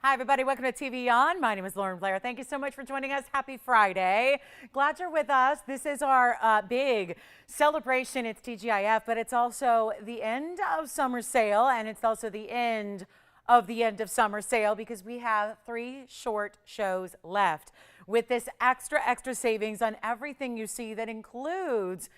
Hi, everybody. Welcome to TVON. My name is Lauren Blair. Thank you so much for joining us. Happy Friday. Glad you're with us. This is our big celebration. It's TGIF, but it's also the end of summer sale, and it's also the end of summer sale because we have 3 short shows left with this extra savings on everything you see that includes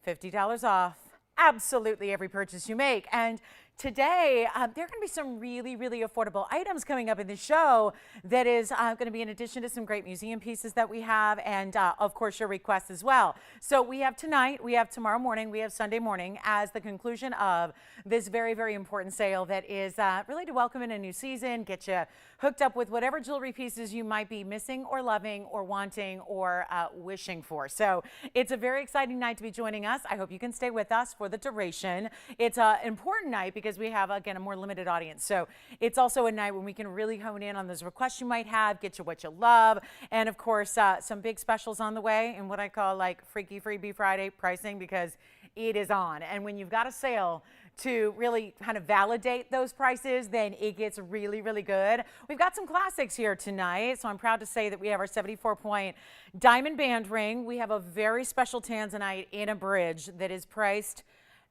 $50 off absolutely every purchase you make. And today, there are going to be some really affordable items coming up in the show that is going to be in addition to some great museum pieces that we have and, of course, your requests as well. So we have tonight, we have tomorrow morning, we have Sunday morning as the conclusion of this very important sale that is really to welcome in a new season, get you hooked up with whatever jewelry pieces you might be missing or loving or wanting or wishing for. So it's a very exciting night to be joining us. I hope you can stay with us for the duration. It's an important night because we have, again, a more limited audience. So it's also a night when we can really hone in on those requests you might have, get you what you love, and of course, some big specials on the way and what I call like Freaky Freebie Friday pricing because it is on. And when you've got a sale to really kind of validate those prices, then it gets really good. We've got some classics here tonight, so I'm proud to say that we have our 74-point diamond band ring. We have a very special tanzanite in a bridge that is priced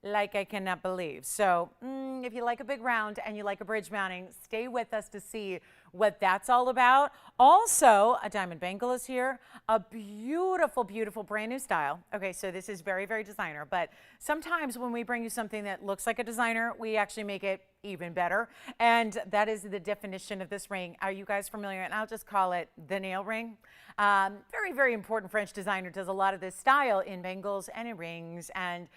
like I cannot believe. So if you like a big round and you like a bridge mounting, stay with us to see what that's all about. Also, a diamond bangle is here, a beautiful brand new style. Okay, so this is very designer, but sometimes when we bring you something that looks like a designer, we actually make it even better. And that is the definition of this ring. Are you guys familiar? And I'll just call it the nail ring. Very important French designer does a lot of this style in bangles and in rings, and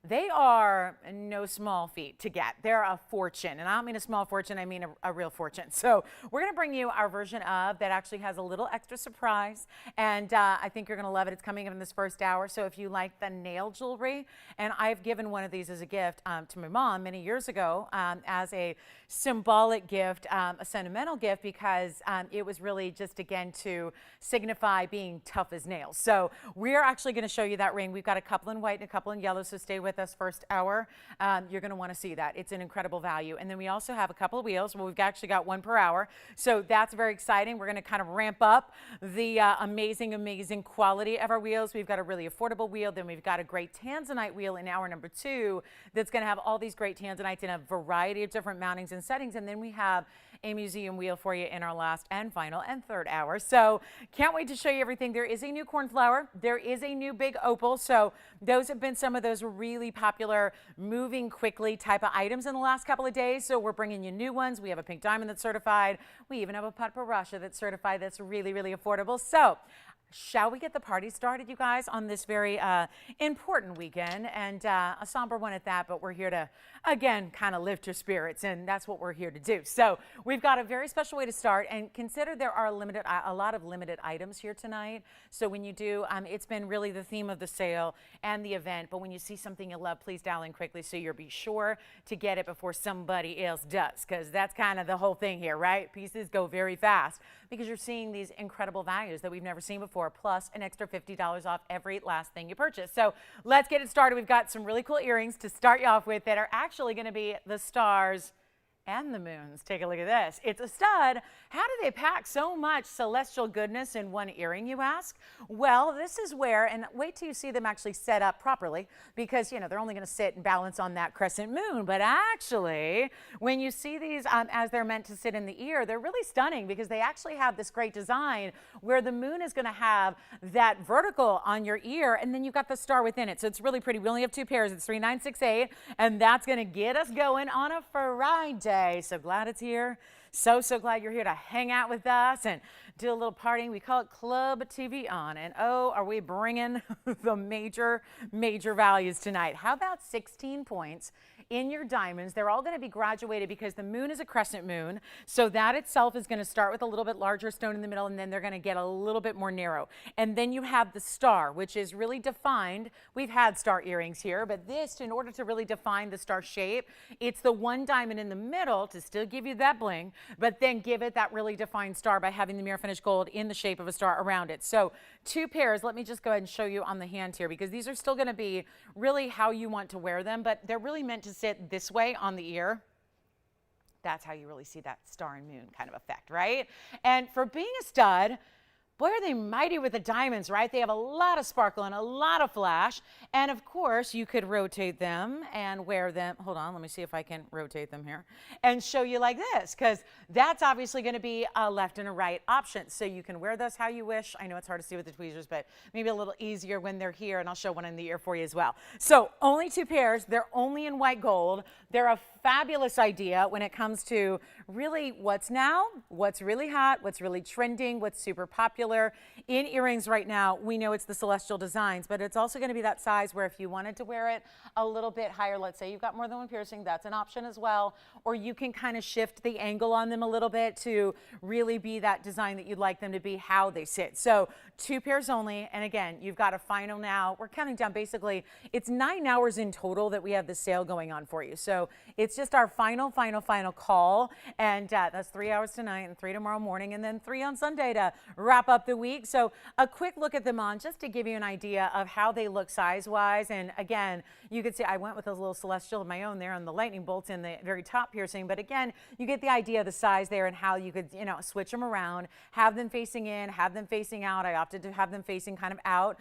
they are no small feat to get. They're a fortune, and I don't mean a small fortune, I mean a real fortune. So we're gonna bring you our version of that actually has a little extra surprise, and I think you're gonna love it. It's coming up in this first hour. So if you like the nail jewelry, and I've given one of these as a gift to my mom many years ago as a symbolic gift, a sentimental gift, because it was really just, again, to signify being tough as nails. So we're actually gonna show you that ring. We've got a couple in white and a couple in yellow, so stay with us first hour. You're going to want to see that. It's an incredible value. And then we also have a couple of wheels. Well, we've actually got 1 per hour. So that's very exciting. We're going to kind of ramp up the amazing quality of our wheels. We've got a really affordable wheel. Then we've got a great tanzanite wheel in hour number 2 that's going to have all these great tanzanites in a variety of different mountings and settings. And then we have a museum wheel for you in our last and final and third hour. So can't wait to show you everything. There is a new cornflower. There is a new big opal. So those have been some of those really popular, moving quickly type of items in the last couple of days. So we're bringing you new ones. We have a pink diamond that's certified. We even have a Patparasha that's certified that's really affordable. So shall we get the party started, you guys, on this very important weekend, and a somber one at that, but we're here to, again, kind of lift your spirits, and that's what we're here to do. So we've got a very special way to start, and consider there are a lot of limited items here tonight. So when you do, it's been really the theme of the sale and the event, but when you see something you love, please dial in quickly so you'll be sure to get it before somebody else does, because that's kind of the whole thing here, right? Pieces go very fast because you're seeing these incredible values that we've never seen before, plus an extra $50 off every last thing you purchase. So let's get it started. We've got some really cool earrings to start you off with that are actually going to be the stars and the moons. Take a look at this. It's a stud. How do they pack so much celestial goodness in one earring, you ask? Well, this is where, and wait till you see them actually set up properly, because, you know, they're only going to sit and balance on that crescent moon. But actually, when you see these as they're meant to sit in the ear, they're really stunning because they actually have this great design where the moon is going to have that vertical on your ear, and then you've got the star within it. So it's really pretty. We only have 2 pairs. It's 3968, and that's going to get us going on a Friday. So glad it's here. So glad you're here to hang out with us and do a little partying. We call it Club TVON. And oh, are we bringing the major values tonight? How about 16 points in your diamonds? They're all going to be graduated because the moon is a crescent moon. So that itself is going to start with a little bit larger stone in the middle, and then they're going to get a little bit more narrow. And then you have the star, which is really defined. We've had star earrings here, but this, in order to really define the star shape, it's the 1 diamond in the middle to still give you that bling, but then give it that really defined star by having the mirror finished gold in the shape of a star around it. So 2 pairs. Let me just go ahead and show you on the hand here, because these are still going to be really how you want to wear them, but they're really meant to sit this way on the ear. That's how you really see that star and moon kind of effect, right? And for being a stud, boy, are they mighty with the diamonds, right? They have a lot of sparkle and a lot of flash. And of course, you could rotate them and wear them. Hold on, let me see if I can rotate them here and show you like this, because that's obviously going to be a left and a right option. So you can wear those how you wish. I know it's hard to see with the tweezers, but maybe a little easier when they're here. And I'll show one in the ear for you as well. So only 2 pairs. They're only in white gold. They're a fabulous idea when it comes to really what's now, what's really hot, what's really trending, what's super popular. In earrings right now, we know it's the celestial designs, but it's also going to be that size where if you wanted to wear it a little bit higher, let's say you've got more than one piercing, that's an option as well. Or you can kind of shift the angle on them a little bit to really be that design that you'd like them to be, how they sit. So 2 pairs only. And again, you've got a final now. We're counting down basically, it's 9 hours in total that we have the sale going on for you. So it's just our final call. And that's 3 hours tonight and 3 tomorrow morning and then 3 on Sunday to wrap up the week. So a quick look at them on just to give you an idea of how they look size-wise. And again, you could see I went with a little celestial of my own there on the lightning bolts in the very top piercing. But again, you get the idea of the size there and how you could, you know, switch them around, have them facing in, have them facing out. I opted to have them facing kind of out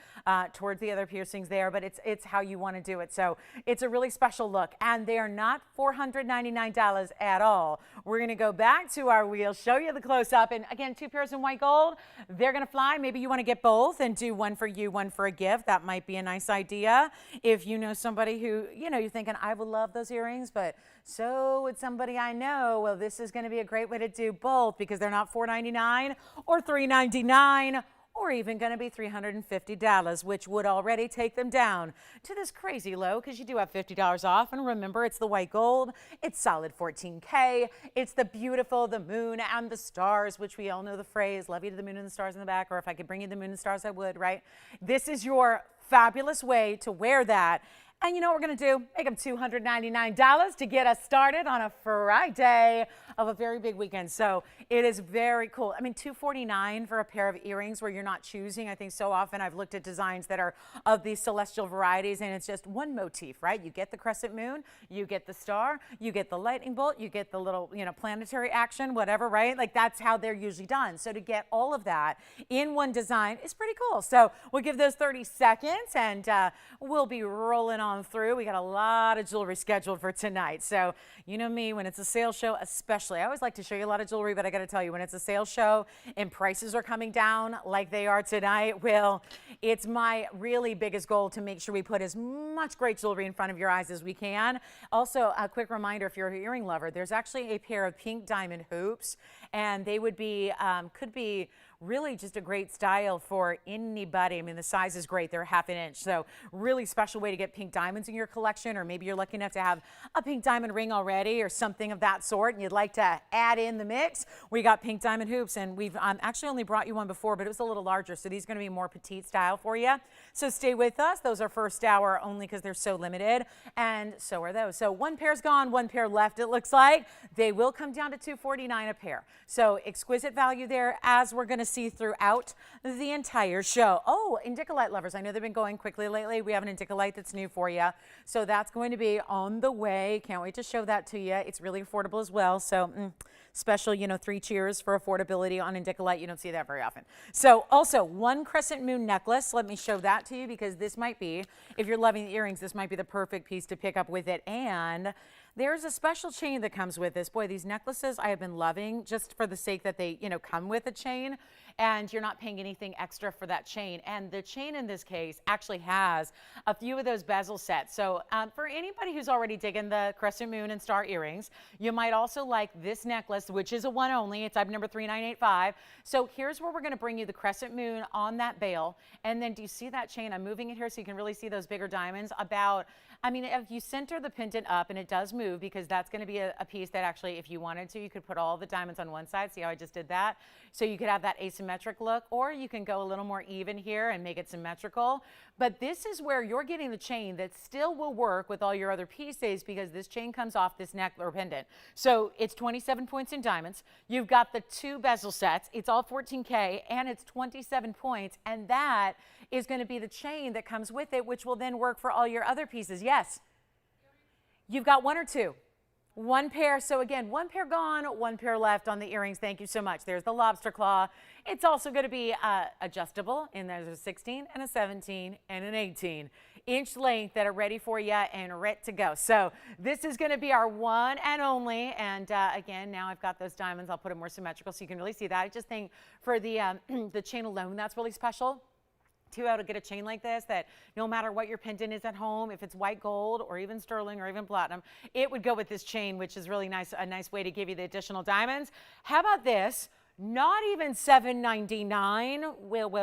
towards the other piercings there, but it's how you want to do it. So it's a really special look, and they are not $499 at all. We're going to go back to our wheel, show you the close-up, and again, 2 pairs in white gold. They're going to fly. Maybe you want to get both and do one for you, one for a gift. That might be a nice idea. If you know somebody who, you know, you're thinking, I would love those earrings, but so would somebody I know. Well, this is going to be a great way to do both because they're not $499 or $399 or even going to be $350, which would already take them down to this crazy low because you do have $50 off. And remember, it's the white gold. It's solid 14K. It's the beautiful, the moon and the stars, which we all know the phrase, love you to the moon and the stars in the back, or if I could bring you the moon and stars, I would, right? This is your fabulous way to wear that. And you know what we're going to do? Make them $299 to get us started on a Friday of a very big weekend. So it is very cool. I mean, $249 for a pair of earrings where you're not choosing. I think so often I've looked at designs that are of these celestial varieties and it's just one motif, right? You get the crescent moon, you get the star, you get the lightning bolt, you get the little, you know, planetary action, whatever, right? Like that's how they're usually done. So to get all of that in one design is pretty cool. So we'll give those 30 seconds and we'll be rolling on through. We got a lot of jewelry scheduled for tonight. So you know me, when it's a sales show, especially, I always like to show you a lot of jewelry, but I got to tell you, when it's a sales show and prices are coming down like they are tonight, well, it's my really biggest goal to make sure we put as much great jewelry in front of your eyes as we can. Also, a quick reminder, if you're an earring lover, there's actually a pair of pink diamond hoops, and they would be, could be really just a great style for anybody. I mean, the size is great. They're ½ inch. So really special way to get pink diamonds in your collection, or maybe you're lucky enough to have a pink diamond ring already or something of that sort and you'd like to add in the mix. We got pink diamond hoops, and we've actually only brought you one before, but it was a little larger. So these are going to be more petite style for you. So stay with us. Those are first hour only because they're so limited, and so are those. So 1 pair's gone, 1 pair left, it looks like. They will come down to $249 a pair. So exquisite value there, as we're going to see throughout the entire show. Oh, Endicolite lovers, I know they've been going quickly lately. We have an Endicolite that's new for you. So that's going to be on the way. Can't wait to show that to you. It's really affordable as well. So special, you know, 3 cheers for affordability on Endicolite. You don't see that very often. So also 1 crescent moon necklace. Let me show that to you because this might be, if you're loving the earrings, this might be the perfect piece to pick up with it. And there's a special chain that comes with this. Boy, these necklaces I have been loving just for the sake that they, you know, come with a chain and you're not paying anything extra for that chain. And the chain in this case actually has a few of those bezel sets. So for anybody who's already digging the crescent moon and star earrings, you might also like this necklace, which is a one only. It's item number 3985. So here's where we're going to bring you the crescent moon on that bail. And then do you see that chain? I'm moving it here so you can really see those bigger diamonds. I mean, if you center the pendant up, and it does move because that's going to be a piece that actually, if you wanted to, you could put all the diamonds on one side. See how I just did that? So you could have that asymmetric look, or you can go a little more even here and make it symmetrical. But this is where you're getting the chain that still will work with all your other pieces because this chain comes off this neck or pendant. So it's 27 points in diamonds. You've got the 2 bezel sets. It's all 14K and it's 27 points. And that is going to be the chain that comes with it, which will then work for all your other pieces. Yes. You've got 1 or 2. One pair. So again, one pair gone, one pair left on the earrings. Thank you so much. There's the lobster claw. It's also going to be adjustable, and there's a 16 and a 17 and an 18-inch length that are ready for you and ready to go. So this is going to be our one and only. And again, now I've got those diamonds. I'll put them more symmetrical so you can really see that. I just think for the the chain alone, that's really special. To be able to get a chain like this, that no matter what your pendant is at home, if it's white gold or even sterling or even platinum, it would go with this chain, which is really nice, a nice way to give you the additional diamonds. How about this? Not even $7.99.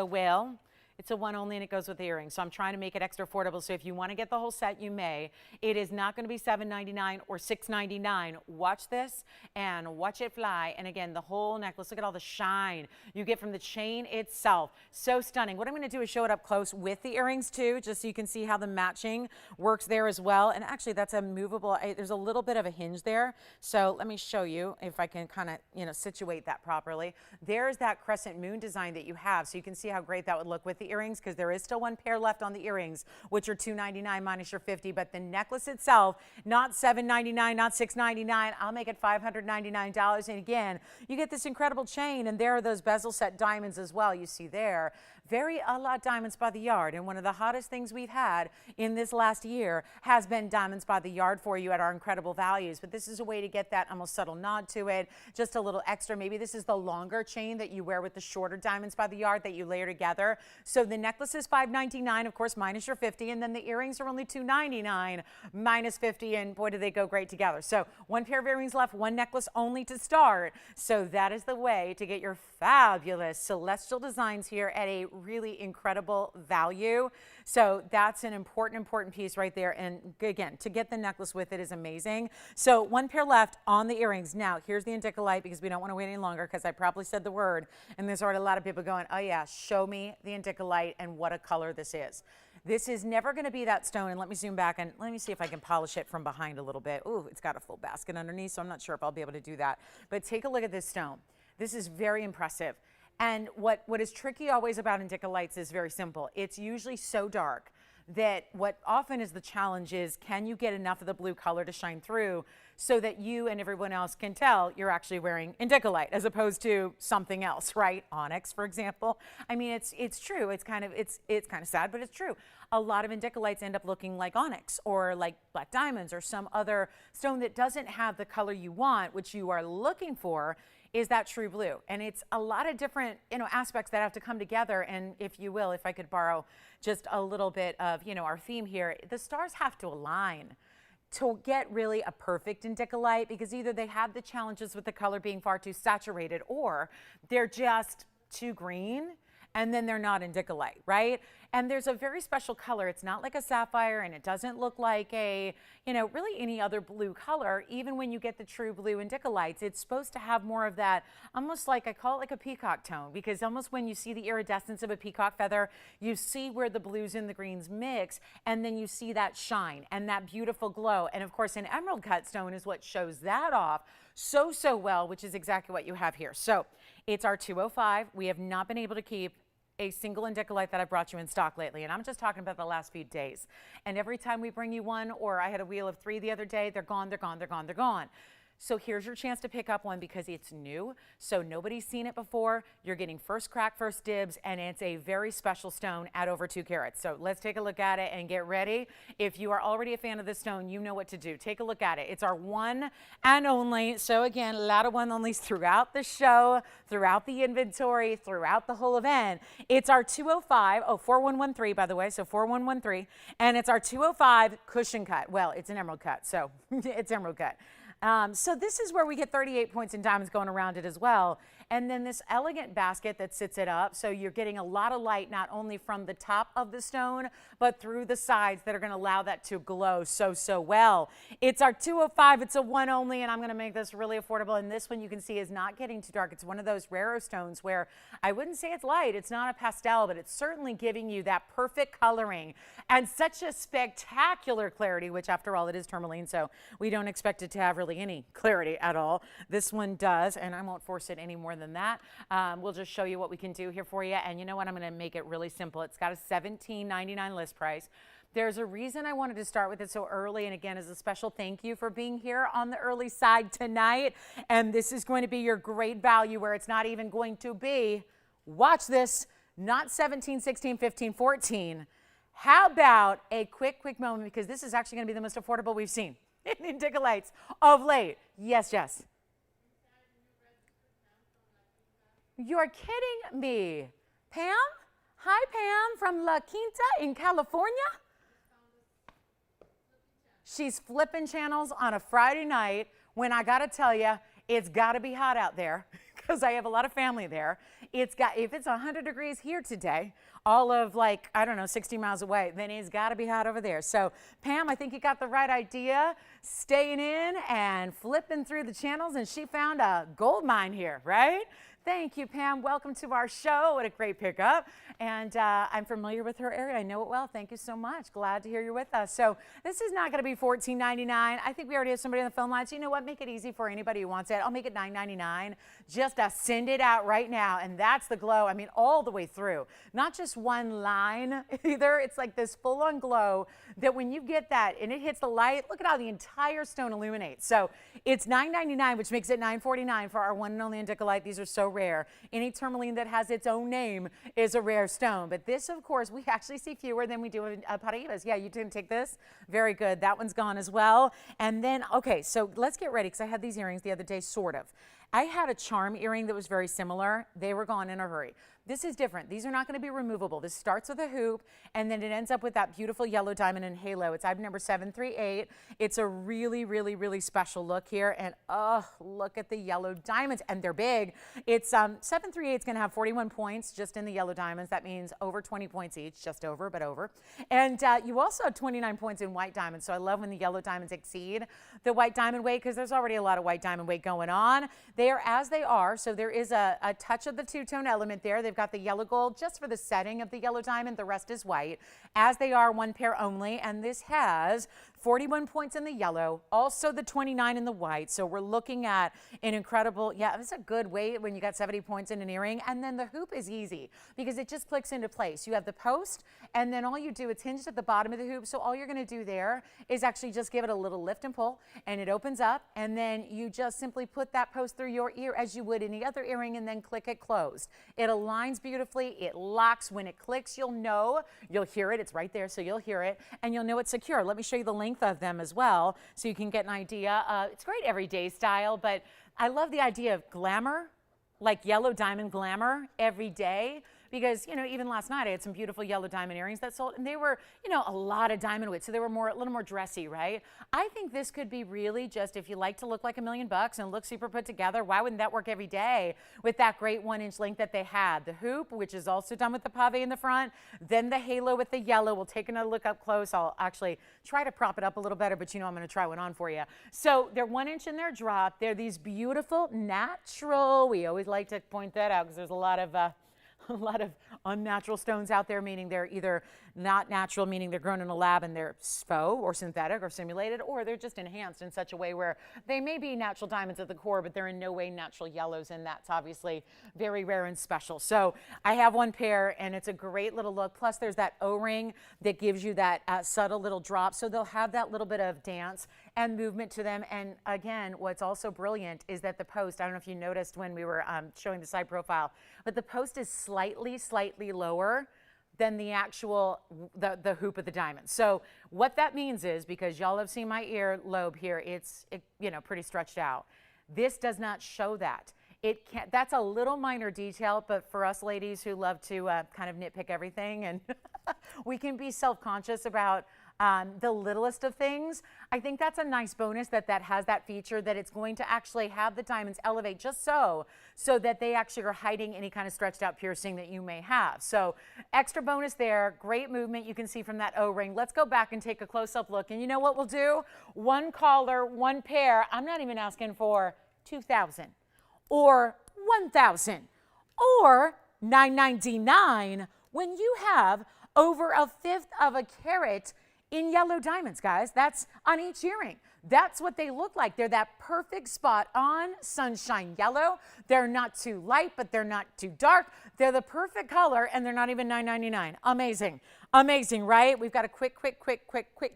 Well. It's a one only and it goes with the earrings. So I'm trying to make it extra affordable. So if you want to get the whole set, you may. It is not going to be $7.99 or $6.99. Watch this and watch it fly. And again, the whole necklace, look at all the shine you get from the chain itself. So stunning. What I'm going to do is show it up close with the earrings too, just so you can see how the matching works there as well. And actually that's a movable, there's a little bit of a hinge there. So let me show you if I can kind of, situate that properly. There's that crescent moon design that you have. So you can see how great that would look with the earrings, because there is still one pair left on the earrings, which are $2.99 minus your $50. But the necklace itself, not $7.99, not $6.99. I'll make it $599. And again, you get this incredible chain, and there are those bezel set diamonds as well. You see there, very a la Diamonds by the Yard. And one of the hottest things we've had in this last year has been Diamonds by the Yard for you at our incredible values. But this is a way to get that almost subtle nod to it, just a little extra. Maybe this is the longer chain that you wear with the shorter Diamonds by the Yard that you layer together. So the necklace is $5.99, of course, minus your $50, and then the earrings are only $2.99 minus $50, and boy, do they go great together. So one pair of earrings left, one necklace only to start. So that is the way to get your fabulous celestial designs here at a really incredible value. So that's an important piece right there. And again, to get the necklace with it is amazing. So one pair left on the earrings. Now, here's the Endicolite, because we don't want to wait any longer, because I probably said the word, and there's already a lot of people going, oh yeah, show me the Endicolite and what a color this is. This is never going to be that stone. And let me zoom back and let me see if I can polish it from behind a little bit. Ooh, it's got a full basket underneath, so I'm not sure if I'll be able to do that. But take a look at this stone. This is very impressive. And what is tricky always about Endicolites is very simple. It's usually so dark that what often is the challenge is, can you get enough of the blue color to shine through so that you and everyone else can tell you're actually wearing Endicolite as opposed to something else, right? Onyx, for example. I mean, it's true. It's kind of sad, but it's true. A lot of Endicolites end up looking like onyx or like black diamonds or some other stone that doesn't have the color you want, which you are looking for is that true blue. And it's a lot of different, aspects that have to come together. And if you will, if I could borrow just a little bit of, our theme here, the stars have to align to get really a perfect Endicolite, because either they have the challenges with the color being far too saturated, or they're just too green and then they're not Endicolite, right? And there's a very special color. It's not like a sapphire, and it doesn't look like a, really any other blue color. Even when you get the true blue Endicolites, it's supposed to have more of that, almost like, I call it like a peacock tone, because almost when you see the iridescence of a peacock feather, you see where the blues and the greens mix, and then you see that shine and that beautiful glow. And of course, an emerald cut stone is what shows that off so well, which is exactly what you have here. So it's our 205. We have not been able to keep a single Endicolite that I brought you in stock lately. And I'm just talking about the last few days. And every time we bring you one, or I had a wheel of 3 the other day, they're gone. So here's your chance to pick up one, because it's new. So nobody's seen it before. You're getting first crack, first dibs, and it's a very special stone at over 2 carats. So let's take a look at it and get ready. If you are already a fan of this stone, you know what to do. Take a look at it. It's our one and only. So again, a lot of one onlys throughout the show, throughout the inventory, throughout the whole event. It's our 205, 4113 by the way, so 4113. And it's our 205 cushion cut. Well, it's an emerald cut, so it's emerald cut. So this is where we get 38 points in diamonds going around it as well. And then this elegant basket that sits it up. So you're getting a lot of light, not only from the top of the stone, but through the sides that are going to allow that to glow so well. It's our 205. It's a one only, and I'm going to make this really affordable. And this one you can see is not getting too dark. It's one of those rarer stones where I wouldn't say it's light. It's not a pastel, but it's certainly giving you that perfect coloring and such a spectacular clarity, which after all, it is tourmaline. So we don't expect it to have really any clarity at all. This one does, and I won't force it any more than that. We'll just show you what we can do here for you. And you know what? I'm going to make it really simple. It's got a $17.99 list price. There's a reason I wanted to start with it so early, and again, as a special thank you for being here on the early side tonight. And this is going to be your great value where it's not even going to be, watch this, not 17, 16, 15, 14. How about a quick moment, because this is actually going to be the most affordable we've seen in Endicolites of late. Yes, Jess. You're kidding me. Pam? Hi, Pam from La Quinta in California. She's flipping channels on a Friday night when I got to tell you, it's got to be hot out there because I have a lot of family there. If it's 100 degrees here today, all of like, I don't know, 60 miles away, then it's got to be hot over there. So Pam, I think you got the right idea, staying in and flipping through the channels, and she found a gold mine here, right? Thank you, Pam. Welcome to our show. What a great pickup. And I'm familiar with her area. I know it well. Thank you so much. Glad to hear you're with us. So this is not going to be $14.99. I think we already have somebody on the phone line. So you know what? Make it easy for anybody who wants it. I'll make it $9.99. Just send it out right now. And that's the glow. I mean, all the way through. Not just one line either. It's like this full-on glow that when you get that and it hits the light, look at how the entire stone illuminates. So it's $9.99, which makes it $9.49 for our one and only Endicolite. These are so rare. Any tourmaline that has its own name is a rare stone. But this, of course, we actually see fewer than we do in Paraibas. Yeah, you didn't take this? Very good. That one's gone as well. And then, okay, so let's get ready because I had these earrings the other day, sort of. I had a charm earring that was very similar. They were gone in a hurry. This is different. These are not going to be removable. This starts with a hoop, and then it ends up with that beautiful yellow diamond and halo. It's item number 738. It's a really, really, really special look here, and oh, look at the yellow diamonds, and they're big. It's 738 is going to have 41 points just in the yellow diamonds. That means over 20 points each, just over, but over. And you also have 29 points in white diamonds, so I love when the yellow diamonds exceed the white diamond weight because there's already a lot of white diamond weight going on. They are as they are, so there is a touch of the two-tone element there. They've got the yellow gold just for the setting of the yellow diamond. The rest is white. As they are, one pair only, and this has 41 points in the yellow, also the 29 in the white. So we're looking at an incredible, yeah, it's a good weight when you got 70 points in an earring. And then the hoop is easy because it just clicks into place. You have the post, and then all you do, it's hinged at the bottom of the hoop. So all you're going to do there is actually just give it a little lift and pull, and it opens up, and then you just simply put that post through your ear as you would any other earring, and then click it closed. It aligns beautifully. It locks. When it clicks, you'll know, you'll hear it. It's right there, so you'll hear it, and you'll know it's secure. Let me show you the length of them as well so you can get an idea. It's great everyday style, but I love the idea of glamour, like yellow diamond glamour every day. Because, you know, even last night I had some beautiful yellow diamond earrings that sold, and they were, you know, a lot of diamond weight, so they were a little more dressy, right? I think this could be really just, if you like to look like $1 million and look super put together, why wouldn't that work every day with that great 1-inch length that they had? The hoop, which is also done with the pave in the front, then the halo with the yellow. We'll take another look up close. I'll actually try to prop it up a little better, but you know I'm going to try one on for you. So they're 1 inch in their drop. They're these beautiful natural, we always like to point that out because there's a lot of unnatural stones out there, meaning they're either not natural, meaning they're grown in a lab and they're faux or synthetic or simulated, or they're just enhanced in such a way where they may be natural diamonds at the core, but they're in no way natural yellows, and that's obviously very rare and special. So I have one pair, and it's a great little look. Plus, there's that O-ring that gives you that subtle little drop, so they'll have that little bit of dance and movement to them. And again, what's also brilliant is that the post, I don't know if you noticed when we were showing the side profile, but the post is slightly lower than the actual, the hoop of the diamond. So what that means is, because y'all have seen my ear lobe here, it's you know, pretty stretched out. This does not show that. It can't, that's a little minor detail, but for us ladies who love to kind of nitpick everything, and we can be self-conscious about the littlest of things. I think that's a nice bonus that has that feature, that it's going to actually have the diamonds elevate just so that they actually are hiding any kind of stretched out piercing that you may have. So extra bonus there. Great movement you can see from that O-ring. Let's go back and take a close-up look. And you know what we'll do? One caller, one pair. I'm not even asking for $2,000 or $1,000 or $9.99 when you have over 1/5 of a carat in yellow diamonds, guys. That's on each earring. That's what they look like. They're that perfect spot on sunshine yellow. They're not too light, but they're not too dark. They're the perfect color, and they're not even $9.99. Amazing. Amazing, right? We've got a quick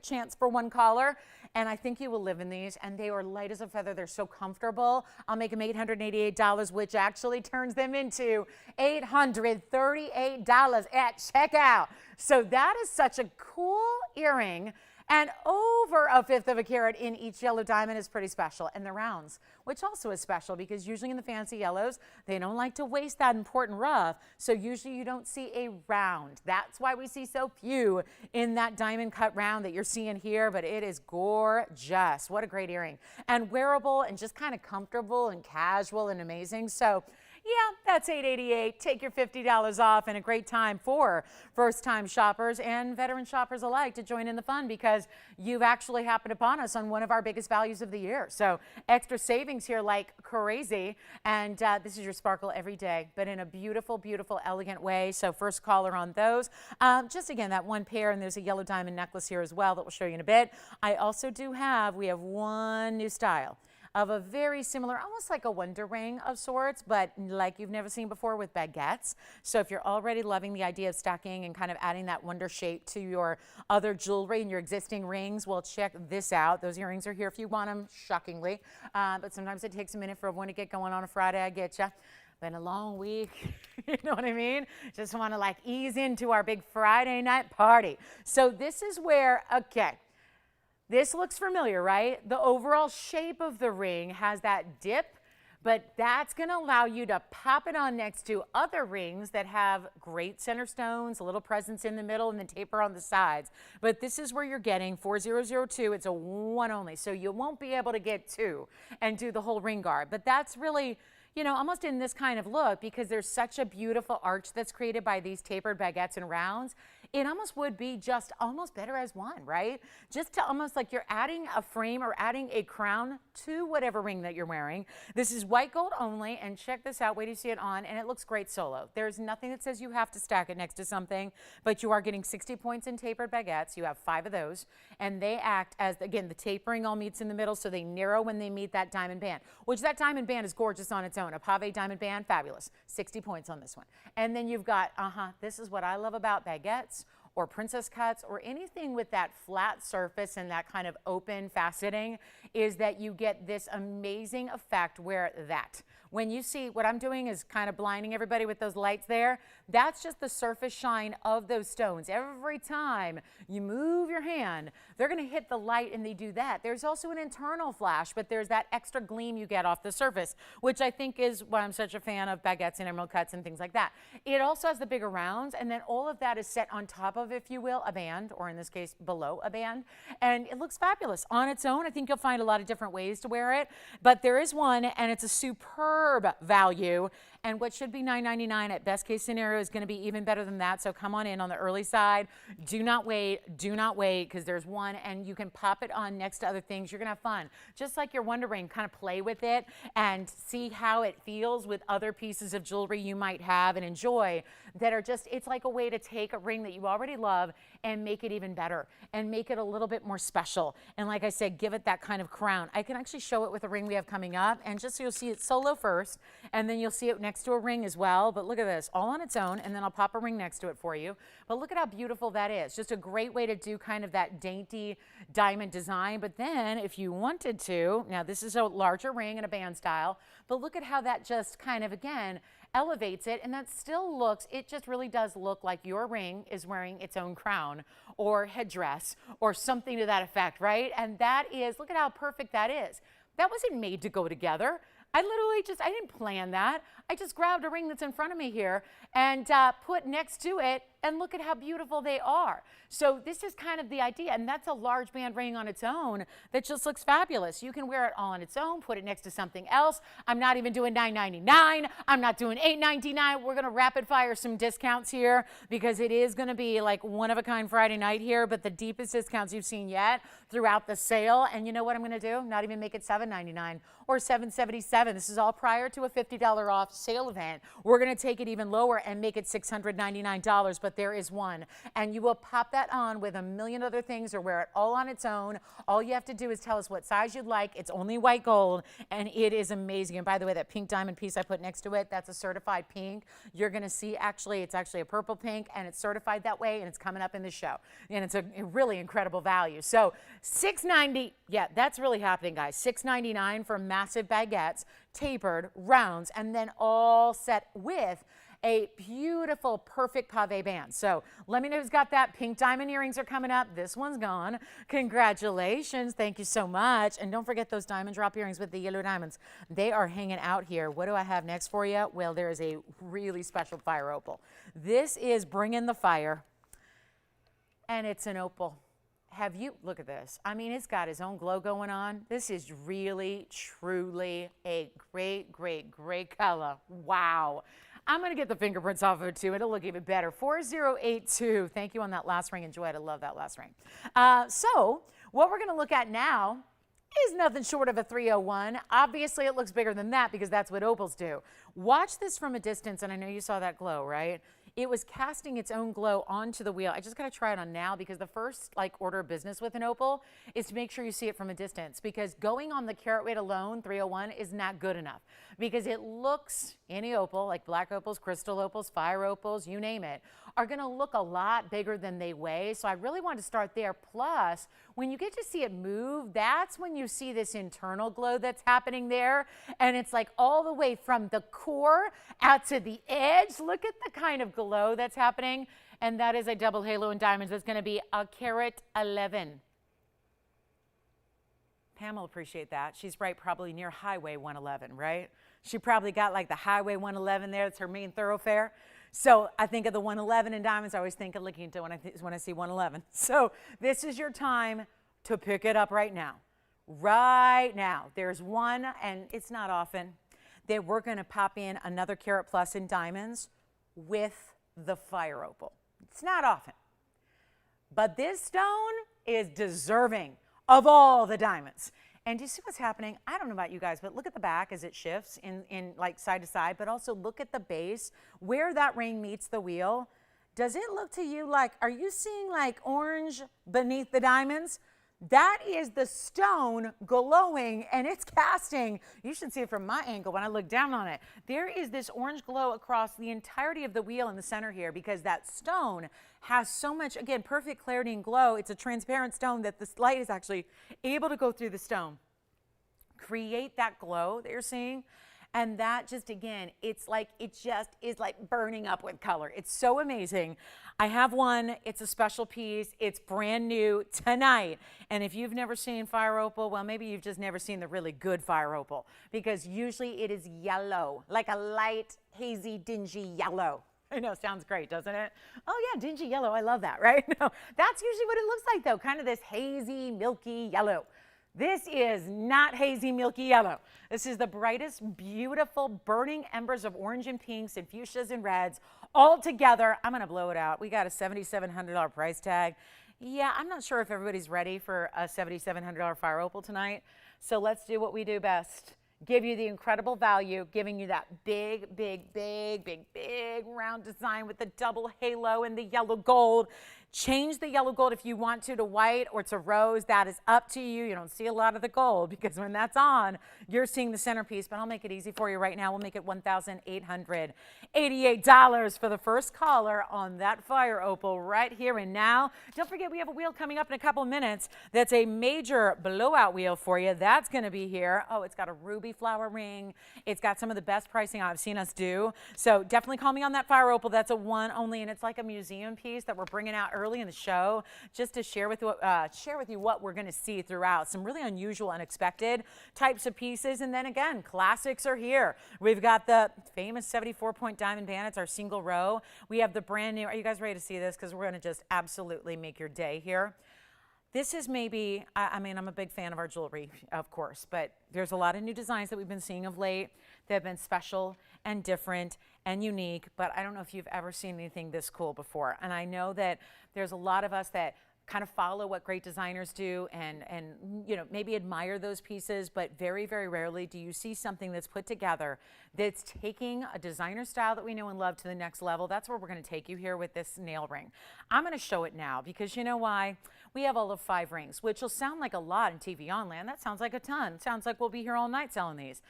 chance for one caller, and I think you will live in these, and they are light as a feather. They're so comfortable. I'll make them $888, which actually turns them into $838 at checkout. So that is such a cool earring. And over 1/5 of a carat in each yellow diamond is pretty special. And the rounds, which also is special because usually in the fancy yellows, they don't like to waste that important rough. So usually you don't see a round. That's why we see so few in that diamond cut round that you're seeing here, but it is gorgeous. What a great earring. And wearable and just kind of comfortable and casual and amazing. So yeah, that's $888. Take your $50 off, and a great time for first-time shoppers and veteran shoppers alike to join in the fun because you've actually happened upon us on one of our biggest values of the year. So extra savings here like crazy, and this is your sparkle every day, but in a beautiful, beautiful, elegant way. So first caller on those. Just again, that one pair, and there's a yellow diamond necklace here as well that we'll show you in a bit. I also do have, we have one new style of a very similar, almost like a wonder ring of sorts, but like you've never seen before with baguettes. So if you're already loving the idea of stacking and kind of adding that wonder shape to your other jewelry and your existing rings, well, check this out. Those earrings are here if you want them, shockingly. But sometimes it takes a minute for everyone to get going on a Friday. I get you. Been a long week, you know what I mean? Just want to like ease into our big Friday night party. So this is where, okay. This looks familiar, right? The overall shape of the ring has that dip, but that's going to allow you to pop it on next to other rings that have great center stones, a little presence in the middle, and then taper on the sides. But this is where you're getting 4002. It's a one only, so you won't be able to get two and do the whole ring guard. But that's really, you know, almost in this kind of look because there's such a beautiful arch that's created by these tapered baguettes and rounds. It almost would be just almost better as one, right? Just to almost like you're adding a frame or adding a crown to whatever ring that you're wearing. This is white gold only, and check this out. Wait till you see it on, and it looks great solo. There's nothing that says you have to stack it next to something, but you are getting 60 points in tapered baguettes. You have 5 of those, and they act as, again, the tapering all meets in the middle, so they narrow when they meet that diamond band, which that diamond band is gorgeous on its own. A pave diamond band, fabulous. 60 points on this one. And then you've got, this is what I love about baguettes or princess cuts or anything with that flat surface and that kind of open faceting, is that you get this amazing effect where that, when you see what I'm doing is kind of blinding everybody with those lights there, that's just the surface shine of those stones. Every time you move your hand, they're going to hit the light, and they do that. There's also an internal flash, but there's that extra gleam you get off the surface, which I think is why I'm such a fan of baguettes and emerald cuts and things like that. It also has the bigger rounds, and then all of that is set on top of, if you will, a band, or in this case, below a band, and it looks fabulous on its own. I think you'll find a lot of different ways to wear it, but there is one, and it's a superb value, and what should be $9.99 at best case scenario is going to be even better than that. So come on in on the early side. Do not wait, because there's one, and you can pop it on next to other things. You're gonna have fun, just like your wonder ring. Kind of play with it and see how it feels with other pieces of jewelry you might have and enjoy that are just, it's like a way to take a ring that you already love and make it even better and make it a little bit more special, and like I said, give it that kind of crown. I can actually show it with a ring we have coming up, and just so you'll see it solo first, and then you'll see it next to a ring as well. But look at this, all on its own, and then I'll pop a ring next to it for you. But look at how beautiful that is. Just a great way to do kind of that dainty diamond design. But then if you wanted to, now this is a larger ring in a band style, but look at how that just kind of, again, elevates it, and that still looks, it just really does look like your ring is wearing its own crown or headdress or something to that effect, right? And that is, look at how perfect that is. That wasn't made to go together. I literally just, I didn't plan that. I just grabbed a ring that's in front of me here and put next to it, and look at how beautiful they are. So this is kind of the idea, and that's a large band ring on its own that just looks fabulous. You can wear it all on its own, put it next to something else. I'm not even doing $9.99. I'm not doing $8.99. We're gonna rapid fire some discounts here because it is gonna be like one of a kind Friday night here, but the deepest discounts you've seen yet throughout the sale. And you know what I'm gonna do? Not even make it $7.99 or $7.77. This is all prior to a $50 off sale event. We're gonna take it even lower and make it $699, but but there is one. And you will pop that on with a million other things or wear it all on its own. All you have to do is tell us what size you'd like. It's only white gold, and it is amazing. And by the way, that pink diamond piece I put next to it, that's a certified pink. You're going to see it's actually a purple pink, and it's certified that way, and it's coming up in the show. And it's a really incredible value. So $6.90, yeah, that's really happening, guys. $6.99 for massive baguettes, tapered, rounds, and then all set with a beautiful, perfect pave band. So let me know who's got that. Pink diamond earrings are coming up. This one's gone. Congratulations. Thank you so much. And don't forget those diamond drop earrings with the yellow diamonds. They are hanging out here. What do I have next for you? Well, there is a really special fire opal. This is bringing the fire, and it's an opal. Look at this. I mean, it's got its own glow going on. This is really, truly a great, great, great color. Wow. I'm going to get the fingerprints off of it too. It'll look even better. 4082. Thank you on that last ring. Enjoy it. I love that last ring. So what we're going to look at now is nothing short of a 301. Obviously, it looks bigger than that because that's what opals do. Watch this from a distance, and I know you saw that glow, right? It was casting its own glow onto the wheel. I just got to try it on now because the first order of business with an opal is to make sure you see it from a distance, because going on the carat weight alone, 301, is not good enough because it looks, any opal, like black opals, crystal opals, fire opals, you name it, are going to look a lot bigger than they weigh. So I really wanted to start there. Plus, when you get to see it move, that's when you see this internal glow that's happening there. And it's like all the way from the core out to the edge. Look at the kind of glow that's happening. And that is a double halo in diamonds. That's going to be a carat 11. Pam will appreciate that. She's right, probably near Highway 111, right? She probably got like the Highway 111 there. It's her main thoroughfare. So I think of the 111 in diamonds. I always think of looking into when I see 111. So this is your time to pick it up right now. Right now. There's one, and it's not often, that we're going to pop in another carat plus in diamonds with the fire opal. It's not often. But this stone is deserving of all the diamonds. And do you see what's happening? I don't know about you guys, but look at the back as it shifts in like side to side, but also look at the base where that ring meets the wheel. Does it look to you like, are you seeing like orange beneath the diamonds? That is the stone glowing, and it's casting. You should see it from my angle when I look down on it. There is this orange glow across the entirety of the wheel in the center here because that stone has so much, again, perfect clarity and glow. It's a transparent stone that the light is actually able to go through the stone, create that glow that you're seeing. And that just, again, it's like, it just is like burning up with color. It's so amazing. I have one. It's a special piece. It's brand new tonight. And if you've never seen fire opal, well, maybe you've just never seen the really good fire opal, because usually it is yellow, like a light, hazy, dingy yellow. I know, sounds great, doesn't it? Oh yeah, dingy yellow, I love that, right? No, that's usually what it looks like though, kind of this hazy, milky yellow. This is not hazy, milky yellow. This is the brightest, beautiful, burning embers of orange and pinks and fuchsias and reds all together. I'm going to blow it out. We got a $7,700 price tag. Yeah, I'm not sure if everybody's ready for a $7,700 fire opal tonight. So let's do what we do best. Give you the incredible value, giving you that big, big, big, big, big round design with the double halo and the yellow gold. Change the yellow gold if you want to white or to rose. That is up to you. You don't see a lot of the gold because when that's on, you're seeing the centerpiece. But I'll make it easy for you right now. We'll make it $1,888 for the first caller on that fire opal right here and now. Don't forget, we have a wheel coming up in a couple minutes that's a major blowout wheel for you. That's going to be here. Oh, it's got a ruby flower ring. It's got some of the best pricing I've seen us do. So definitely call me on that fire opal. That's a one only, and it's like a museum piece that we're bringing out early in the show just to share with you what we're going to see throughout. Some really unusual, unexpected types of pieces. And then again, classics are here. We've got the famous 74-point diamond band. It's our single row. We have the brand new. Are you guys ready to see this? Because we're going to just absolutely make your day here. This is maybe, I mean, I'm a big fan of our jewelry, of course, but there's a lot of new designs that we've been seeing of late that have been special and different and unique, but I don't know if you've ever seen anything this cool before. And I know that there's a lot of us that kind of follow what great designers do and you know, maybe admire those pieces, but very, very rarely do you see something that's put together that's taking a designer style that we know and love to the next level. That's where we're going to take you here with this nail ring. I'm going to show it now because you know why? We have all of 5 rings, which will sound like a lot in TVON land. That sounds like a ton. Sounds like we'll be here all night selling these.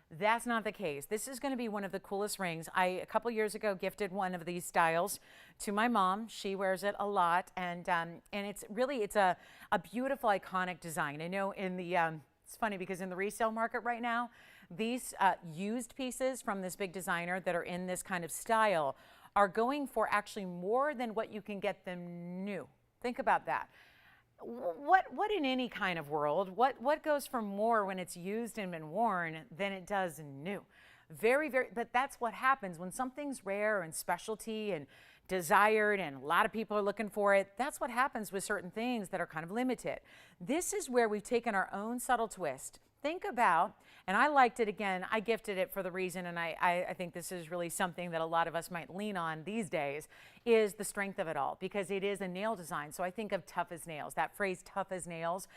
That's not the case. This is going to be one of the coolest rings. I, a couple years ago, gifted one of these styles to my mom. She wears it a lot, and it's really, it's a beautiful, iconic design. I know in the, it's funny because in the resale market right now, these used pieces from this big designer that are in this kind of style are going for actually more than what you can get them new. Think about that. What in any kind of world, what goes for more when it's used and been worn than it does new? Very, very, but that's what happens when something's rare and specialty and desired and a lot of people are looking for it. That's what happens with certain things that are kind of limited. This is where we've taken our own subtle twist. Think about, and I liked it again, I gifted it for the reason, and I think this is really something that a lot of us might lean on these days, is the strength of it all, because it is a nail design. So I think of tough as nails, that phrase tough as nails.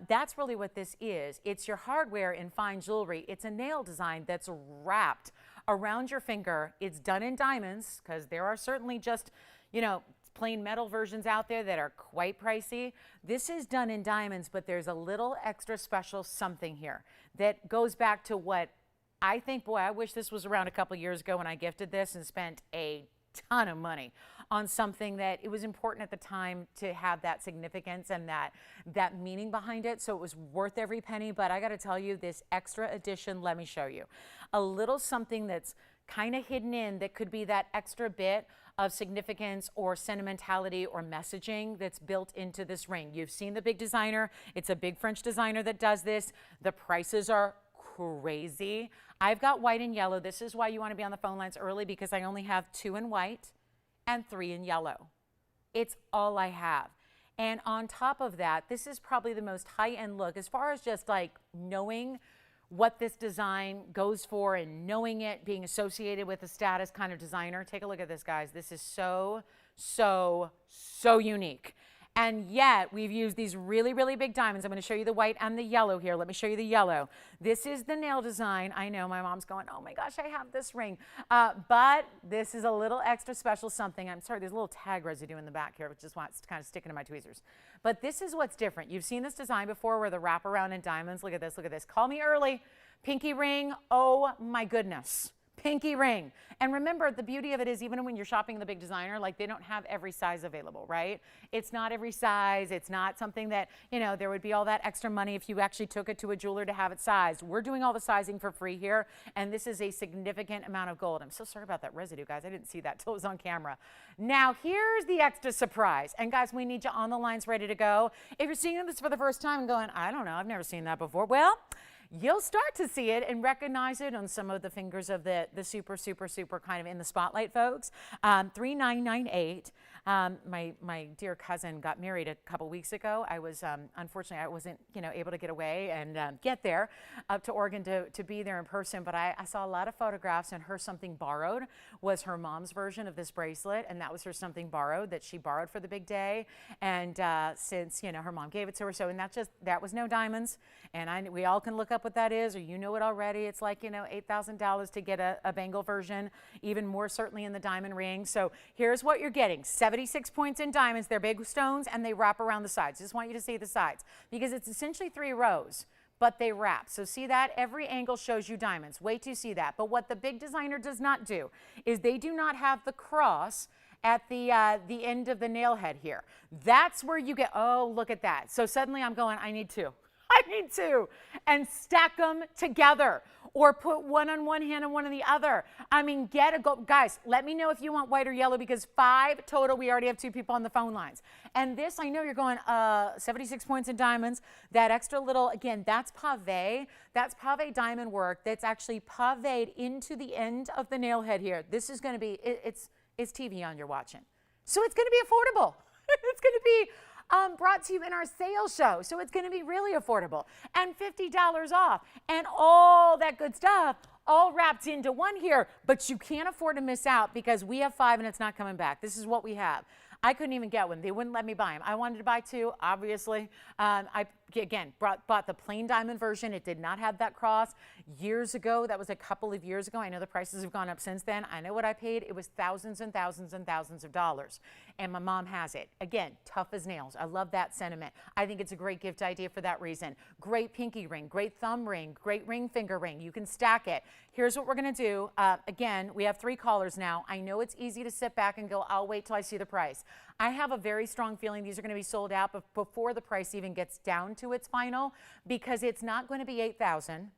That's really what this is. It's your hardware in fine jewelry. It's a nail design that's wrapped around your finger. It's done in diamonds, because there are certainly just, you know, plain metal versions out there that are quite pricey. This is done in diamonds, but there's a little extra special something here that goes back to what I think, boy, I wish this was around a couple years ago when I gifted this and spent a ton of money on something that it was important at the time to have that significance and that meaning behind it. So it was worth every penny. But I got to tell you, this extra edition, let me show you a little something that's kind of hidden in that could be that extra bit of significance or sentimentality or messaging that's built into this ring. You've seen the big designer. It's a big French designer that does this. The prices are crazy. I've got white and yellow. This is why you want to be on the phone lines early, because I only have 2 in white and 3 in yellow. It's all I have. And on top of that, this is probably the most high-end look as far as just like knowing what this design goes for and knowing it being associated with a status kind of designer. Take a look at this, guys. This is so, so, so unique. And yet we've used these really, really big diamonds. I'm going to show you the white and the yellow here. Let me show you the yellow. This is the nail design. I know my mom's going, oh my gosh, I have this ring. But this is a little extra special something. I'm sorry, there's a little tag residue in the back here, which is why it's kind of sticking to my tweezers. But this is what's different. You've seen this design before where the wraparound in diamonds. Look at this, look at this. Call me early. Pinky ring. Oh my goodness. Pinky ring. And remember, the beauty of it is even when you're shopping the big designer, like they don't have every size available, right? It's not every size. It's not something that, you know, there would be all that extra money if you actually took it to a jeweler to have it sized. We're doing all the sizing for free here, and this is a significant amount of gold. I'm so sorry about that residue, guys. I didn't see that till it was on camera. Now, here's the extra surprise. And guys, we need you on the lines ready to go. If you're seeing this for the first time and going, I don't know, I've never seen that before. Well, you'll start to see it and recognize it on some of the fingers of the super, super, super kind of in the spotlight folks. 3998. My dear cousin got married a couple weeks ago. I was, unfortunately, I wasn't, you know, able to get away and get there up to Oregon to be there in person, but I saw a lot of photographs, and her something borrowed was her mom's version of this bracelet, and that was her something borrowed that she borrowed for the big day. And since, you know, her mom gave it to her, so, and that was no diamonds, and we all can look up what that is, or you know it already. It's like, you know, $8,000 to get a bangle version, even more certainly in the diamond ring. So here's what you're getting. 76 points in diamonds. They're big stones and they wrap around the sides. Just want you to see the sides because it's essentially 3 rows, but they wrap. So see that? Every angle shows you diamonds. Wait till you see that. But what the big designer does not do is they do not have the cross at the end of the nail head here. That's where you get, oh, look at that. So suddenly I'm going, I need 2. I need 2, and stack them together, or put one on one hand and one on the other. I mean, guys, let me know if you want white or yellow, because 5 total. We already have 2 people on the phone lines. And this, I know you're going, 76 points in diamonds. That extra little, again, that's pave. That's pave diamond work that's actually paved into the end of the nail head here. This is going to be, it's TVON you're watching. So it's going to be affordable. It's going to be brought to you in our sales show. So it's going to be really affordable and $50 off and all that good stuff all wrapped into one here. But you can't afford to miss out because we have 5 and it's not coming back. This is what we have. I couldn't even get one. They wouldn't let me buy them. I wanted to buy two, obviously. I, again, bought the plain diamond version. It did not have that cross. Years ago, that was a couple of years ago. I know the prices have gone up since then. I know what I paid. It was thousands and thousands and thousands of dollars. And my mom has it. Again, tough as nails. I love that sentiment. I think it's a great gift idea for that reason. Great pinky ring, great thumb ring, great ring finger ring. You can stack it. Here's what we're going to do. Again, we have 3 callers now. I know it's easy to sit back and go, I'll wait till I see the price. I have a very strong feeling these are going to be sold out before the price even gets down to its final, because it's not going to be $8,000.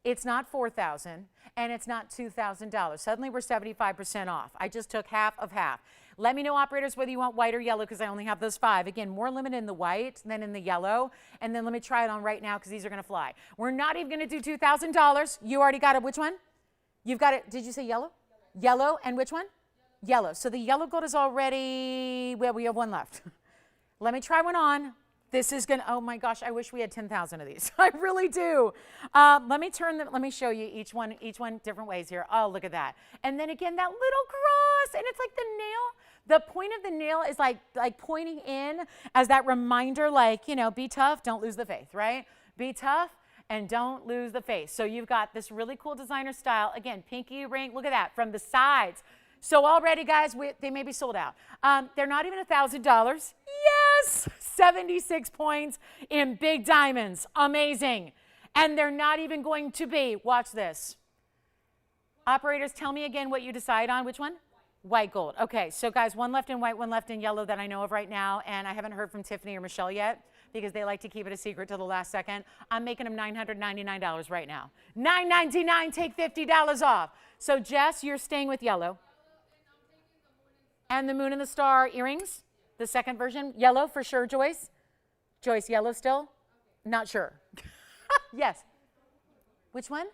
It's not $4,000, and it's not $2,000. Suddenly we're 75% off. I just took half of half. Let me know, operators, whether you want white or yellow, because I only have those 5. Again, more limited in the white than in the yellow. And then let me try it on right now, because these are going to fly. We're not even going to do $2,000. You already got it. Which one? You've got it. Did you say yellow? Yellow. And which one? Yellow. So the yellow gold is already, well, we have 1 left. Let me try one on. This is going to, oh my gosh, I wish we had 10,000 of these. I really do. Let me turn them, let me show you each one different ways here. Oh, look at that. And then again, that little cross, and it's like the nail. The point of the nail is like pointing in as that reminder, like, you know, be tough, don't lose the faith, right? Be tough and don't lose the faith. So you've got this really cool designer style. Again, pinky ring, look at that, from the sides. So already, guys, they may be sold out. They're not even $1,000. Yes, 76 points in big diamonds. Amazing. And they're not even going to be, watch this. Operators, tell me again what you decide on. Which one? White gold. Okay, so guys, 1 left in white, 1 left in yellow that I know of right now. And I haven't heard from Tiffany or Michelle yet, because they like to keep it a secret till the last second. I'm making them $999 right now. $999, take $50 off. So Jess, you're staying with yellow. And the moon and the star earrings, the second version. Yellow for sure, Joyce? Joyce, yellow still? Not sure. Yes. Which one?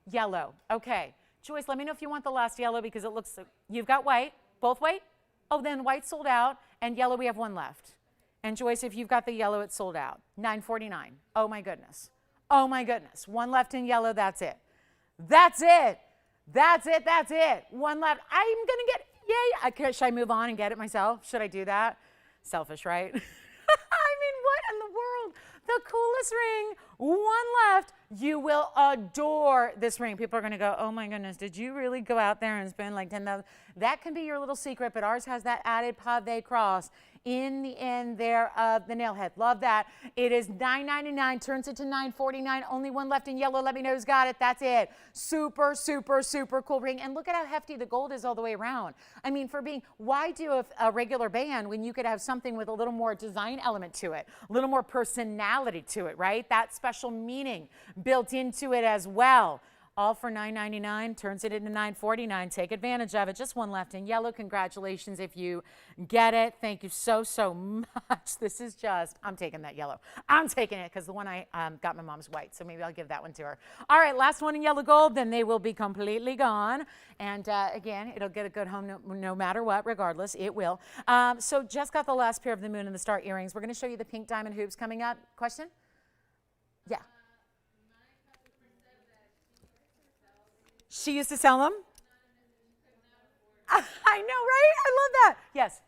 Yellow. Okay. Joyce, let me know if you want the last yellow, because it looks, you've got white. Both white? Oh, then white sold out, and yellow we have 1 left. And Joyce, if you've got the yellow, it's sold out. $949. Oh my goodness. Oh my goodness. 1 left in yellow, that's it. That's it. That's it, that's it. 1 left. I'm going to get, yay. Should I move on and get it myself? Should I do that? Selfish, right? I mean, what in the world? The coolest ring. 1 left. You will adore this ring. People are going to go, oh my goodness, did you really go out there and spend like $10,000? That can be your little secret, but ours has that added pave cross in the end there of the nail head. Love that. It is $999, turns it to $949. Only 1 left in yellow. Let me know who's got it. That's it. Super, super, super cool ring. And look at how hefty the gold is all the way around. I mean, for being, why do a regular band when you could have something with a little more design element to it, a little more personality to it, right? That special meaning built into it as well. All for $999, turns it into $949. Take advantage of it. Just 1 left in yellow. Congratulations if you get it. Thank you so, so much. This is just, I'm taking that yellow. I'm taking it, because the one I got my mom's white, so maybe I'll give that one to her. All right, last one in yellow gold, then they will be completely gone. And again, it'll get a good home no matter what, regardless, it will. So just got the last pair of the moon and the star earrings. We're going to show you the pink diamond hoops coming up. Question? Yeah. She used to sell them? I know, right? I love that. Yes.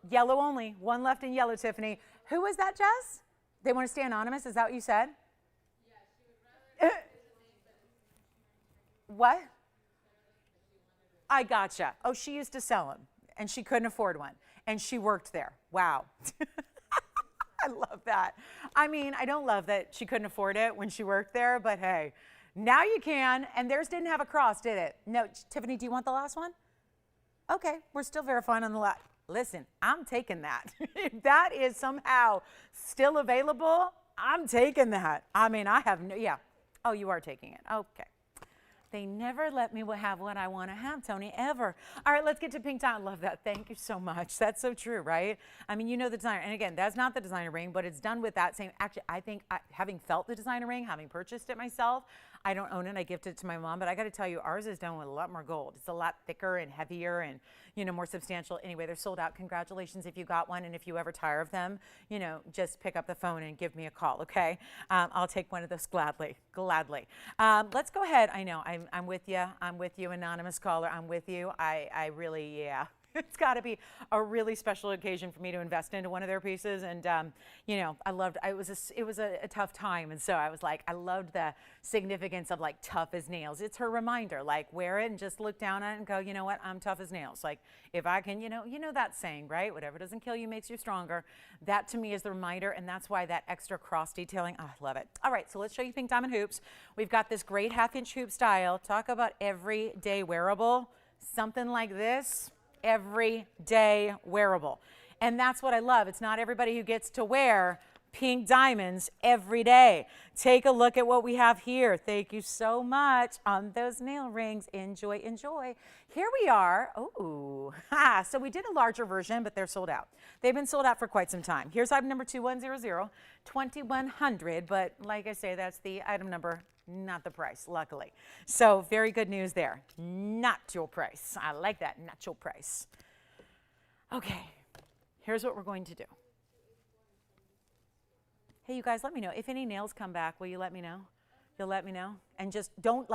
Yellow only. 1 left in yellow, Tiffany. Who was that, Jess? They want to stay anonymous? Is that what you said? Yeah, she would rather what? I gotcha. Oh, she used to sell them, and she couldn't afford one, and she worked there. Wow. I love that. I mean, I don't love that she couldn't afford it when she worked there, but hey. Now you can, and theirs didn't have a cross, did it? No, Tiffany, do you want the last one? Okay, we're still verifying on the last. Listen, I'm taking that. If that is somehow still available, I'm taking that. I mean, I have no, yeah. Oh, you are taking it. Okay. They never let me have what I want to have, Tony, ever. All right, let's get to pink diamond. Love that. Thank you so much. That's so true, right? I mean, you know the designer. And again, that's not the designer ring, but it's done with that same. Actually, I think having felt the designer ring, having purchased it myself, I don't own it. I gifted it to my mom, but I got to tell you, ours is done with a lot more gold. It's a lot thicker and heavier and, you know, more substantial. Anyway, they're sold out. Congratulations if you got one. And if you ever tire of them, you know, just pick up the phone and give me a call, okay? I'll take one of those gladly, gladly. Let's go ahead. I know, I'm with you. I'm with you, anonymous caller. I'm with you. I really, yeah. It's got to be a really special occasion for me to invest into one of their pieces. And, you know, it was a tough time. And so I was like, I loved the significance of like tough as nails. It's her reminder, like wear it and just look down at it and go, you know what, I'm tough as nails. Like if I can, you know that saying, right? Whatever doesn't kill you makes you stronger. That to me is the reminder. And that's why that extra cross detailing, oh, I love it. All right, so let's show you pink diamond hoops. We've got this great 1/2-inch hoop style. Talk about everyday wearable. Something like this. Everyday wearable. And that's what I love. It's not everybody who gets to wear pink diamonds every day. Take a look at what we have here. Thank you so much on those nail rings. Enjoy, enjoy. Here we are. Oh, so we did a larger version, but they're sold out. They've been sold out for quite some time. Here's item number 2100, 2100, but like I say, that's the item number, not the price, luckily. So very good news there. Not your price. I like that, not your price. Okay, here's what we're going to do. Hey, you guys, let me know. If any nails come back, will you let me know? You'll let me know? And just don't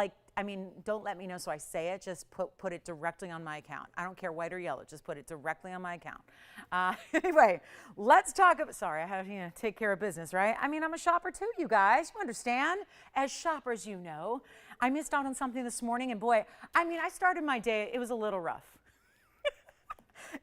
don't let me know so I say it. Just put it directly on my account. I don't care white or yellow. Just put it directly on my account. Anyway, let's talk about, sorry, I have to take care of business, right? I mean, I'm a shopper too, you guys. You understand? As shoppers, you know. I missed out on something this morning, and boy, I mean, I started my day, it was a little rough.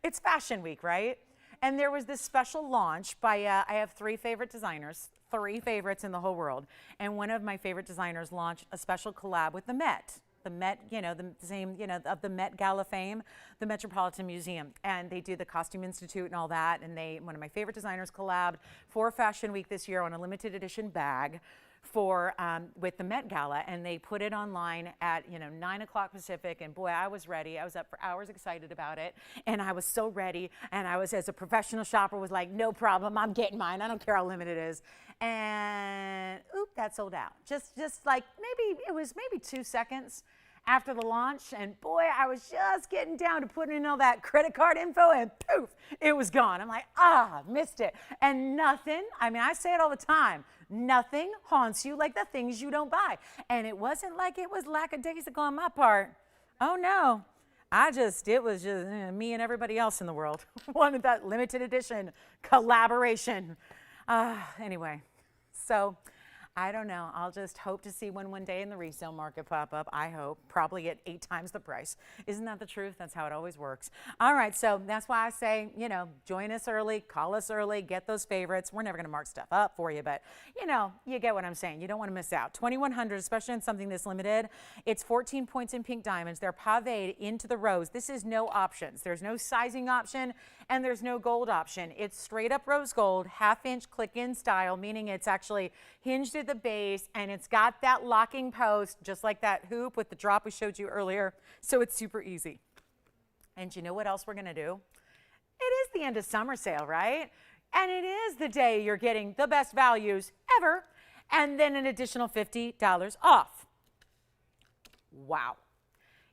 It's Fashion Week, right? And there was this special launch by, I have 3 favorite designers, 3 favorites in the whole world. And one of my favorite designers launched a special collab with the Met. The Met, you know, the same, you know, of the Met Gala fame, the Metropolitan Museum. And they do the Costume Institute and all that. And one of my favorite designers collabed for Fashion Week this year on a limited edition bag with the Met Gala, and they put it online at 9 o'clock Pacific, and boy, I was ready. I was up for hours excited about it, and I was so ready, and I was, as a professional shopper, was like, no problem, I'm getting mine. I don't care how limited it is. And oop, that sold out. Just like maybe 2 seconds after the launch, and boy, I was just getting down to putting in all that credit card info, and poof, it was gone. I'm like, missed it. And nothing, I mean, I say it all the time, nothing haunts you like the things you don't buy. And it wasn't like it was lackadaisical on my part. Oh no, it was just me and everybody else in the world wanted that limited edition collaboration. Anyway, so I don't know. I'll just hope to see one day in the resale market pop up. I hope, probably at 8 times the price. Isn't that the truth? That's how it always works. All right, so that's why I say, join us early, call us early, get those favorites. We're never going to mark stuff up for you, but you get what I'm saying. You don't want to miss out. 2100, especially in something this limited. It's 14 points in pink diamonds. They're paved into the rose. This is no options. There's no sizing option, and there's no gold option. It's straight up rose gold, 1/2-inch click-in style, meaning it's actually hinged at the base, and it's got that locking post, just like that hoop with the drop we showed you earlier. So it's super easy. And you know what else we're going to do? It is the end of summer sale, right? And it is the day you're getting the best values ever, and then an additional $50 off. Wow.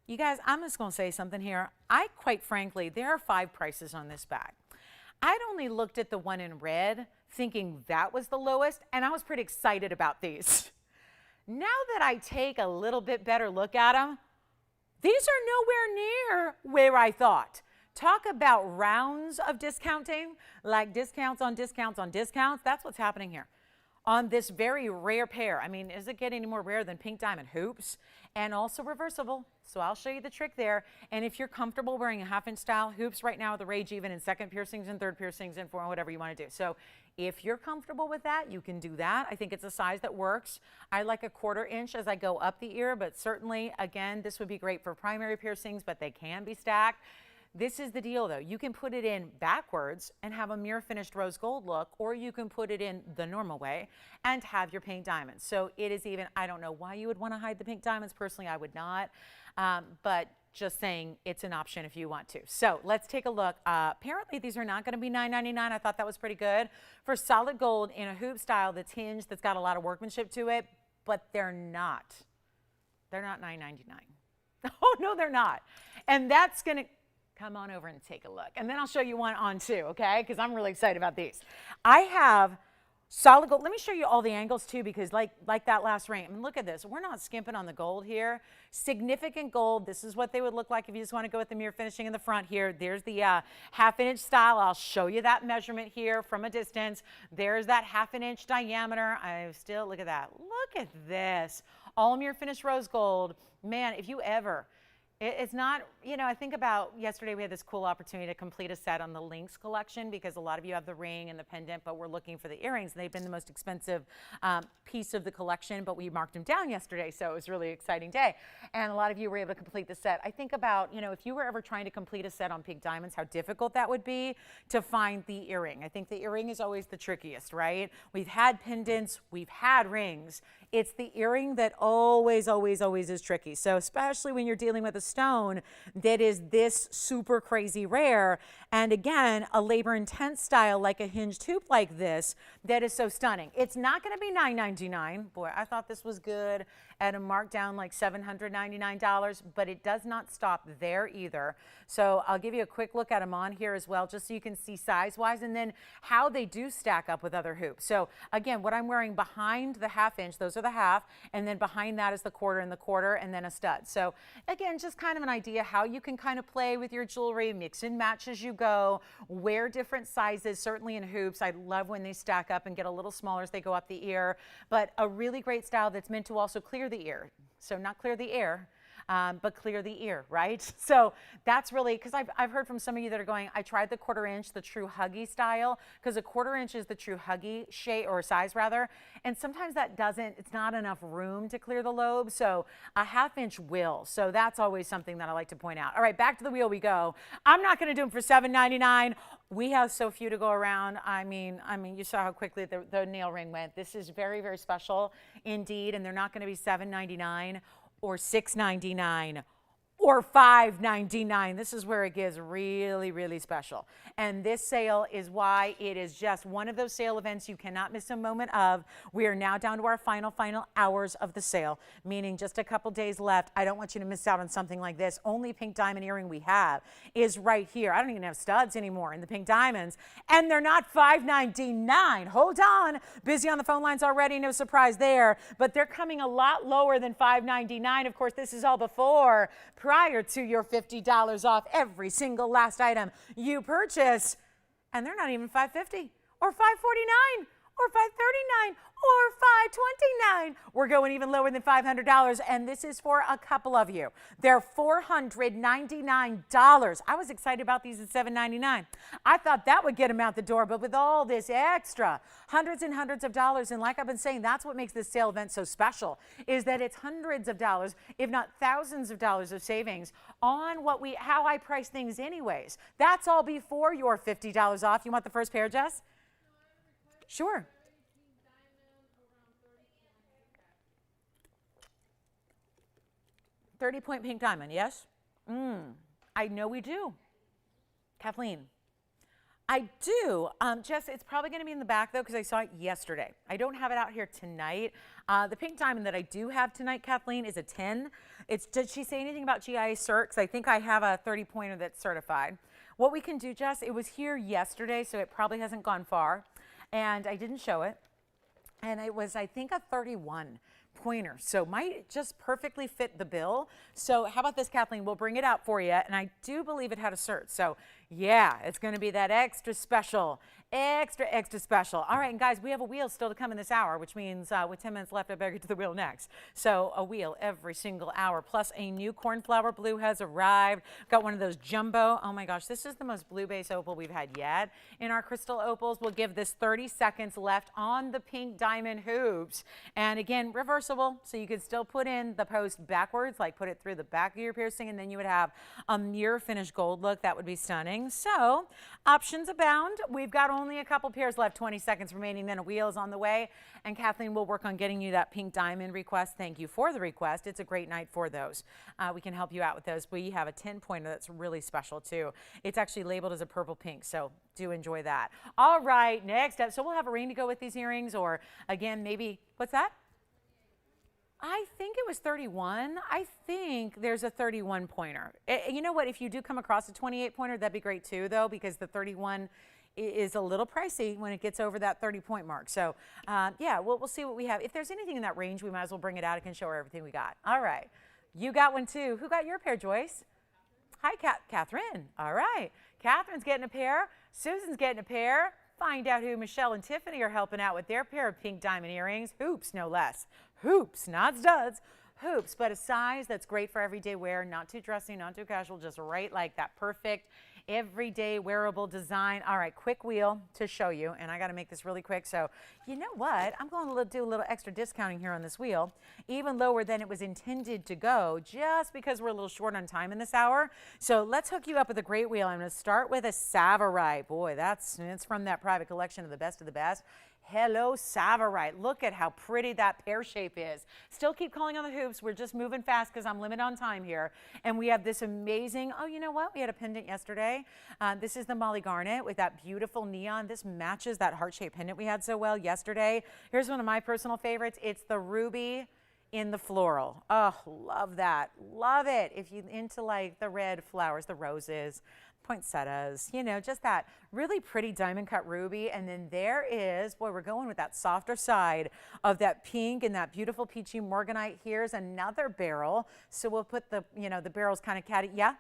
You guys, I'm just going to say something here. Quite frankly, there are 5 prices on this bag. I'd only looked at the one in red, thinking that was the lowest, and I was pretty excited about these. Now that I take a little bit better look at them, these are nowhere near where I thought. Talk about rounds of discounting, like discounts on discounts on discounts. That's what's happening here. On this very rare pair. I mean, is it getting any more rare than pink diamond hoops? And also reversible. So I'll show you the trick there. And if you're comfortable wearing a 1/2-inch style, hoops right now are the rage, even in 2nd piercings and 3rd piercings and 4th, whatever you want to do. So if you're comfortable with that, you can do that. I think it's a size that works. I like a 1/4 inch as I go up the ear, but certainly, again, this would be great for primary piercings, but they can be stacked. This is the deal, though. You can put it in backwards and have a mirror finished rose gold look, or you can put it in the normal way and have your pink diamonds. So it is even, I don't know why you would want to hide the pink diamonds. Personally, I would not, but just saying it's an option if you want to. So let's take a look. Apparently, these are not going to be $9.99. I thought that was pretty good for solid gold in a hoop style that's hinged, that's got a lot of workmanship to it, but they're not. They're not $9.99. Oh, no, they're not. And that's going to... Come on over and take a look. And then I'll show you one on too, okay? Because I'm really excited about these. I have Solid gold. Let me show you all the angles too, because like that last ring, I mean, look at this. We're not skimping on the gold here. Significant gold. This is what they would look like if you just want to go with the mirror finishing in the front here. There's the half-inch style. I'll show you that measurement here from a distance. There's that half-inch diameter. I still, look at that. Look at this. All mirror finished rose gold. Man, if you ever, it's not, you know, I think about yesterday we had this cool opportunity to complete a set on the Lynx collection because a lot of you have the ring and the pendant, but we're looking for the earrings. They've been the most expensive piece of the collection, but we marked them down yesterday, so it was a really exciting day. And a lot of you were able to complete the set. I think about, you know, if you were ever trying to complete a set on pink diamonds, how difficult that would be to find the earring. I think the earring is always the trickiest, right? We've had pendants, we've had rings. It's the earring that always is tricky. So especially when you're dealing with a stone that is this super crazy rare, and again, a labor intense style like a hinged hoop like this that is so stunning. It's not going to be $9.99. Boy, I thought this was good at a markdown like $799, but it does not stop there either. So I'll give you a quick look at them on here as well, just so you can see size-wise and then how they do stack up with other hoops. So again, what I'm wearing behind the half-inch, those are the half, and then behind that is the quarter and the quarter, and then a stud. So again, just kind of an idea how you can kind of play with your jewelry, mix and match as you go, wear different sizes, certainly in hoops. I love when they stack up and get a little smaller as they go up the ear, but a really great style that's meant to also clear the ear. So not clear the air, but clear the ear, right? So that's really, because I've heard from some of you that are going, I tried the 1/4 inch, the true huggy style, because a 1/4 inch is the true huggy shape or size rather, and sometimes that doesn't, it's not enough room to clear the lobe, so a 1/2 inch will. So that's always something that I like to point out. All right, back to the wheel we go. I'm not going to do them for $7.99. We have so few to go around. I mean, you saw how quickly the nail ring went. This is very special indeed, and they're not going to be $7.99 or $6.99 or $5.99. This is where it gets really special. And this sale is why it is just one of those sale events you cannot miss a moment of. We are now down to our final hours of the sale, meaning just a couple days left. I don't want you to miss out on something like this. Only pink diamond earring we have is right here. I don't even have studs anymore in the pink diamonds, and they're not $5.99. Hold on. Busy on the phone lines already, no surprise there, but they're coming a lot lower than $5.99. Of course, this is all before, prior to your $50 off every single last item you purchase. And they're not even $5.50 or $5.49 or $5.39 or $5.29. We're going even lower than $500, and this is for a couple of you. They're $499. I was excited about these at $7.99. I thought that would get them out the door, but with all this extra, hundreds and hundreds of dollars, and like I've been saying, that's what makes this sale event so special, is that it's hundreds of dollars, if not thousands of dollars of savings on how I price things anyways. That's all before your $50 off. You want the first pair, Jess? Sure. 30-point pink diamond, yes? I know we do. Kathleen. I do. Jess, it's probably going to be in the back, though, because I saw it yesterday. I don't have it out here tonight. The pink diamond that I do have tonight, Kathleen, is a 10. Did she say anything about GIA cert? Because I think I have a 30-pointer that's certified. What we can do, Jess, it was here yesterday, so it probably hasn't gone far. And I didn't show it. And it was, I think, a 31 pointer, so might just perfectly fit the bill. So how about this, Kathleen? We'll bring it out for you, and I do believe it had a cert. So yeah, it's going to be that extra special. All right, and guys, we have a wheel still to come in this hour, which means with 10 minutes left, I better get to the wheel next. So a wheel every single hour, plus a new cornflower blue has arrived. Got one of those jumbo. Oh my gosh, this is the most blue base opal we've had yet in our crystal opals. We'll give this 30 seconds left on the pink diamond hoops. And again, reversible, so you could still put in the post backwards, like put it through the back of your piercing, and then you would have a mirror finished gold look. That would be stunning. So options abound. We've got only a couple pairs left, 20 seconds remaining, then a wheel is on the way, and Kathleen will work on getting you that pink diamond request. Thank you for the request. It's a great night for those. We can help you out with those. We have a 10-pointer that's really special too. It's actually labeled as a purple pink, so do enjoy that. All right, next up, so we'll have a ring to go with these earrings, or again, maybe, what's that? I think it was 31. I think there's a 31 pointer. You know what? If you do come across a 28 pointer, that'd be great too, though, because the 31 is a little pricey when it gets over that 30-point mark. So yeah, we'll see what we have. If there's anything in that range, we might as well bring it out. I can show her everything we got. All right. You got one too. Who got your pair, Joyce? Hi, Catherine. All right. Catherine's getting a pair. Susan's getting a pair. Find out who Michelle and Tiffany are helping out with their pair of pink diamond earrings. Hoops, no less. Hoops, not studs. Hoops, but a size that's great for everyday wear, not too dressy, not too casual, just right like that perfect everyday wearable design. All right, quick wheel to show you, and I got to make this really quick. So you know what? I'm going to do a little extra discounting here on this wheel, even lower than it was intended to go, just because we're a little short on time in this hour. So let's hook you up with a great wheel. I'm going to start with a Sapphire. Boy, it's from that private collection of the best of the best. Hello, Sapphire. Look at how pretty that pear shape is. Still keep calling on the hoops. We're just moving fast because I'm limited on time here. And we have this amazing, oh, you know what? We had a pendant yesterday. This is the Molly Garnet with that beautiful neon. This matches that heart-shaped pendant we had so well yesterday. Here's one of my personal favorites. It's the ruby in the floral. Oh, love that. Love it. If you're into like the red flowers, the roses, poinsettias, you know, just that really pretty diamond cut ruby. And then there is, boy, we're going with that softer side of that pink and that beautiful peachy Morganite. Here's another barrel. So we'll put the, you know, the barrels kind of catty. Yeah.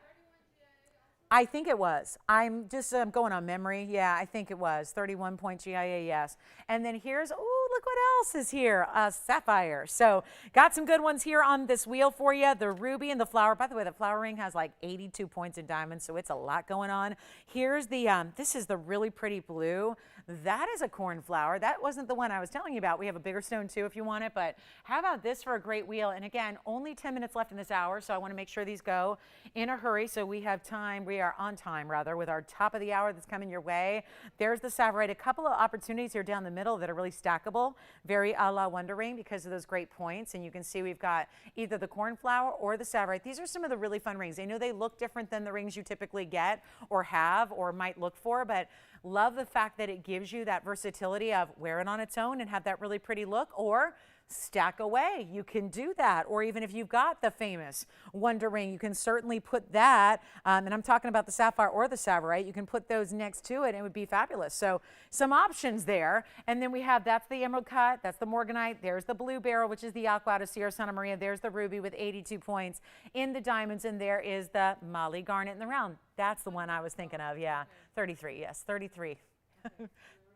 I think it was. I'm going on memory. Yeah, I think it was 31 point GIA, yes. And then here's, oh, look what else is here, Sapphire. So got some good ones here on this wheel for you. The ruby and the flower. By the way, the flower ring has like 82 points in diamonds, so it's a lot going on. Here's the, this is the really pretty blue. That is a cornflower. That wasn't the one I was telling you about. We have a bigger stone too if you want it, but how about this for a great wheel? And again, only 10 minutes left in this hour, so I want to make sure these go in a hurry so we have time. We are on time, rather, with our top of the hour that's coming your way. There's the Sapphire. A couple of opportunities here down the middle that are really stackable, very a la Wonder Ring because of those great points. And you can see we've got either the cornflower or the Sapphire. These are some of the really fun rings. I know they look different than the rings you typically get or have or might look for, but love the fact that it gives you that versatility of wear it on its own and have that really pretty look, or stack away. You can do that. Or even if you've got the famous Wonder Ring, you can certainly put that, and I'm talking about the Sapphire or the Sapphire, you can put those next to it and it would be fabulous. So some options there. And then we have, that's the emerald cut, that's the Morganite, there's the blue barrel, which is the aqua out of Sierra Santa Maria, there's the ruby with 82 points in the diamonds, and there is the Molly Garnet in the round. That's the one I was thinking of, yeah. 33, yes, 33.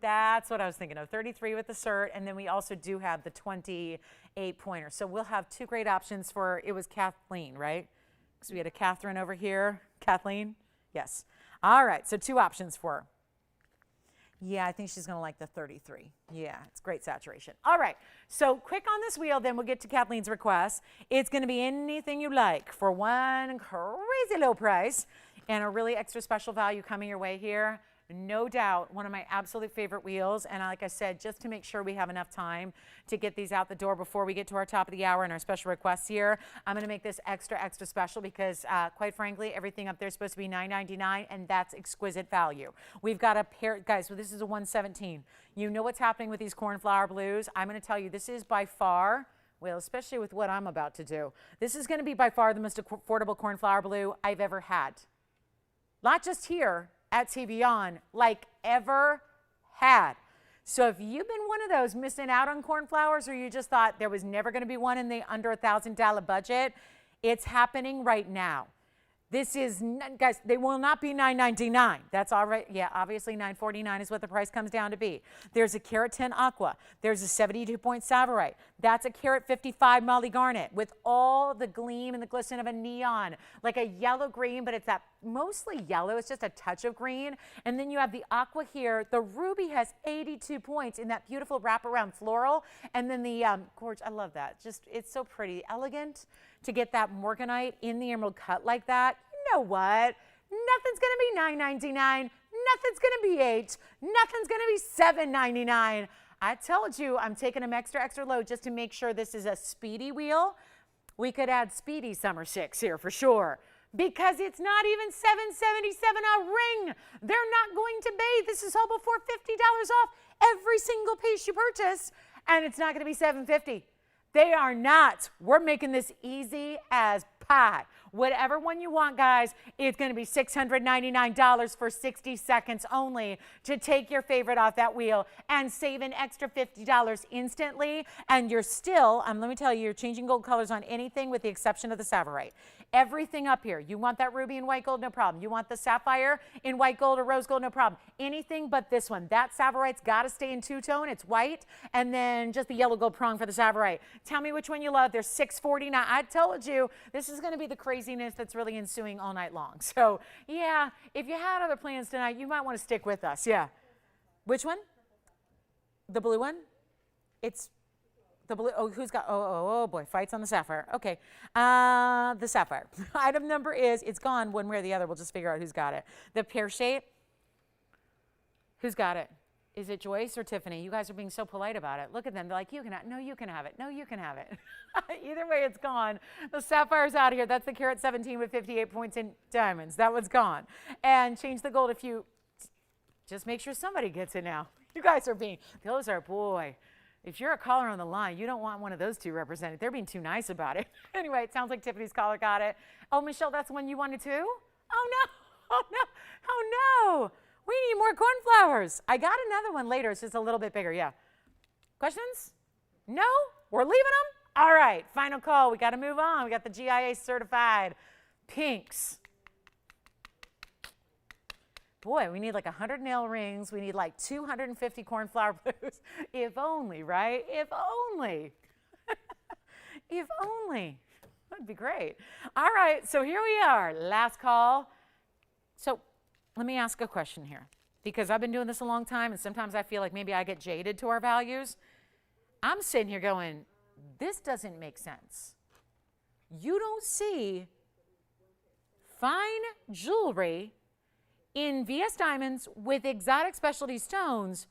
That's what I was thinking of, 33 with the cert, and then we also do have the 28 pointer. So we'll have two great options for, it was Kathleen, right? Because we had a Catherine over here. Kathleen? Yes. All right, so two options for her. Yeah, I think she's going to like the 33. Yeah, it's great saturation. All right, so quick on this wheel, then we'll get to Kathleen's request. It's going to be anything you like for one crazy low price and a really extra special value coming your way here. No doubt, one of my absolute favorite wheels. And like I said, just to make sure we have enough time to get these out the door before we get to our top of the hour and our special requests here, I'm going to make this extra special because, quite frankly, everything up there is supposed to be $9.99, and that's exquisite value. We've got a pair, guys, so this is a 117. You know what's happening with these cornflower blues. I'm going to tell you, this is by far, well, especially with what I'm about to do, this is going to be by far the most affordable cornflower blue I've ever had. Not just here at TVON, like ever had. So if you've been one of those missing out on cornflowers, or you just thought there was never going to be one in the under $1,000 budget, it's happening right now. This is, guys, they will not be $9.99. That's all right. Yeah, obviously $9.49 is what the price comes down to be. There's a carat 10 aqua. There's a 72-point Sapphire. That's a carat 55 Molly Garnet with all the gleam and the glisten of a neon, like a yellow green, but it's that mostly yellow. It's just a touch of green. And then you have the aqua here. The ruby has 82 points in that beautiful wraparound floral. And then the gorge, I love that. Just, it's so pretty, elegant to get that Morganite in the emerald cut like that. You know what? Nothing's going to be $9.99. Nothing's going to be $8. Nothing's going to be $7.99. I told you I'm taking them extra low just to make sure this is a speedy wheel. We could add speedy summer 6 here for sure, because it's not even $7.77 a ring. They're not going to pay. This is all before $50 off every single piece you purchase, and it's not going to be $7.50. They are not. We're making this easy as pie. Whatever one you want, guys, it's going to be $699 for 60 seconds only to take your favorite off that wheel and save an extra $50 instantly. And you're still, let me tell you, you're changing gold colors on anything with the exception of the Sapphire. Everything up here, you want that ruby in white gold, no problem. You want the sapphire in white gold or rose gold, no problem. Anything but this one. That Sapphire's got to stay in two-tone. It's white. And then just the yellow gold prong for the Sapphire. Tell me which one you love. There's $649. I told you, this is going to be the craziness that's really ensuing all night long. So, yeah, if you had other plans tonight, you might want to stick with us. Yeah. Which one? The blue one? It's the blue. Oh, who's got? Oh, boy. Fights on the Sapphire. Okay. The Sapphire. Item number is, it's gone one way or the other. We'll just figure out who's got it. The pear shape. Who's got it? Is it Joyce or Tiffany? You guys are being so polite about it. Look at them. They're like, you can have it. No, you can have it. No, you can have it. Either way, it's gone. The Sapphire's out of here. That's the carat 17 with 58 points in diamonds. That one's gone. And change the gold if you, just make sure somebody gets it now. You guys are being, those are, boy, if you're a caller on the line, you don't want one of those two represented. They're being too nice about it. Anyway, it sounds like Tiffany's caller got it. Oh, Michelle, that's the one you wanted too? Oh, no. Oh, no. Oh, no. We need more cornflowers. I got another one later. It's just a little bit bigger. Yeah. Questions? No? We're leaving them? All right. Final call. We got to move on. We got the GIA certified pinks. Boy, we need like 100 nail rings. We need like 250 cornflower blues. If only, right? If only. If only. That'd be great. All right. So here we are. Last call. So let me ask a question here, because I've been doing this a long time, and sometimes I feel like maybe I get jaded to our values. I'm sitting here going, this doesn't make sense. You don't see fine jewelry in VS Diamonds with exotic specialty stones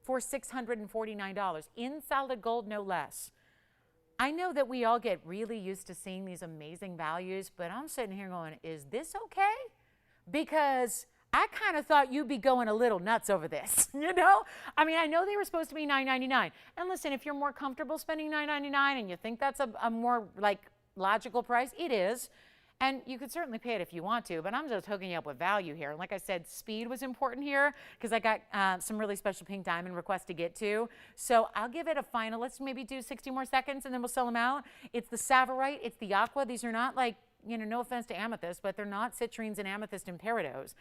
for $649, in solid gold, no less. I know that we all get really used to seeing these amazing values, but I'm sitting here going, is this okay? Because I kind of thought you'd be going a little nuts over this, you know? I mean, I know they were supposed to be $9.99. And listen, if you're more comfortable spending $9.99 and you think that's a more like logical price, it is. And you could certainly pay it if you want to, but I'm just hooking you up with value here. And like I said, speed was important here because I got some really special pink diamond requests to get to. So I'll give it a final. Let's maybe do 60 more seconds and then we'll sell them out. It's the Savorite. It's the Aqua. These are not like, you know, no offense to amethyst, but they're not citrines and amethyst and peridots.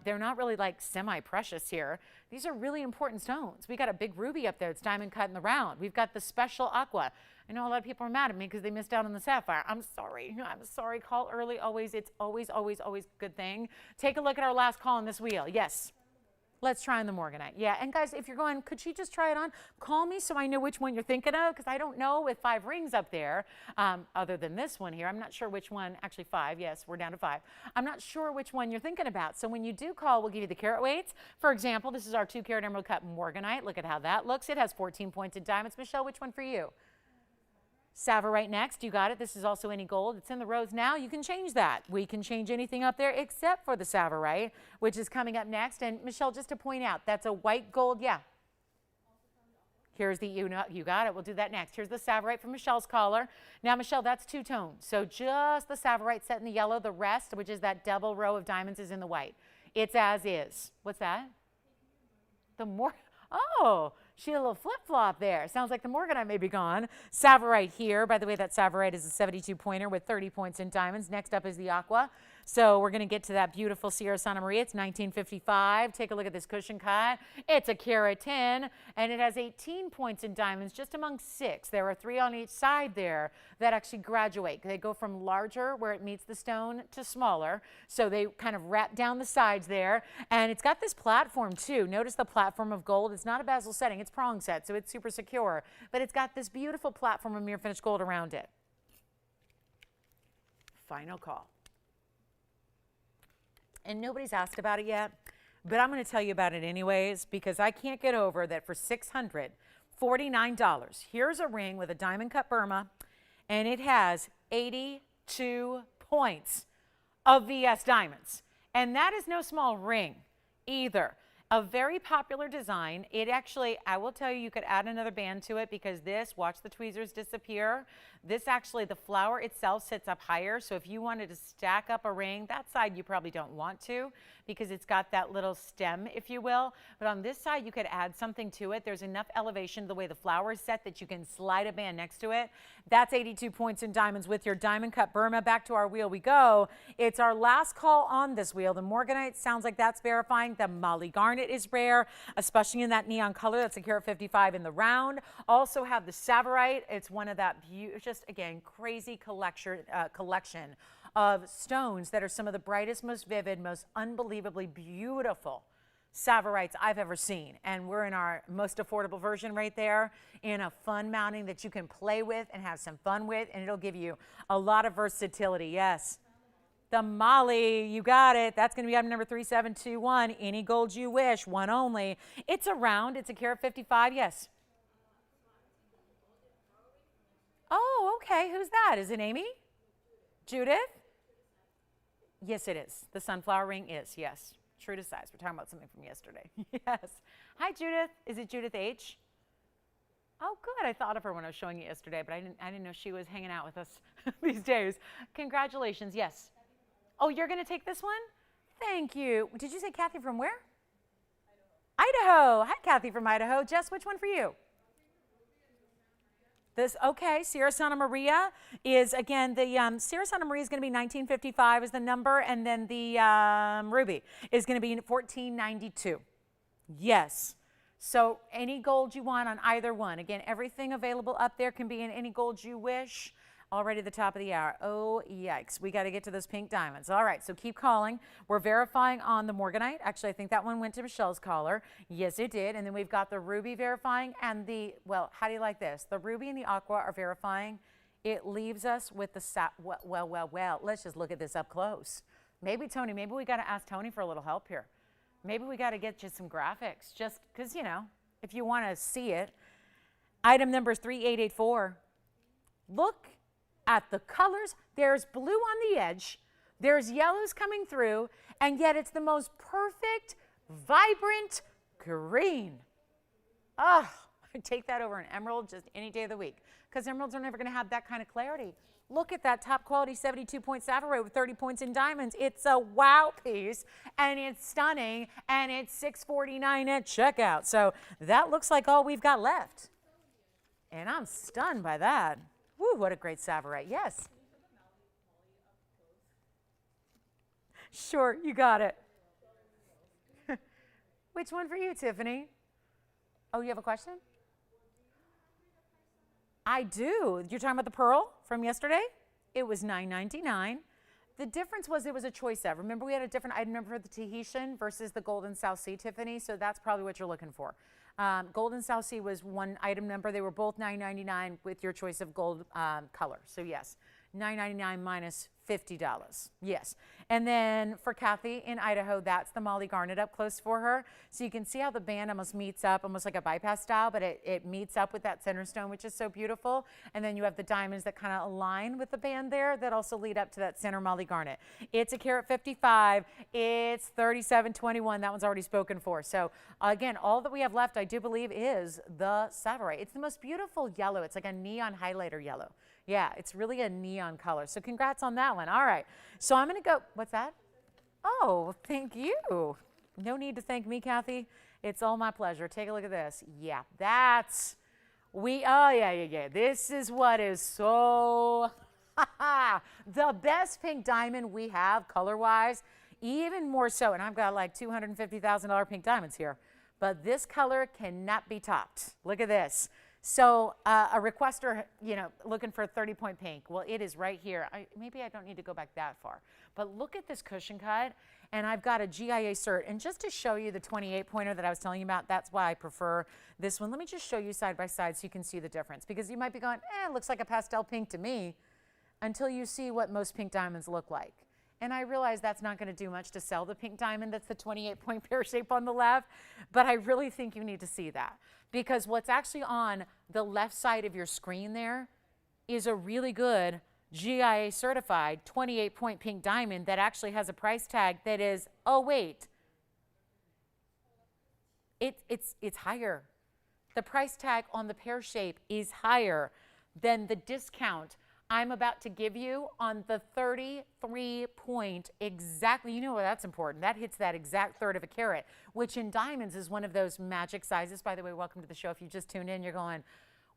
They're not really like semi-precious here. These are really important stones. We got a big ruby up there. It's diamond cut in the round. We've got the special Aqua. I know a lot of people are mad at me because they missed out on the Sapphire. I'm sorry. I'm sorry. Call early always. It's always, always, always a good thing. Take a look at our last call on this wheel. Yes. Let's try on the Morganite. Yeah, and guys, if you're going, could she just try it on? Call me so I know which one you're thinking of, because I don't know with 5 rings up there, other than this one here. I'm not sure which one, actually 5, yes, we're down to 5. I'm not sure which one you're thinking about. So when you do call, we'll give you the carat weights. For example, this is our 2-carat emerald cut Morganite. Look at how that looks. It has 14 points in diamonds. Michelle, which one for you? Savorite next. You got it. This is also any gold. It's in the rose now. You can change that. We can change anything up there except for the Savorite, which is coming up next. And Michelle, just to point out, that's a white gold. Yeah. Here's the, you got it. We'll do that next. Here's the Savorite from Michelle's collar. Now, Michelle, that's 2 tones. So just the Savorite set in the yellow. The rest, which is that double row of diamonds, is in the white. It's as is. What's that? The more. Oh, she had a little flip-flop there. Sounds like the Morganite may be gone. Savorite here. By the way, that Savorite is a 72-pointer with 30 points in diamonds. Next up is the Aqua. So we're going to get to that beautiful Sierra Santa Maria. It's 1955. Take a look at this cushion cut. It's a carat 10, and it has 18 points in diamonds, just among 6. There are 3 on each side there that actually graduate. They go from larger, where it meets the stone, to smaller. So they kind of wrap down the sides there. And it's got this platform, too. Notice the platform of gold. It's not a bezel setting. It's prong set, so it's super secure. But it's got this beautiful platform of mirror finished gold around it. Final call. And nobody's asked about it yet, but I'm going to tell you about it anyways, because I can't get over that for $649. Here's a ring with a diamond cut Burma, and it has 82 points of VS diamonds. And that is no small ring either. A very popular design. It actually, I will tell you, you could add another band to it because this, watch the tweezers disappear. This actually, the flower itself sits up higher. So if you wanted to stack up a ring, that side you probably don't want to because it's got that little stem, if you will. But on this side, you could add something to it. There's enough elevation the way the flower is set that you can slide a band next to it. That's 82 points in diamonds with your diamond cut Burma. Back to our wheel we go. It's our last call on this wheel. The Morganite sounds like that's verifying. The Molly Garnet is rare, especially in that neon color. That's a carat 55 in the round. Also have the Sapphire. It's one of that just again crazy collection of stones that are some of the brightest, most vivid, most unbelievably beautiful Sapphirites I've ever seen. And we're in our most affordable version right there in a fun mounting that you can play with and have some fun with, and it'll give you a lot of versatility. Yes. The Molly, you got it. That's going to be item number 3721. Any gold you wish, one only. It's a round. It's a carat 55. Yes. Oh, okay. Who's that? Is it Amy? Judith? Yes, it is. The sunflower ring is, yes. True to size. We're talking about something from yesterday. Yes. Hi, Judith. Is it Judith H? Oh, good. I thought of her when I was showing you yesterday, but I didn't know she was hanging out with us these days. Congratulations. Yes. Oh, you're going to take this one? Thank you. Did you say Kathy from where? Idaho. Hi, Kathy from Idaho. Jess, which one for you? This, okay, Sierra Santa Maria is, again, the Sierra Santa Maria is going to be 1955 is the number, and then the ruby is going to be 1492. Yes. So any gold you want on either one. Again, everything available up there can be in any gold you wish. Already at the top of the hour. Oh, yikes. We got to get to those pink diamonds. All right, so keep calling. We're verifying on the Morganite. Actually, I think that one went to Michelle's caller. Yes, it did. And then we've got the ruby verifying and the, well, how do you like this? The ruby and the aqua are verifying. It leaves us with the, well. Let's just look at this up close. Maybe, Tony, maybe we got to ask Tony for a little help here. Maybe we got to get you some graphics just because, you know, if you want to see it. Item number 3884. Look at the colors. There's blue on the edge, there's yellows coming through, and yet it's the most perfect, vibrant green. Oh, I'd take that over an emerald just any day of the week because emeralds are never going to have that kind of clarity. Look at that top quality 72-point sapphire with 30 points in diamonds. It's a wow piece, and it's stunning, and it's $649 at checkout. So that looks like all we've got left, and I'm stunned by that. Woo, what a great sapphire. Yes. Sure, you got it. Which one for you, Tiffany? Oh, you have a question? I do. You're talking about the pearl from yesterday? It was $9.99. The difference was it was a choice of. Remember, we had a different item number for the Tahitian versus the Golden South Sea, Tiffany, so that's probably what you're looking for. Golden South Sea was one item number. They were both $9.99 with your choice of gold color. So yes, $9.99 minus $50. Yes. And then for Kathy in Idaho, that's the Molly Garnet up close for her. So you can see how the band almost meets up, almost like a bypass style, but it meets up with that center stone, which is so beautiful. And then you have the diamonds that kind of align with the band there that also lead up to that center Molly Garnet. It's a carat 55. It's $37.21. That one's already spoken for. So again, all that we have left, I do believe, is the sapphire. It's the most beautiful yellow. It's like a neon highlighter yellow. Yeah, it's really a neon color. So congrats on that one. All right. So I'm going to go. What's that? Oh, thank you. No need to thank me, Kathy. It's all my pleasure. Take a look at this. Yeah, that's, oh, yeah. This is what is so, the best pink diamond we have color-wise, even more so. And I've got like $250,000 pink diamonds here. But this color cannot be topped. Look at this. So a requester, you know, looking for a 30-point pink. Well, it is right here. Maybe I don't need to go back that far. But look at this cushion cut. And I've got a GIA cert. And just to show you the 28-pointer that I was telling you about, that's why I prefer this one. Let me just show you side by side so you can see the difference. Because you might be going, it looks like a pastel pink to me, until you see what most pink diamonds look like. And I realize that's not going to do much to sell the pink diamond that's the 28-point pear shape on the left, but I really think you need to see that. Because what's actually on the left side of your screen there is a really good GIA certified 28-point pink diamond that actually has a price tag that is, oh wait, it's higher. The price tag on the pear shape is higher. than the discount I'm about to give you on the 33 point exactly. You know what, that's important. That hits that exact third of a carat, which in diamonds is one of those magic sizes. By the way, welcome to the show. If you just tuned in, you're going,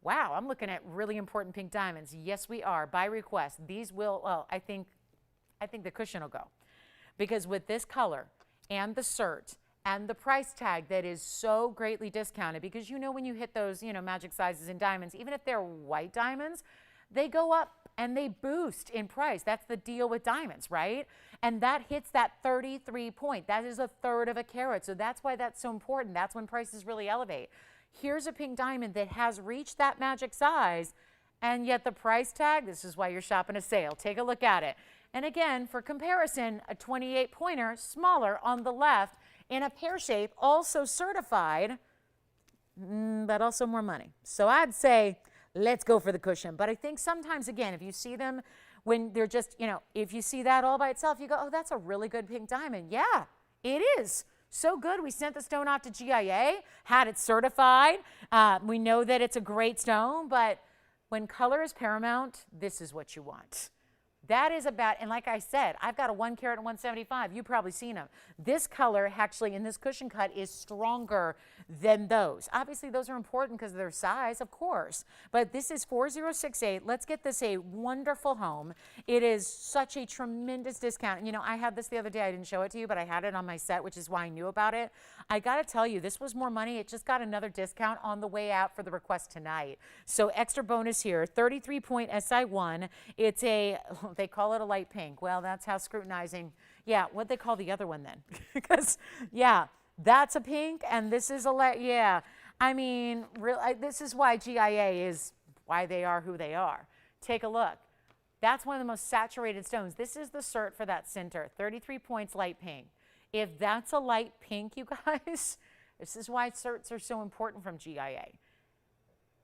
wow, I'm looking at really important pink diamonds. Yes, we are. By request. These will, well, I think the cushion will go. Because with this color and the cert and the price tag that is so greatly discounted, because you know when you hit those, you know, magic sizes in diamonds, even if they're white diamonds, they go up and they boost in price. That's the deal with diamonds, right? And that hits that 33 point. That is a third of a carat. So that's why that's so important. That's when prices really elevate. Here's a pink diamond that has reached that magic size, and yet the price tag, this is why you're shopping a sale. Take a look at it. And again, for comparison, a 28 pointer, smaller on the left, in a pear shape, also certified, but also more money. So I'd say, let's go for the cushion. But I think sometimes, again, if you see them when they're just, you know, if you see that all by itself, you go, oh, that's a really good pink diamond. Yeah, it is. So good. We sent the stone off to GIA, had it certified. We know that it's a great stone, but when color is paramount, this is what you want. That is about, and like I said, I've got a 1 carat and 175. You've probably seen them. This color actually in this cushion cut is stronger than those. Obviously, those are important because of their size, of course. But this is 4068. Let's get this a wonderful home. It is such a tremendous discount. You know, I had this the other day. I didn't show it to you, but I had it on my set, which is why I knew about it. I got to tell you, this was more money. It just got another discount on the way out for the request tonight. So extra bonus here, 33 point SI1. It's a, they call it a light pink. Well, that's how scrutinizing. Yeah, what they call the other one then? Because, yeah, that's a pink and this is a light. Yeah, I mean, this is why GIA is why they are who they are. Take a look. That's one of the most saturated stones. This is the cert for that center, 33 points light pink. If that's a light pink, you guys, this is why certs are so important from GIA.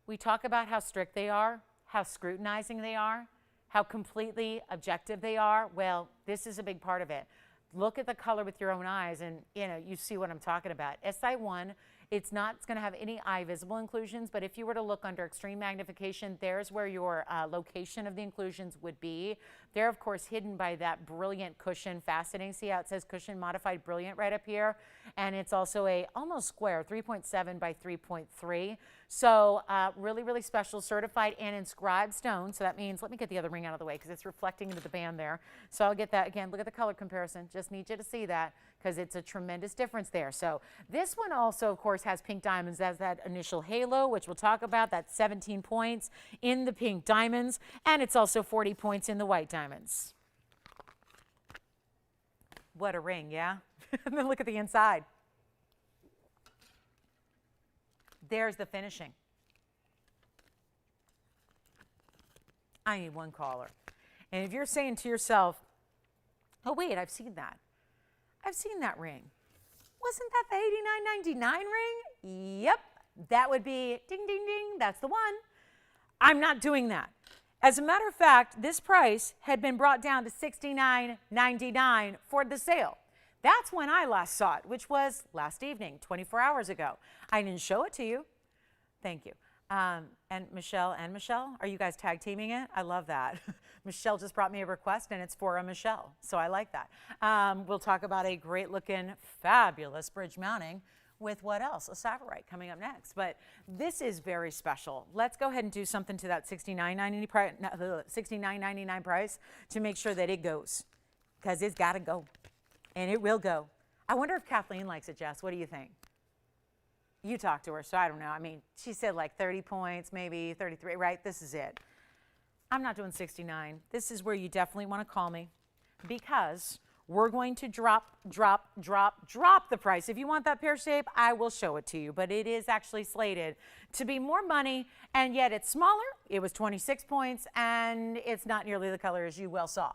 We talk about how strict they are, how scrutinizing they are, how completely objective they are. Well, this is a big part of it. Look at the color with your own eyes and, you know, you see what I'm talking about. SI1, it's not going to have any eye visible inclusions, but if you were to look under extreme magnification, there's where your location of the inclusions would be. They're, of course, hidden by that brilliant cushion faceting. See how it says cushion modified brilliant right up here? And it's also a almost square, 3.7 by 3.3. So really, really special certified and inscribed stone. So that means, let me get the other ring out of the way because it's reflecting into the band there. So I'll get that again. Look at the color comparison. Just need you to see that because it's a tremendous difference there. So this one also, of course, has pink diamonds as that initial halo, which we'll talk about. That's 17 points in the pink diamonds. And it's also 40 points in the white diamonds. What a ring, yeah? And then look at the inside. There's the finishing. I need one caller. And if you're saying to yourself, oh, wait, I've seen that. I've seen that ring. Wasn't that the $89.99 ring? Yep. That would be ding, ding, ding. That's the one. I'm not doing that. As a matter of fact, this price had been brought down to $69.99 for the sale. That's when I last saw it, which was last evening, 24 hours ago. I didn't show it to you. Thank you. And Michelle, are you guys tag teaming it? I love that. Michelle just brought me a request and it's for a Michelle. So I like that. We'll talk about a great looking, fabulous bridge mounting with what else? A Sapphire coming up next. But this is very special. Let's go ahead and do something to that $69.99 price to make sure that it goes, because it's got to go. And it will go. I wonder if Kathleen likes it, Jess. What do you think? You talked to her, so I don't know. I mean, she said like 30 points, maybe 33, right? This is it. I'm not doing 69. This is where you definitely want to call me because we're going to drop the price. If you want that pear shape, I will show it to you. But it is actually slated to be more money, and yet it's smaller. It was 26 points, and it's not nearly the color as you well saw.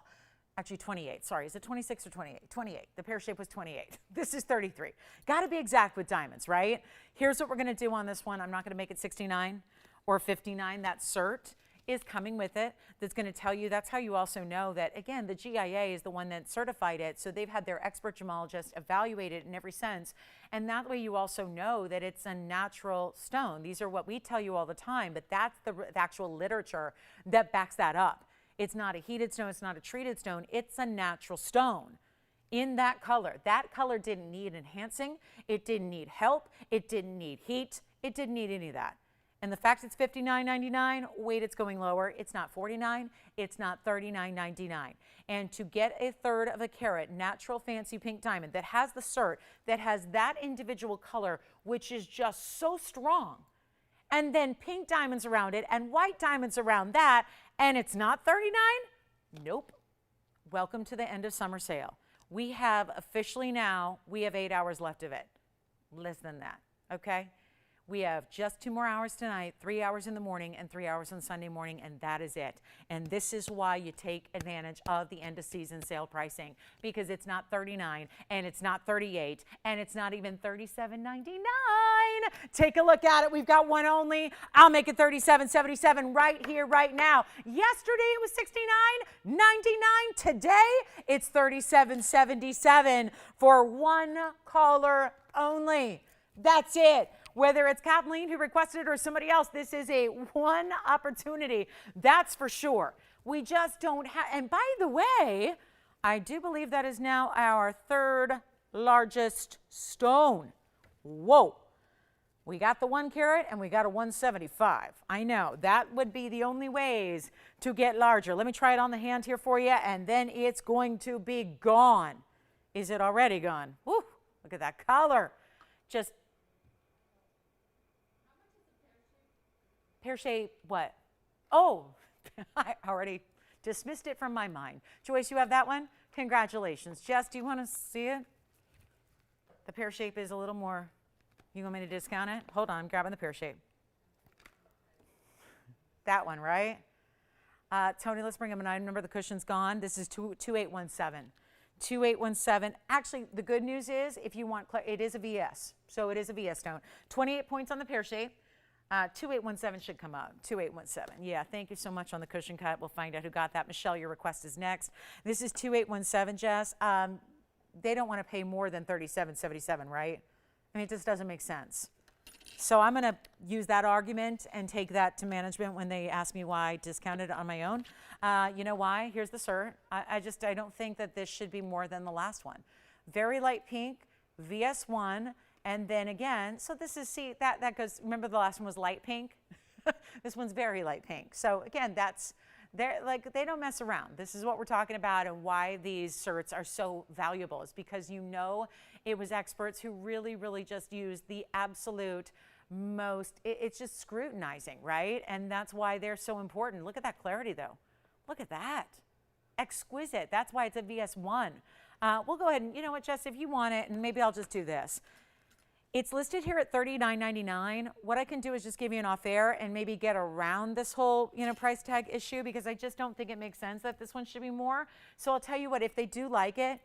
Actually 28, sorry, is it 26 or 28? 28, the pear shape was 28. This is 33. Gotta be exact with diamonds, right? Here's what we're gonna do on this one. I'm not gonna make it 69 or 59, that's cert. is coming with it that's going to tell you. That's how you also know that, again, the GIA is the one that certified it. So they've had their expert gemologist evaluate it in every sense. And that way you also know that it's a natural stone. These are what we tell you all the time, but that's the actual literature that backs that up. It's not a heated stone. It's not a treated stone. It's a natural stone in that color. That color didn't need enhancing. It didn't need help. It didn't need heat. It didn't need any of that. And the fact it's $59.99, wait, it's going lower. It's not $49, it's not $39.99. And to get a third of a carat natural fancy pink diamond that has the cert, that has that individual color, which is just so strong, and then pink diamonds around it and white diamonds around that, and it's not $39? Nope. Welcome to the end of summer sale. We have officially now, we have 8 hours left of it. Less than that, okay? We have just 2 more hours tonight, 3 hours in the morning and 3 hours on Sunday morning, and that is it. And this is why you take advantage of the end of season sale pricing, because it's not $39 and it's not $38 and it's not even $37.99. Take a look at it. We've got one only. I'll make it $37.77 right here, right now. Yesterday it was $69.99. Today it's $37.77 for one caller only. That's it. Whether it's Kathleen who requested it or somebody else, this is a one opportunity. That's for sure. We just don't have, and by the way, I do believe that is now our third largest stone. Whoa. We got the 1 carat and we got a 175. I know, that would be the only ways to get larger. Let me try it on the hand here for you, and then it's going to be gone. Is it already gone? Woo, look at that color. Just pear shape, what? Oh, I already dismissed it from my mind. Joyce, you have that one? Congratulations. Jess, do you want to see it? The pear shape is a little more. You want me to discount it? Hold on, I'm grabbing the pear shape. That one, right? Tony, let's bring him an item number. The cushion's gone. This is 2817. 2817. Actually, the good news is, if you want, it is a VS. So it is a VS stone. 28 points on the pear shape. 2817 should come up. 2817. Yeah, thank you so much on the cushion cut. We'll find out who got that. Michelle, your request is next. This is 2817, Jess. They don't want to pay more than $37.77, right? I mean, it just doesn't make sense. So I'm going to use that argument and take that to management when they ask me why I discounted it on my own. You know why? Here's the cert. I don't think that this should be more than the last one. Very light pink, VS1. And then again, so this is, see, that goes, remember the last one was light pink? This one's very light pink. So again, they don't mess around. This is what we're talking about, and why these certs are so valuable is because you know it was experts who really, really just used the absolute most, it's just scrutinizing, right? And that's why they're so important. Look at that clarity though. Look at that. Exquisite. That's why it's a VS1. We'll go ahead and, you know what, Jess, if you want it, and maybe I'll just do this. It's listed here at $39.99. What I can do is just give you an off-air and maybe get around this whole, price tag issue, because I just don't think it makes sense that this one should be more. So I'll tell you what, if they do like it,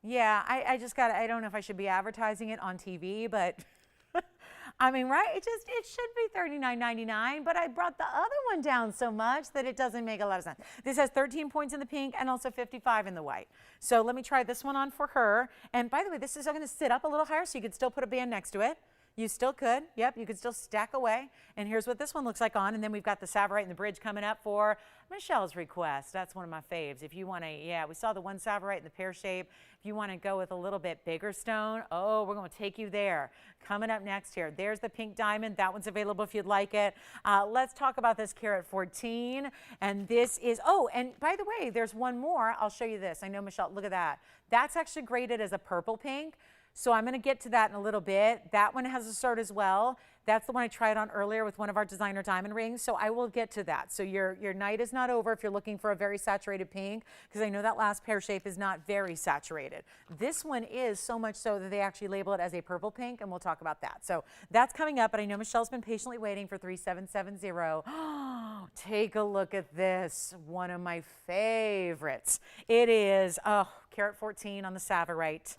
yeah, I don't know if I should be advertising it on TV, but I mean, right? It should be $39.99, but I brought the other one down so much that it doesn't make a lot of sense. This has 13 points in the pink and also 55 in the white. So let me try this one on for her. And by the way, this is going to sit up a little higher, so you could still put a band next to it. You still could. Yep, you could still stack away. And here's what this one looks like on. And then we've got the Sapphire and the bridge coming up for Michelle's request. That's one of my faves. If you want to, yeah, we saw the one Sapphire in the pear shape. If you want to go with a little bit bigger stone, oh, we're going to take you there. Coming up next here, there's the pink diamond. That one's available if you'd like it. Let's talk about this carat 14. And this is, oh, and by the way, there's one more. I'll show you this. I know, Michelle, look at that. That's actually graded as a purple pink. So I'm going to get to that in a little bit. That one has a cert as well. That's the one I tried on earlier with one of our designer diamond rings. So I will get to that. So your night is not over if you're looking for a very saturated pink, because I know that last pear shape is not very saturated. This one is, so much so that they actually label it as a purple pink, and we'll talk about that. So that's coming up, but I know Michelle's been patiently waiting for 3770. Take a look at this. One of my favorites. It is, carat 14 on the Savorite.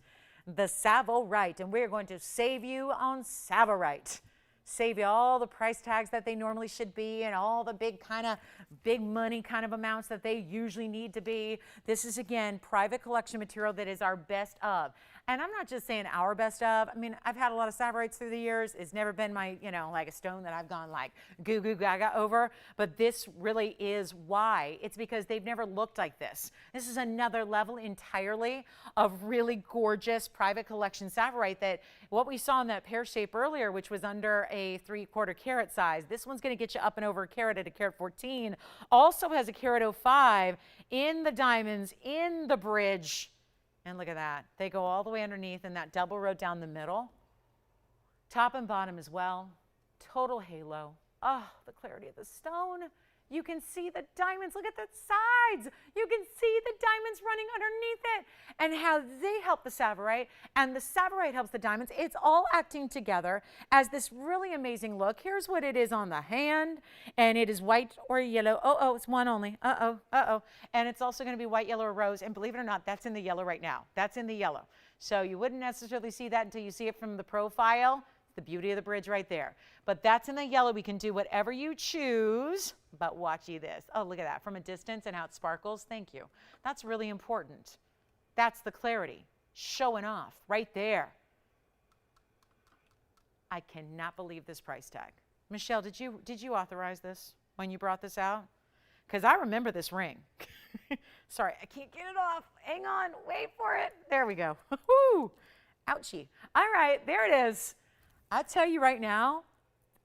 The Savorite, and we're going to save you on Savorite. save you all the price tags that they normally should be and all the big money kind of amounts that they usually need to be. This is, again, private collection material that is our best of. And I'm not just saying our best of. I mean, I've had a lot of Sapphirites through the years. It's never been my, like a stone that I've gone like goo goo gaga over. But this really is why. It's because they've never looked like this. This is another level entirely of really gorgeous private collection Sapphirite that what we saw in that pear shape earlier, which was under a 3/4 carat size. This one's going to get you up and over a carat at a carat 14. Also has a carat 05 in the diamonds, in the bridge. And look at that. They go all the way underneath in that double row down the middle. Top and bottom as well. Total halo. Oh, the clarity of the stone. You can see the diamonds. Look at the sides. You can see the diamonds running underneath it and how they help the Sapphirite and the Sapphirite helps the diamonds. It's all acting together as this really amazing look. Here's what it is on the hand, and it is white or yellow. Oh, it's one only. Uh-oh. And it's also going to be white, yellow, or rose. And believe it or not, that's in the yellow right now. That's in the yellow. So you wouldn't necessarily see that until you see it from the profile. The beauty of the bridge right there. But that's in the yellow. We can do whatever you choose, but watch you this. Oh, look at that from a distance and how it sparkles. Thank you. That's really important. That's the clarity showing off right there. I cannot believe this price tag. Michelle, did you authorize this when you brought this out? Because I remember this ring. Sorry, I can't get it off. Hang on, wait for it. There we go. Woo! Ouchie. All right, there it is. I tell you right now,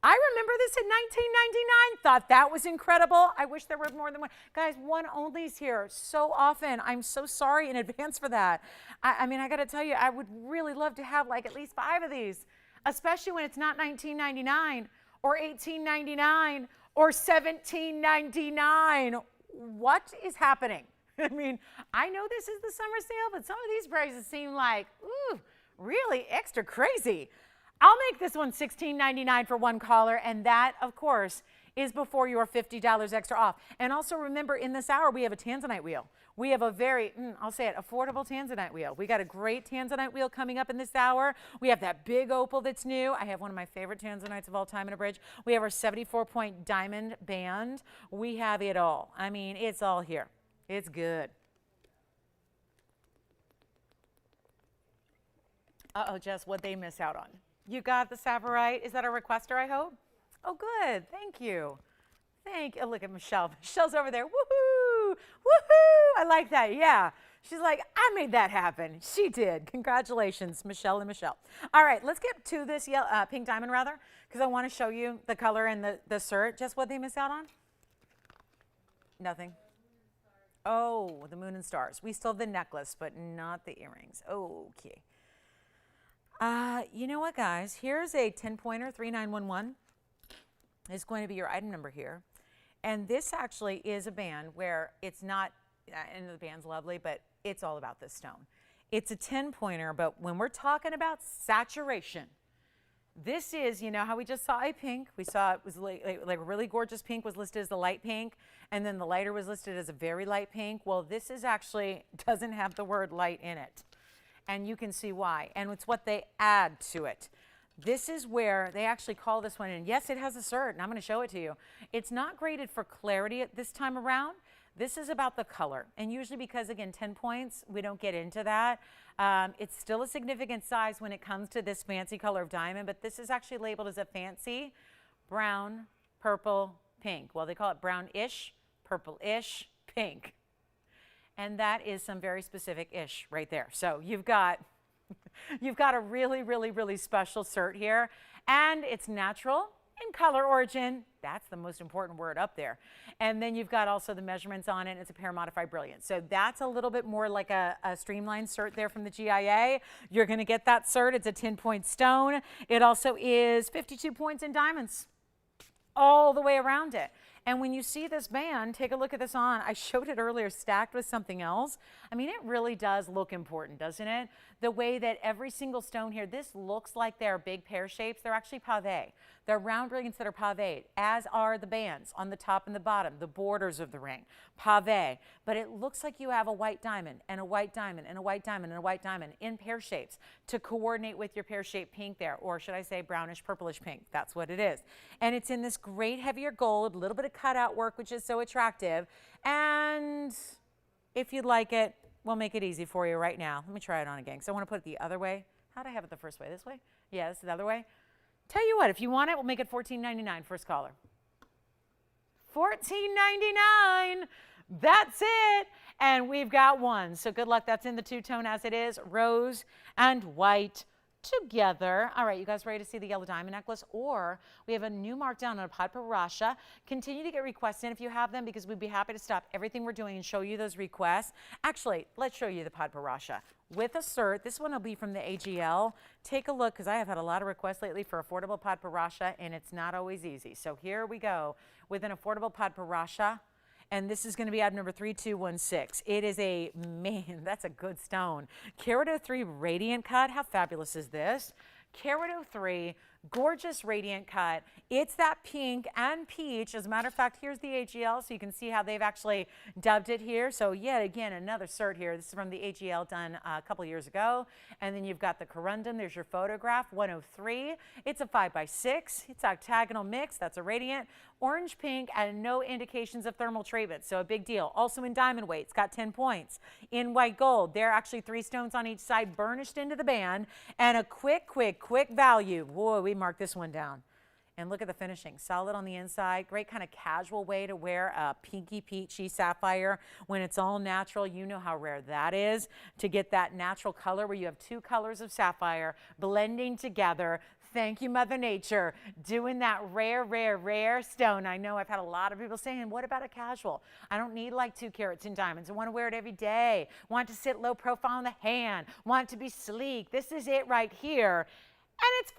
I remember this in 1999, thought that was incredible. I wish there were more than one. Guys, one only's here so often. I'm so sorry in advance for that. I mean, I got to tell you, I would really love to have like at least 5 of these, especially when it's not 1999 or 1899 or 1799. What is happening? I mean, I know this is the summer sale, but some of these prices seem like, ooh, really extra crazy. I'll make this one $16.99 for one caller, and that, of course, is before your $50 extra off. And also remember, in this hour, we have a tanzanite wheel. We have a very, I'll say it, affordable tanzanite wheel. We got a great tanzanite wheel coming up in this hour. We have that big opal that's new. I have one of my favorite tanzanites of all time in a bridge. We have our 74-point diamond band. We have it all. I mean, it's all here. It's good. Uh-oh, Jess, what'd they miss out on? You got the Sapphirite. Is that a requester, I hope? Oh, good. Thank you. Oh, look at Michelle. Michelle's over there. Woohoo! Woohoo! I like that. Yeah. She's like, I made that happen. She did. Congratulations, Michelle and Michelle. All right, let's get to this pink diamond, rather, because I want to show you the color and the cert. Just what they miss out on? Nothing. Oh, the moon and stars. We still have the necklace, but not the earrings. Okay. You know what, guys? Here's a 10-pointer, 3911. Is going to be your item number here. And this actually is a band where it's not, and the band's lovely, but it's all about this stone. It's a 10-pointer, but when we're talking about saturation, this is, you know how we just saw a pink? We saw it was like a really gorgeous pink was listed as the light pink, and then the lighter was listed as a very light pink. Well, this is actually, doesn't have the word light in it. And you can see why. And it's what they add to it. This is where they actually call this one, and yes, it has a cert, and I'm going to show it to you. It's not graded for clarity at this time around. This is about the color. And usually because, again, 10 points, we don't get into that. It's still a significant size when it comes to this fancy color of diamond, but this is actually labeled as a fancy brown, purple, pink. Well, they call it brownish, purple-ish, pink. And that is some very specific ish right there. So you've got a really, really, really special cert here. And it's natural in color origin. That's the most important word up there. And then you've got also the measurements on it. It's a pear modified brilliance. So that's a little bit more like a streamlined cert there from the GIA. You're going to get that cert. It's a 10-point stone. It also is 52 points in diamonds all the way around it. And when you see this band, take a look at this on. I showed it earlier stacked with something else. I mean, it really does look important, doesn't it? The way that every single stone here, this looks like they're big pear shapes. They're actually pave. They're round rings that are paved, as are the bands on the top and the bottom, the borders of the ring, pave. But it looks like you have a white diamond and a white diamond and a white diamond and a white diamond in pear shapes to coordinate with your pear-shaped pink there, or should I say brownish purplish pink. That's what it is. And it's in this great heavier gold, a little bit of cutout work, which is so attractive. And if you'd like it, we'll make it easy for you right now. Let me try it on again, because I want to put it the other way. How did I have it the first way? This way? Yeah, this is the other way. Tell you what, if you want it, we'll make it $14.99 first caller. $14.99. That's it. And we've got one. So good luck. That's in the two-tone as it is, rose and white together. All right, you guys ready to see the yellow diamond necklace? Or we have a new markdown on a Padparasha. Continue to get requests in if you have them, because we'd be happy to stop everything we're doing and show you those requests. Actually, let's show you the Padparasha with a cert. This one will be from the AGL. Take a look, because I have had a lot of requests lately for affordable Padparasha, and it's not always easy. So here we go with an affordable Padparasha. And this is going to be item number 3216. It is a, man, that's a good stone. Carat 03 radiant cut. How fabulous is this? Carat 03, gorgeous radiant cut. It's that pink and peach. As a matter of fact, here's the AGL, so you can see how they've actually dubbed it here. So yet again, another cert here. This is from the AGL, done a couple years ago. And then you've got the corundum. There's your photograph, 103. It's a 5x6. It's octagonal mix. That's a radiant. Orange, pink, and no indications of thermal treatment, so a big deal. Also in diamond weight, it's got 10 points. In white gold, there are actually 3 stones on each side burnished into the band, and a quick value. Whoa, we marked this one down. And look at the finishing, solid on the inside. Great kind of casual way to wear a pinky peachy sapphire when it's all natural. You know how rare that is, to get that natural color where you have 2 colors of sapphire blending together. Thank you, Mother Nature, doing that rare stone. I know I've had a lot of people saying, what about a casual? I don't need like 2 carats in diamonds. I want to wear it every day. Want to sit low profile in the hand. Want to be sleek. This is it right here. And it's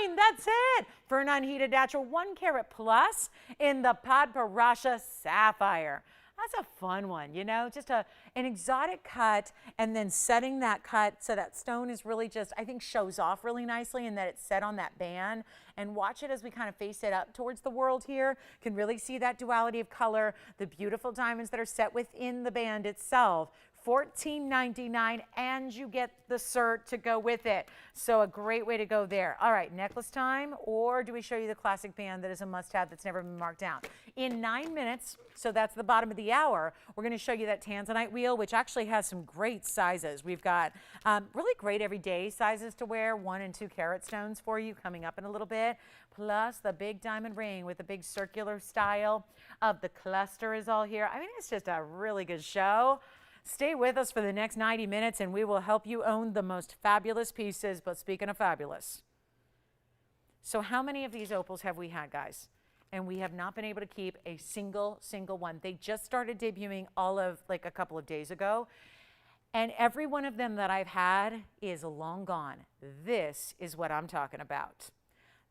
$14.99. That's it for an unheated natural 1 carat plus in the Padparasha Sapphire. That's a fun one, you know, just an exotic cut, and then setting that cut so that stone is really just, I think, shows off really nicely, and that it's set on that band. And watch it as we kind of face it up towards the world here. Can really see that duality of color, the beautiful diamonds that are set within the band itself. $14.99, and you get the cert to go with it. So a great way to go there. All right, necklace time, or do we show you the classic band that is a must-have that's never been marked down? In 9 minutes, so that's the bottom of the hour, we're going to show you that tanzanite wheel, which actually has some great sizes. We've got really great everyday sizes to wear, 1 and 2 carat stones for you coming up in a little bit, plus the big diamond ring with the big circular style of the cluster is all here. I mean, it's just a really good show. Stay with us for the next 90 minutes, and we will help you own the most fabulous pieces. But speaking of fabulous, so how many of these opals have we had, guys? And we have not been able to keep a single one. They just started debuting all of like a couple of days ago, and every one of them that I've had is long gone. This is what I'm talking about.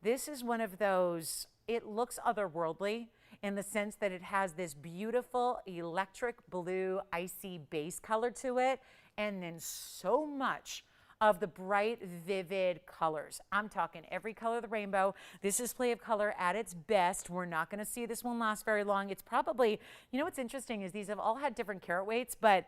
This is one of those, it looks otherworldly in the sense that it has this beautiful electric blue icy base color to it, and then so much of the bright, vivid colors. I'm talking every color of the rainbow. This is play of color at its best. We're not going to see this one last very long. It's probably, you know what's interesting is these have all had different carat weights, but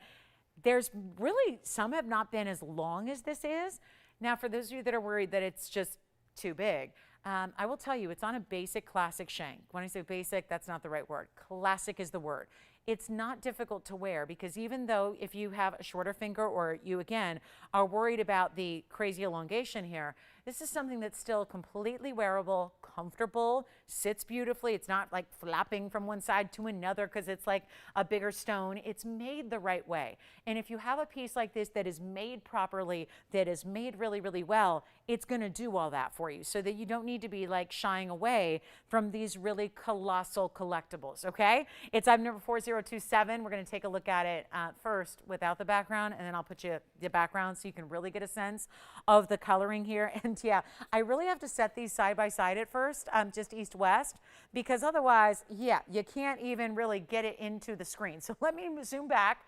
there's really, some have not been as long as this is. Now, for those of you that are worried that it's just too big, I will tell you, it's on a basic classic shank. When I say basic, that's not the right word. Classic is the word. It's not difficult to wear, because even though if you have a shorter finger, or you, again, are worried about the crazy elongation here, this is something that's still completely wearable, comfortable, sits beautifully. It's not like flapping from one side to another because it's like a bigger stone. It's made the right way. And if you have a piece like this that is made properly, that is made really well, it's going to do all that for you, so that you don't need to be like shying away from these really colossal collectibles, okay? It's item number 4027. We're going to take a look at it first without the background, and then I'll put you the background so you can really get a sense of the coloring here. And yeah, I really have to set these side by side at first, just east-west, because otherwise, yeah, you can't even really get it into the screen. So let me zoom back.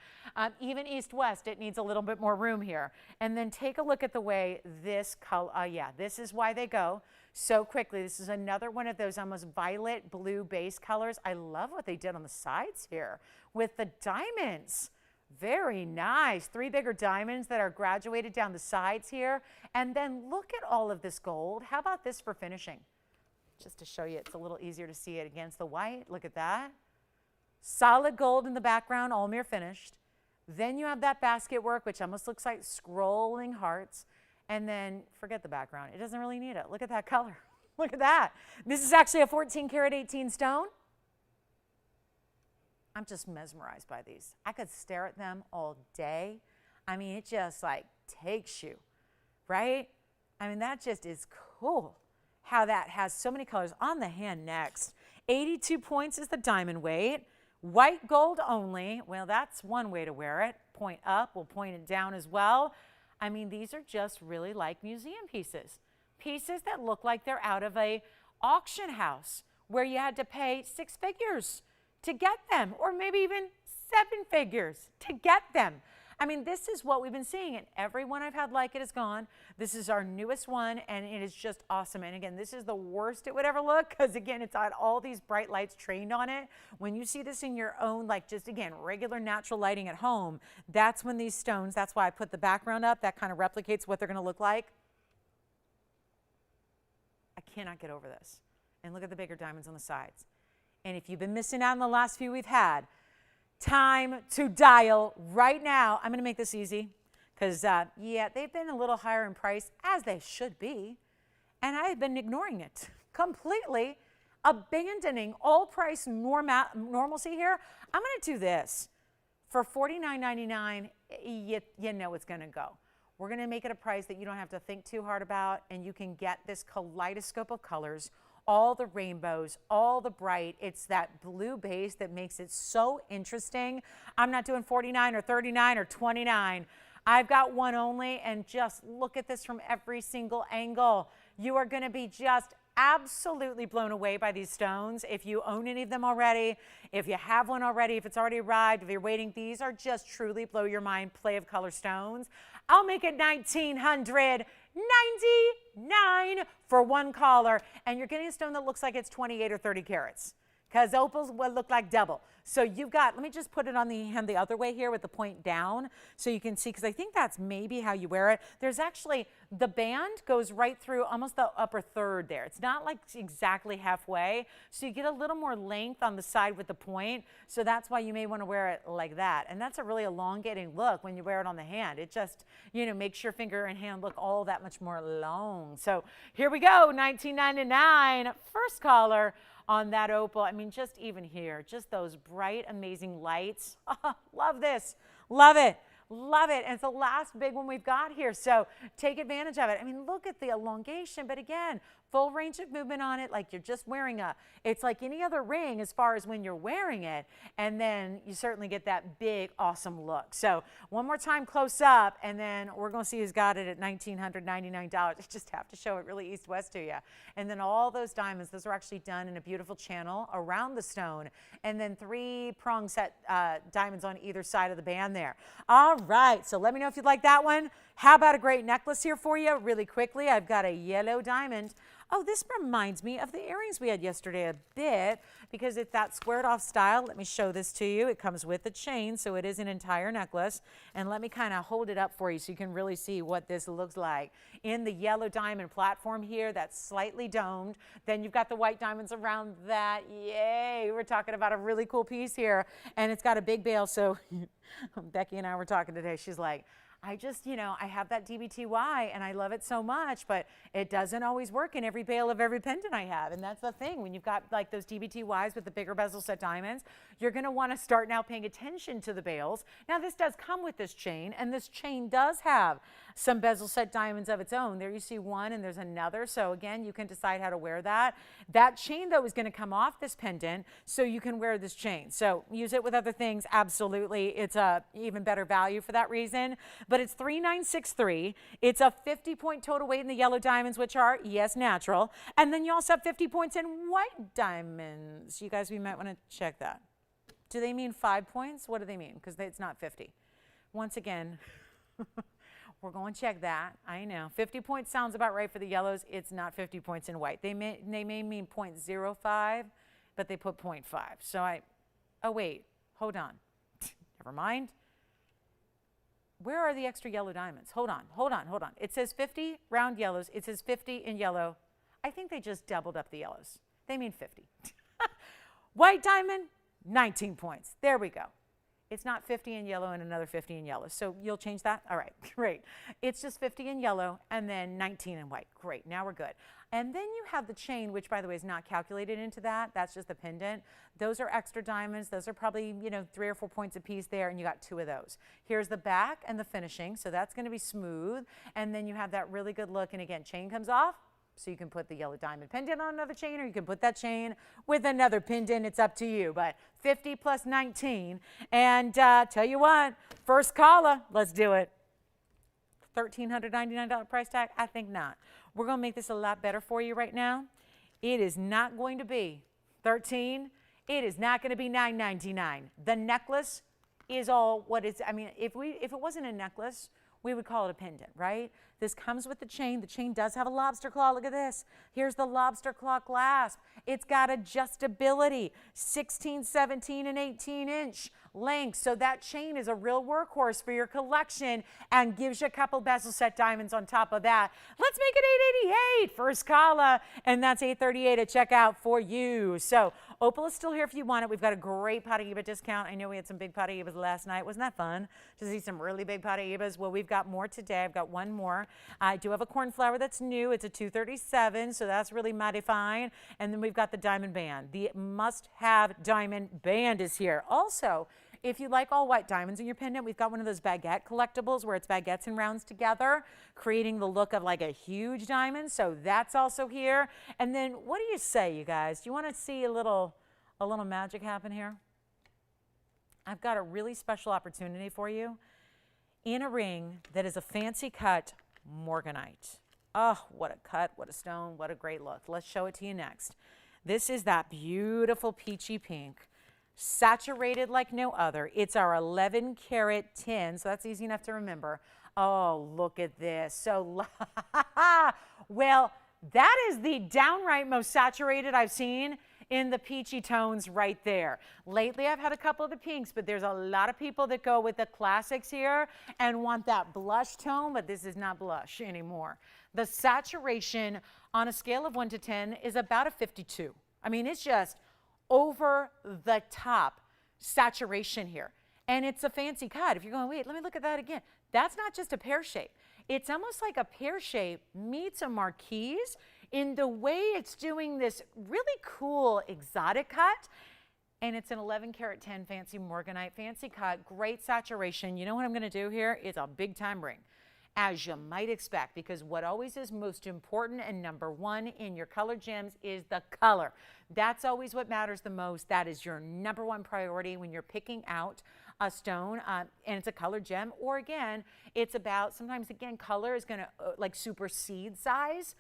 Even east-west, it needs a little bit more room here. And then take a look at the way this color, yeah, this is why they go so quickly. This is another one of those almost violet blue base colors. I love what they did on the sides here with the diamonds. Very nice. 3 bigger diamonds that are graduated down the sides here. And then look at all of this gold. How about this for finishing? Just to show you, it's a little easier to see it against the white. Look at that. Solid gold in the background, all mirror finished. Then you have that basket work, which almost looks like scrolling hearts. And then forget the background. It doesn't really need it. Look at that color. Look at that. This is actually a 14 karat 18 stone. I'm just mesmerized by these. I could stare at them all day. I mean, it just like takes you, right? I mean, that just is cool how that has so many colors. On the hand next, 82 points is the diamond weight. White gold only. Well, that's one way to wear it. Point up, we'll point it down as well. I mean, these are just really like museum pieces. Pieces that look like they're out of a auction house where you had to pay 6 figures to get them, or maybe even 7 figures to get them. I mean, this is what we've been seeing, and everyone I've had like it is gone. This is our newest one, and it is just awesome. And again, this is the worst it would ever look, because again, it's got all these bright lights trained on it. When you see this in your own, like just again, regular natural lighting at home, that's when these stones, that's why I put the background up, that kind of replicates what they're gonna look like. I cannot get over this. And look at the bigger diamonds on the sides. And if you've been missing out on the last few we've had, time to dial right now. I'm going to make this easy because, yeah, they've been a little higher in price, as they should be. And I've been ignoring it completely, abandoning all price normalcy here. I'm going to do this. For $49.99, you know it's going to go. We're going to make it a price that you don't have to think too hard about, and you can get this kaleidoscope of colors, all the rainbows, all the bright. It's that blue base that makes it so interesting. I'm not doing 49 or 39 or 29. I've got one only, and just look at this from every single angle. You are going to be just absolutely blown away by these stones. If you own any of them already, if you have one already, if it's already arrived, if you're waiting, these are just truly blow your mind play of color stones. I'll make it $1,999 for one caller, and you're getting a stone that looks like it's 28 or 30 carats, because opals will look like double. So you've got, let me just put it on the hand the other way here with the point down so you can see, because I think that's maybe how you wear it. There's actually, the band goes right through almost the upper third there. It's not like exactly halfway, so you get a little more length on the side with the point, so that's why you may want to wear it like that. And that's a really elongating look when you wear it on the hand. It just, you know, makes your finger and hand look all that much more long. So here we go, $19.99, first caller on that opal. I mean, just even here, just those bright, amazing lights. Oh, love this. Love it. Love it. And it's the last big one we've got here, so take advantage of it. I mean, look at the elongation, but again, full range of movement on it, like you're just wearing it's like any other ring as far as when you're wearing it, and then you certainly get that big, awesome look. So one more time close up, and then we're going to see who's got it at $1,999. I just have to show it really east-west to you. And then all those diamonds, those are actually done in a beautiful channel around the stone, and then 3-prong set diamonds on either side of the band there. All right, so let me know if you'd like that one. How about a great necklace here for you really quickly? I've got a yellow diamond. Oh, this reminds me of the earrings we had yesterday a bit, because it's that squared off style. Let me show this to you. It comes with a chain, so it is an entire necklace. And let me kind of hold it up for you so you can really see what this looks like. In the yellow diamond platform here, that's slightly domed. Then you've got the white diamonds around that. Yay, we're talking about a really cool piece here. And it's got a big bail, so Becky and I were talking today. She's like, I just, you know, I have that DBTY and I love it so much, but it doesn't always work in every bail of every pendant I have. And that's the thing. When you've got like those DBTYs with the bigger bezel set diamonds, you're going to want to start now paying attention to the bails. Now, this does come with this chain, and this chain does have some bezel set diamonds of its own. There you see one, and there's another. So again, you can decide how to wear that. That chain, though, is going to come off this pendant, so you can wear this chain. So use it with other things. Absolutely. It's a even better value for that reason. But it's $3,963. It's a 50-point total weight in the yellow diamonds, which are, yes, natural. And then you also have 50 points in white diamonds. You guys, we might want to check that. Do they mean 5 points? What do they mean? Because it's not 50. Once again, We're going to check that. I know. 50 points sounds about right for the yellows. It's not 50 points in white. They may mean 0.05, but they put 0.5. So oh wait, hold on. Never mind. Where are the extra yellow diamonds? Hold on. It says 50 round yellows. It says 50 in yellow. I think they just doubled up the yellows. They mean 50. White diamond, 19 points. There we go. It's not 50 in yellow and another 50 in yellow. So you'll change that? All right, great. It's just 50 in yellow and then 19 in white. Great, now we're good. And then you have the chain, which by the way is not calculated into that. That's just the pendant. Those are extra diamonds. Those are probably, 3 or 4 points a piece there, and you got 2 of those. Here's the back and the finishing, so that's gonna be smooth. And then you have that really good look, and again, chain comes off, so you can put the yellow diamond pendant on another chain, or you can put that chain with another pendant. It's up to you. But 50 plus 19. And tell you what, first caller, let's do it. $1,399 price tag? I think not. We're going to make this a lot better for you right now. It is not going to be $13. It is not going to be $9.99. The necklace is all what it's, if it wasn't a necklace, we would call it a pendant, right? This comes with the chain. The chain does have a lobster claw. Look at this. Here's the lobster claw clasp. It's got adjustability, 16, 17, and 18-inch length. So that chain is a real workhorse for your collection and gives you a couple bezel set diamonds on top of that. Let's make it $888. First caller, and that's $838 at checkout for you. So Opal is still here if you want it. We've got a great Paraíba discount. I know we had some big Paraíbas last night. Wasn't that fun to see some really big Paraíbas? Well, we've got more today. I've got one more. I do have a cornflower that's new. It's a 237, so that's really mighty fine. And then we've got the diamond band. The must-have diamond band is here. Also, if you like all white diamonds in your pendant, we've got one of those baguette collectibles where it's baguettes and rounds together, creating the look of like a huge diamond. So that's also here. And then what do you say, you guys? Do you want to see a little magic happen here? I've got a really special opportunity for you in a ring that is a fancy cut Morganite. Oh, what a cut, what a stone, what a great look. Let's show it to you next. This is that beautiful peachy pink, saturated like no other. It's our 11 karat tin, so that's easy enough to remember. Oh, look at this. So, well, that is the downright most saturated I've seen in the peachy tones right there. Lately, I've had a couple of the pinks, but there's a lot of people that go with the classics here and want that blush tone, but this is not blush anymore. The saturation on a scale of 1 to 10 is about a 52. I mean, it's just over the top saturation here. And it's a fancy cut. If you're going, wait, let me look at that again. That's not just a pear shape. It's almost like a pear shape meets a marquise in the way it's doing this really cool exotic cut. And it's an 11 karat 10 fancy Morganite, fancy cut, great saturation. You know what I'm gonna do here? It's a big time ring, as you might expect, because what always is most important and number one in your color gems is the color. That's always what matters the most. That is your number one priority when you're picking out a stone, and it's a color gem, or again, it's about, sometimes again, color is gonna like supersede size.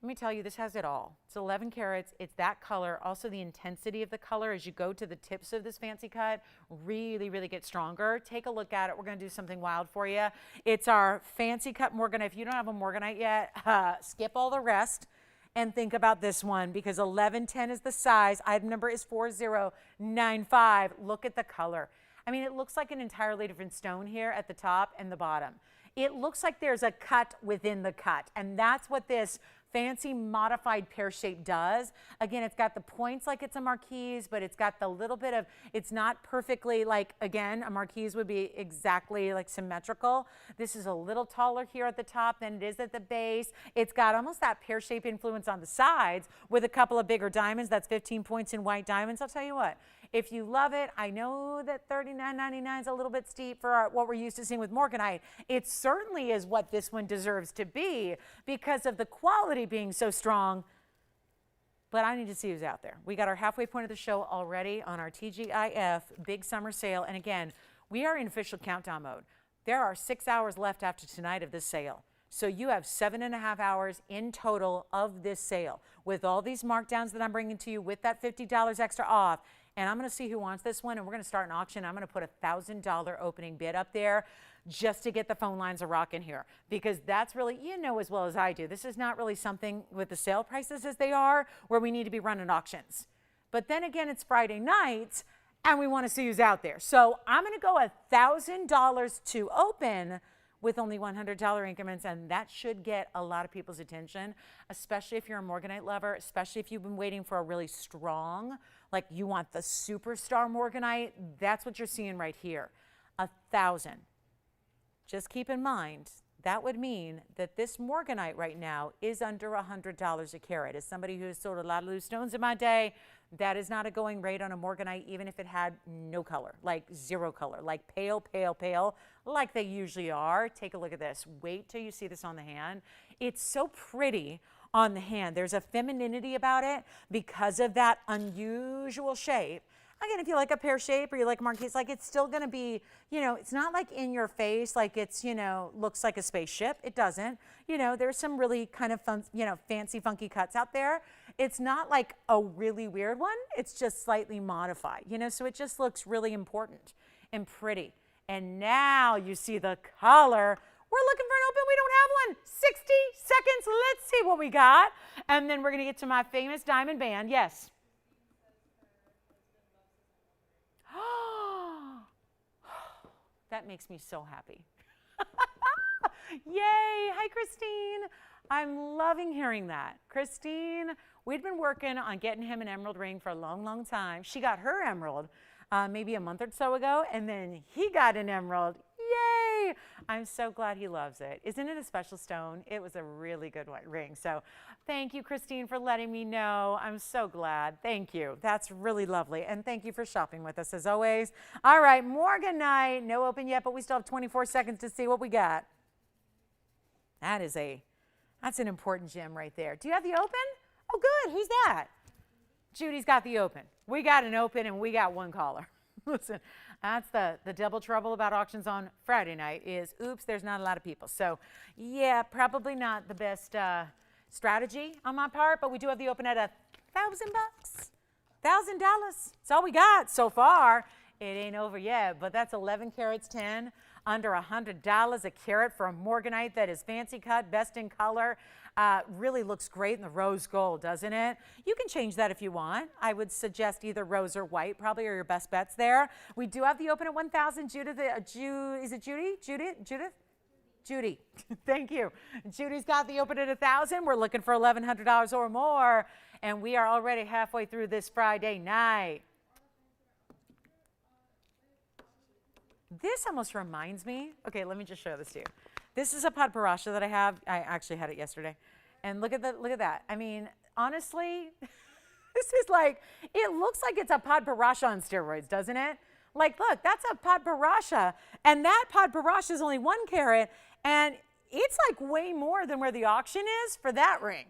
Let me tell you, this has it all. It's 11 carats, it's that color, also the intensity of the color as you go to the tips of this fancy cut really, really gets stronger. Take a look at it. We're gonna do something wild for you. It's our fancy cut Morganite. If you don't have a Morganite yet, skip all the rest and think about this one, because 1110 is the size. Item number is 4095. Look at the color. I mean, it looks like an entirely different stone here at the top and the bottom. It looks like there's a cut within the cut, and that's what this fancy modified pear shape does. Again, it's got the points like it's a marquise, but it's got the little bit of, it's not perfectly like, again, a marquise would be exactly like symmetrical. This is a little taller here at the top than it is at the base. It's got almost that pear shape influence on the sides with a couple of bigger diamonds. That's 15 points in white diamonds. I'll tell you what, if you love it, I know that $39.99 is a little bit steep for what we're used to seeing with Morganite. It certainly is what this one deserves to be because of the quality being so strong. But I need to see who's out there. We got our halfway point of the show already on our TGIF big summer sale. And again, we are in official countdown mode. There are 6 hours left after tonight of this sale. So you have 7.5 hours in total of this sale with all these markdowns that I'm bringing to you with that $50 extra off. and I'm going to see who wants this one, and we're going to start an auction. I'm going to put $1,000 opening bid up there just to get the phone lines a rocking here, because that's really, you know as well as I do, this is not really something with the sale prices as they are where we need to be running auctions. But then again, it's Friday night, and we want to see who's out there. So I'm going to go $1,000 to open with only $100 increments, and that should get a lot of people's attention, especially if you're a Morganite lover, especially if you've been waiting for a really strong, like you want the superstar Morganite. That's what you're seeing right here, 1,000. Just keep in mind, that would mean that this Morganite right now is under $100 a carat. As somebody who has sold a lot of loose stones in my day, that is not a going rate on a Morganite, even if it had no color, like zero color, like pale, pale, pale, like they usually are. Take a look at this. Wait till you see this on the hand. It's so pretty on the hand. There's a femininity about it because of that unusual shape. Again, if you like a pear shape or you like a marquise, like it's still going to be, you know, it's not like in your face, like it's, you know, looks like a spaceship. It doesn't. You know, there's some really kind of fun, you know, fancy, funky cuts out there. It's not like a really weird one. It's just slightly modified, you know, so it just looks really important and pretty. And now you see the color. We're looking for an open. We don't have one. 60 seconds. Let's see what we got. And then we're going to get to my famous diamond band. Yes. That makes me so happy. Yay. Hi, Christine. I'm loving hearing that. Christine, we'd been working on getting him an emerald ring for a long, long time. She got her emerald maybe a month or so ago, and then he got an emerald. Yay. I'm so glad he loves it. Isn't it a special stone? It was a really good ring. So thank you, Christine, for letting me know. I'm so glad. Thank you. That's really lovely. And thank you for shopping with us as always. All right, Morganite. No open yet, but we still have 24 seconds to see what we got. That's an important gem right there. Do you have the open? Oh, good. Who's that? Judy's got the open. We got an open and we got one caller. Listen, that's the double trouble about auctions on Friday night is, oops, there's not a lot of people. So, yeah, probably not the best strategy on my part, but we do have the open at $1,000. $1,000. That's all we got so far. It ain't over yet, but that's 11 carats 10, under $100 a carat for a Morganite that is fancy cut, best in color. Really looks great in the rose gold, doesn't it? You can change that if you want. I would suggest either rose or white probably are your best bets there. We do have the open at 1,000. Judith, is it Judy? Judith? Judy. Thank you. Judy's got the open at 1,000. We're looking for $1,100 or more, and we are already halfway through this Friday night. This almost reminds me, okay, let me just show this to you. This is a padparacha that I have. I actually had it yesterday. And look at that. I mean, honestly, this is like, it looks like it's a padparacha on steroids, doesn't it? Like, look, that's a padparacha. And that padparacha is only 1 carat. And it's like way more than where the auction is for that ring.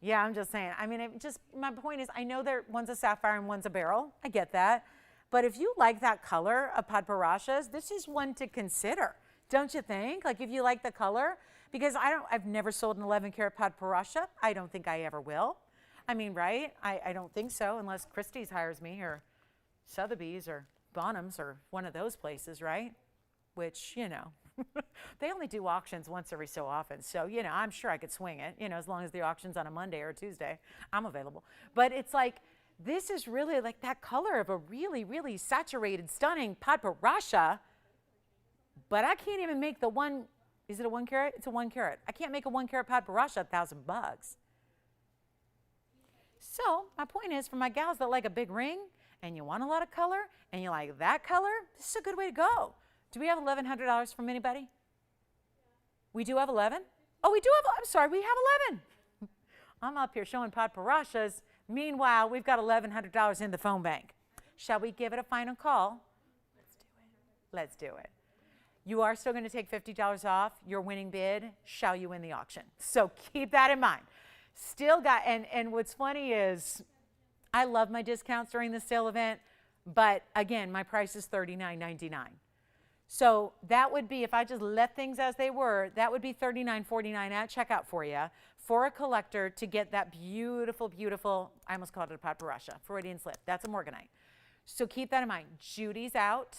Yeah, I'm just saying. I mean, my point is, I know that one's a sapphire and one's a beryl. I get that. But if you like that color of padparachas, this is one to consider. Don't you think? Like if you like the color, because I've never sold an 11 karat padparacha. I don't think I ever will. I mean, right? I don't think so unless Christie's hires me or Sotheby's or Bonham's or one of those places, right? Which, you know, they only do auctions once every so often. So, you know, I'm sure I could swing it, you know, as long as the auction's on a Monday or a Tuesday, I'm available. But it's like, this is really like that color of a really, really saturated, stunning padparacha. But I can't even make the one, is it a 1 carat? It's a 1 carat. I can't make a 1 carat padparacha $1,000. So my point is, for my gals that like a big ring and you want a lot of color and you like that color, this is a good way to go. Do we have $1,100 from anybody? We do have 11? Oh, we do have, I'm sorry, we have 11. I'm up here showing padparachas. Meanwhile, we've got $1,100 in the phone bank. Shall we give it a final call? Let's do it. Let's do it. You are still going to take $50 off your winning bid, shall you win the auction. So keep that in mind. Still got, and what's funny is I love my discounts during the sale event, but again, my price is $39.99. So that would be, if I just left things as they were, that would be $39.49 at checkout for you, for a collector to get that beautiful, beautiful, I almost called it a padparacha, Freudian slip. That's a Morganite. So keep that in mind. Judy's out,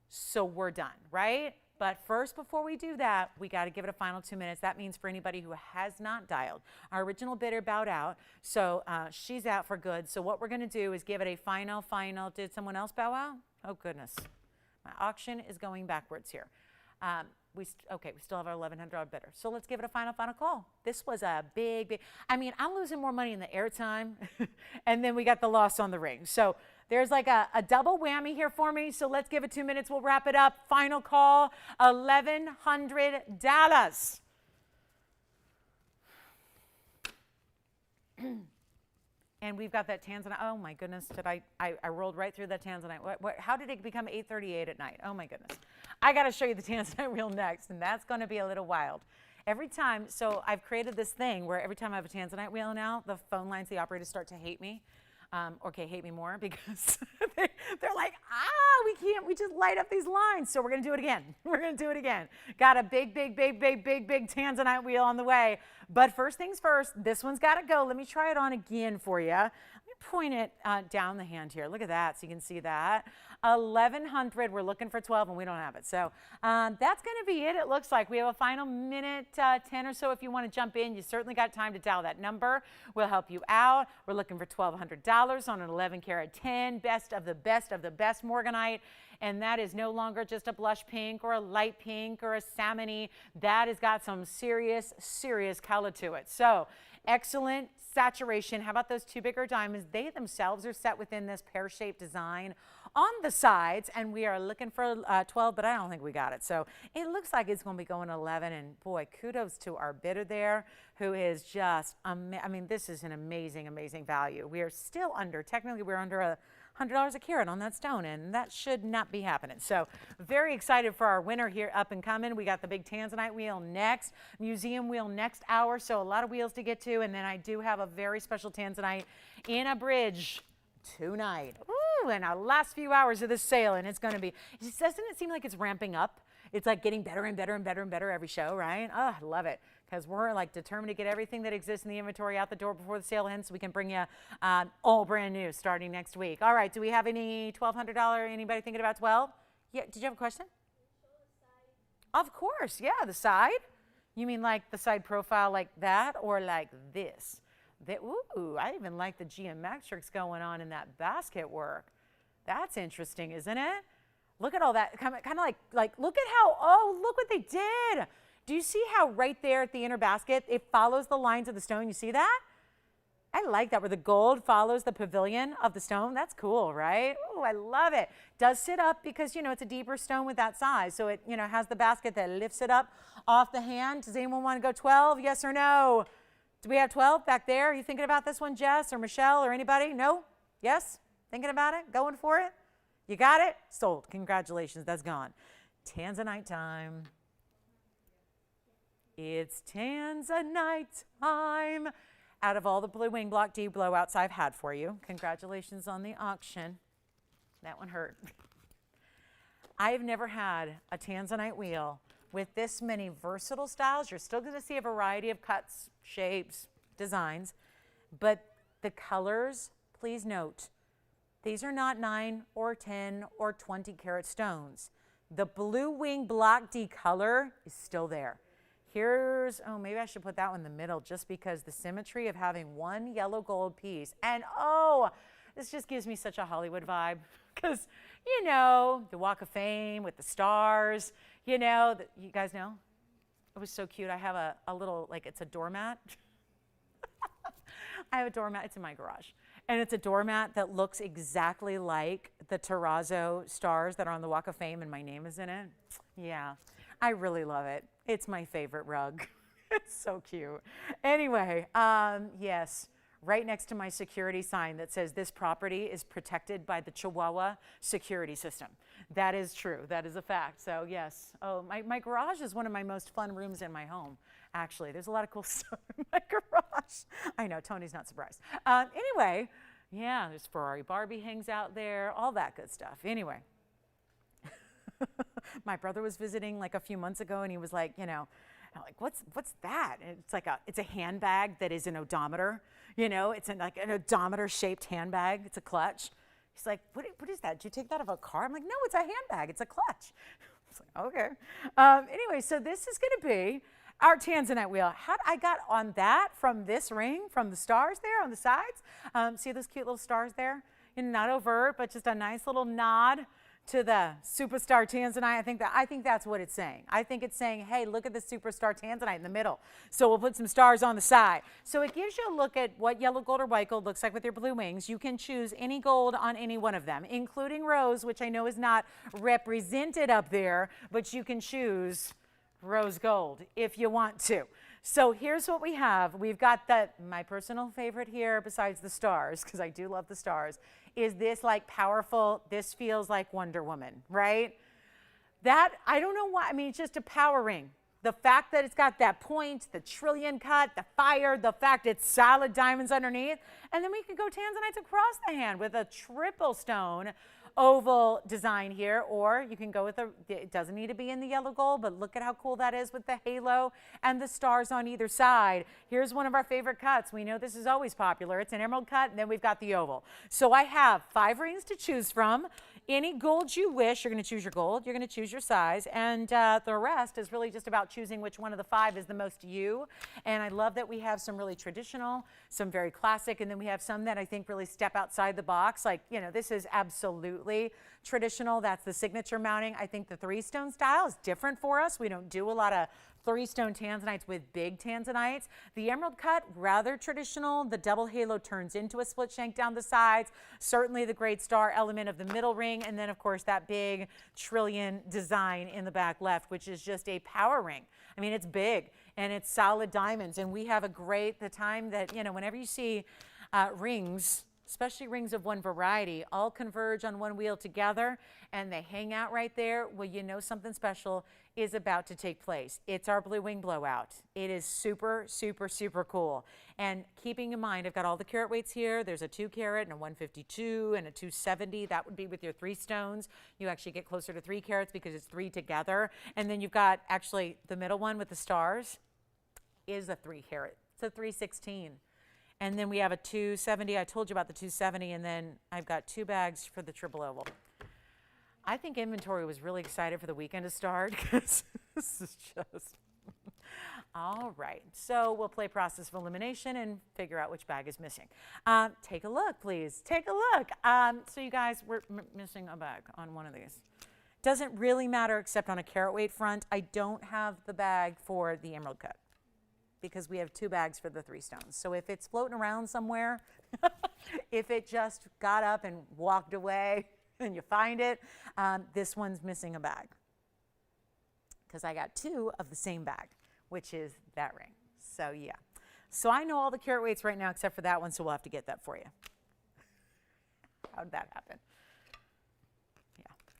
so we're done, right? But first, before we do that, we got to give it a final 2 minutes. That means for anybody who has not dialed, our original bidder bowed out, so she's out for good. So what we're going to do is give it a final. Did someone else bow out? Oh, goodness. My auction is going backwards here. We still have our $1,100 bidder. So let's give it a final call. This was a big, I mean, I'm losing more money in the airtime, and then we got the loss on the ring. So there's like a double whammy here for me. So let's give it 2 minutes. We'll wrap it up. Final call, $1,100. And we've got that Tanzanite. Oh my goodness, I rolled right through that Tanzanite. How did it become 8:38 at night? Oh my goodness. I got to show you the Tanzanite wheel next, and that's going to be a little wild. Every time, so I've created this thing where every time I have a Tanzanite wheel now, the phone lines, the operators start to hate me. Hate me more because they're like, we just light up these lines. So we're going to do it again. Got a big Tanzanite wheel on the way. But first things first, this one's got to go. Let me try it on again for you. Let me point it down the hand here. Look at that, so you can see that. 1,100, we're looking for 12 and we don't have it. So that's going to be it. It looks like we have a final minute 10 or so. If you want to jump in, you certainly got time to dial that number. We'll help you out. We're looking for $1,200 on an 11 karat 10, best of the best Morganite. And that is no longer just a blush pink or a light pink or a salmony. That has got some serious color to it. So excellent saturation. How about those two bigger diamonds? They themselves are set within this pear-shaped design on the sides, and we are looking for 12, but I don't think we got it. So it looks like it's going to be going 11, and boy, kudos to our bidder there, who is just, I mean, this is an amazing value. We are still under, technically we're under $100 a carat on that stone, and that should not be happening. So very excited for our winner here up and coming. We got the big Tanzanite wheel next, museum wheel next hour, so a lot of wheels to get to, and then I do have a very special Tanzanite in a bridge tonight. Ooh, and our last few hours of this sale, and it's going to be, doesn't it seem like it's ramping up? It's like getting better and better every show, right? Oh, I love it, because we're like determined to get everything that exists in the inventory out the door before the sale ends, so we can bring you all brand new starting next week. All right, do we have any $1,200? Anybody thinking about 12? Yeah, did you have a question? Of course, yeah, the side. You mean like the side profile like that, or like this? Ooh, I even like the geometrics going on in that basket work. That's interesting, isn't it? Look at all that, kind of like look at how, oh, look what they did. Do you see how right there at the inner basket, it follows the lines of the stone? You see that? I like that, where the gold follows the pavilion of the stone. That's cool, right? Oh, I love it. Does sit up because, you know, it's a deeper stone with that size. So it, you know, has the basket that lifts it up off the hand. Does anyone want to go 12? Yes or no? Do we have 12 back there? Are you thinking about this one, Jess or Michelle or anybody? No? Yes? Thinking about it? Going for it? You got it? Sold. Congratulations. That's gone. Tanzanite time. It's Tanzanite time. Out of all the blue wing block D blowouts I've had for you, congratulations on the auction. That one hurt. I've never had a Tanzanite wheel with this many versatile styles. You're still going to see a variety of cuts, shapes, designs, but the colors, please note, these are not 9 or 10 or 20 karat stones. The blue wing block D color is still there. Here's, oh, maybe I should put that one in the middle just because the symmetry of having one yellow gold piece. And oh, this just gives me such a Hollywood vibe because, you know, the Walk of Fame with the stars, you know, you guys know? It was so cute. I have a little, like, it's a doormat. I have a doormat. It's in my garage. And it's a doormat that looks exactly like the terrazzo stars that are on the Walk of Fame, and my name is in it. Yeah, I really love it. It's my favorite rug. It's so cute. Anyway, yes, right next to my security sign that says this property is protected by the Chihuahua security system. That is true. That is a fact. So yes, oh, my garage is one of my most fun rooms in my home. Actually, there's a lot of cool stuff in my garage. I know, Tony's not surprised. Anyway, yeah, there's Ferrari Barbie hangs out there, all that good stuff. Anyway, my brother was visiting like a few months ago, and he was like, you know, I'm like, what's that? And it's like it's a handbag that is an odometer. You know, it's like an odometer shaped handbag. It's a clutch. He's like, what is that? Did you take that out of a car? I'm like, no, it's a handbag. It's a clutch. I was like, okay. Anyway, so this is going to be our tanzanite wheel. I got on that from this ring, from the stars there on the sides. See those cute little stars there? And not overt, but just a nice little nod to the superstar tanzanite. I think that's what it's saying. I think it's saying, hey, look at the superstar tanzanite in the middle. So we'll put some stars on the side. So it gives you a look at what yellow gold or white gold looks like with your blue wings. You can choose any gold on any one of them, including rose, which I know is not represented up there, but you can choose rose gold if you want to. So here's what we have. We've got my personal favorite here besides the stars, because I do love the stars, is this like powerful, this feels like Wonder Woman, right? That, I don't know why, I mean, it's just a power ring. The fact that it's got that point, the trillion cut, the fire, the fact it's solid diamonds underneath, and then we can go tanzanites across the hand with a triple stone oval design here, or you can go with it doesn't need to be in the yellow gold, but look at how cool that is with the halo and the stars on either side. Here's one of our favorite cuts. We know this is always popular. It's an emerald cut, and then we've got the oval. So I have 5 rings to choose from. Any gold you wish, you're going to choose your gold, you're going to choose your size, and the rest is really just about choosing which one of the 5 is the most you. And I love that we have some really traditional, some very classic, and then we have some that I think really step outside the box. Like, you know, this is absolutely traditional. That's the signature mounting. I think the 3-stone style is different for us. We don't do a lot of 3-stone tanzanites with big tanzanites. The emerald cut, rather traditional. The double halo turns into a split shank down the sides. Certainly the great star element of the middle ring. And then, of course, that big trillion design in the back left, which is just a power ring. I mean, it's big and it's solid diamonds. And we have the time that, you know, whenever you see rings, especially rings of one variety, all converge on one wheel together and they hang out right there, well, you know something special is about to take place. It's our blue wing blowout. It is super, super, super cool. And keeping in mind, I've got all the carat weights here. There's a 2 carat and a 152 and a 270. That would be with your 3 stones. You actually get closer to 3 carats because it's 3 together. And then you've got actually the middle one with the stars is a 3 carat. It's a 316. And then we have a 270. I told you about the 270, and then I've got 2 bags for the triple oval. I think inventory was really excited for the weekend to start because this is just all right. So we'll play process of elimination and figure out which bag is missing. Take a look, please. Take a look. So you guys, we're missing a bag on one of these. Doesn't really matter except on a carat weight front. I don't have the bag for the emerald cut, because we have 2 bags for the 3 stones. So if it's floating around somewhere, if it just got up and walked away and you find it, this one's missing a bag. Because I got 2 of the same bag, which is that ring. So yeah. So I know all the carat weights right now except for that one, so we'll have to get that for you. How did that happen?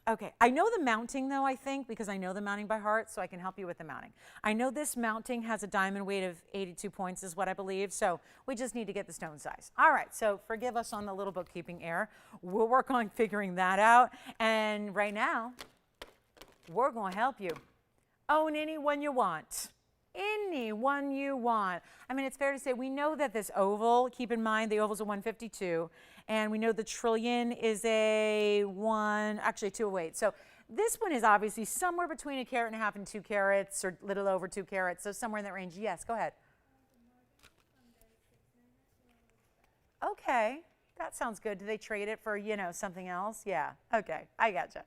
Okay, I know the mounting though, I think, because I know the mounting by heart, so I can help you with the mounting. I know this mounting has a diamond weight of 82 points is what I believe, so we just need to get the stone size. All right, so forgive us on the little bookkeeping error. We'll work on figuring that out, and right now, we're going to help you. Own any one you want. Any one you want. I mean, it's fair to say we know that this oval, keep in mind the oval's a 152, and we know the trillion is a 208. So this one is obviously somewhere between 1.5 carats and 2 carats, or a little over 2 carats, so somewhere in that range. Yes, go ahead. Okay, that sounds good. Do they trade it for, you know, something else? Yeah, okay, I gotcha.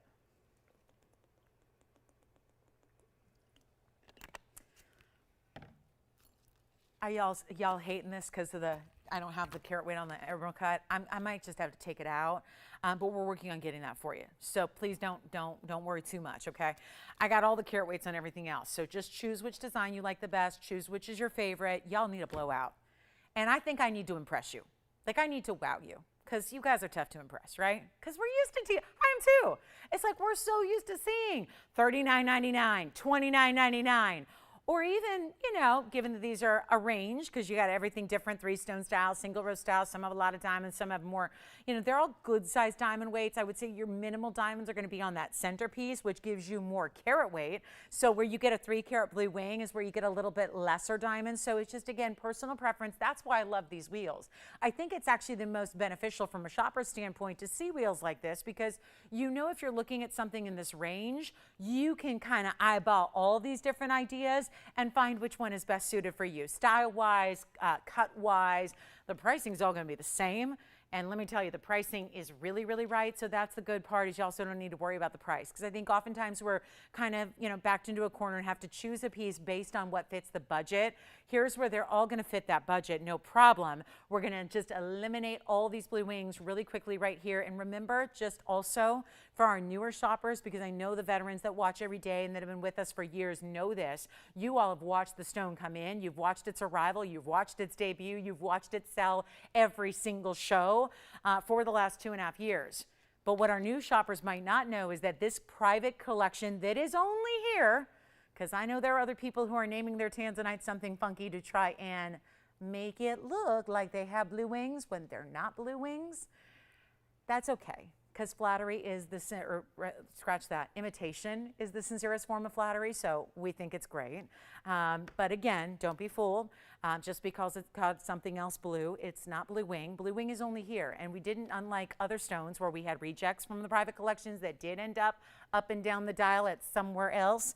Are y'all hating this because of I don't have the carat weight on the emerald cut? I might just have to take it out, but we're working on getting that for you. So please don't worry too much, okay? I got all the carat weights on everything else. So just choose which design you like the best, choose which is your favorite. Y'all need a blowout. And I think I need to impress you. Like, I need to wow you, because you guys are tough to impress, right? Because we're used to, I am too. It's like we're so used to seeing $39.99, $29.99. Or even, you know, given that these are arranged, because you got everything different, 3-stone style, single row style, some have a lot of diamonds, some have more, you know, they're all good sized diamond weights. I would say your minimal diamonds are going to be on that centerpiece, which gives you more carat weight. So where you get a 3-carat blue wing is where you get a little bit lesser diamonds. So it's just, again, personal preference. That's why I love these wheels. I think it's actually the most beneficial from a shopper standpoint to see wheels like this, because you know, if you're looking at something in this range, you can kind of eyeball all these different ideas and find which one is best suited for you. Style-wise, cut-wise, the pricing is all going to be the same. And let me tell you, the pricing is really, really right. So that's the good part, is you also don't need to worry about the price. Because I think oftentimes we're kind of, you know, backed into a corner and have to choose a piece based on what fits the budget. Here's where they're all going to fit that budget, no problem. We're going to just eliminate all these blue wings really quickly right here. And remember, just also for our newer shoppers, because I know the veterans that watch every day and that have been with us for years know this, you all have watched the stone come in, you've watched its arrival, you've watched its debut, you've watched it sell every single show for the last 2.5 years. But what our new shoppers might not know is that this private collection that is only here, because I know there are other people who are naming their tanzanite something funky to try and make it look like they have blue wings when they're not blue wings. That's okay, because flattery is imitation is the sincerest form of flattery, so we think it's great. But again, don't be fooled. Just because it's called something else blue, it's not blue wing. Blue wing is only here, and we didn't, unlike other stones where we had rejects from the private collections that did end up and down the dial at somewhere else.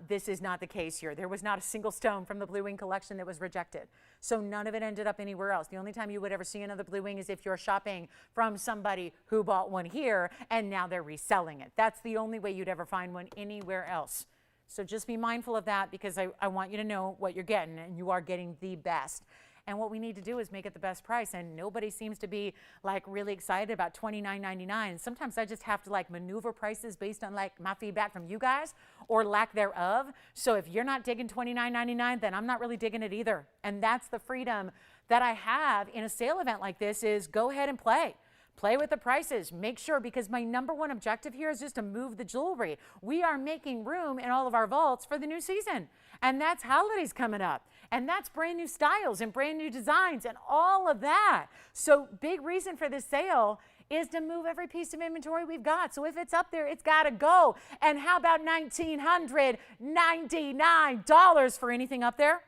This is not the case here. There was not a single stone from the blue wing collection that was rejected. So none of it ended up anywhere else. The only time you would ever see another blue wing is if you're shopping from somebody who bought one here and now they're reselling it. That's the only way you'd ever find one anywhere else. So just be mindful of that, because I want you to know what you're getting, and you are getting the best. And what we need to do is make it the best price, and nobody seems to be like really excited about $29.99. Sometimes I just have to like maneuver prices based on like my feedback from you guys or lack thereof. So if you're not digging $29.99, then I'm not really digging it either. And that's the freedom that I have in a sale event like this, is go ahead and play. Play with the prices. Make sure, because my #1 objective here is just to move the jewelry. We are making room in all of our vaults for the new season. And that's holidays coming up. And that's brand new styles and brand new designs and all of that. So big reason for this sale is to move every piece of inventory we've got. So if it's up there, it's got to go. And how about $1,999 for anything up there?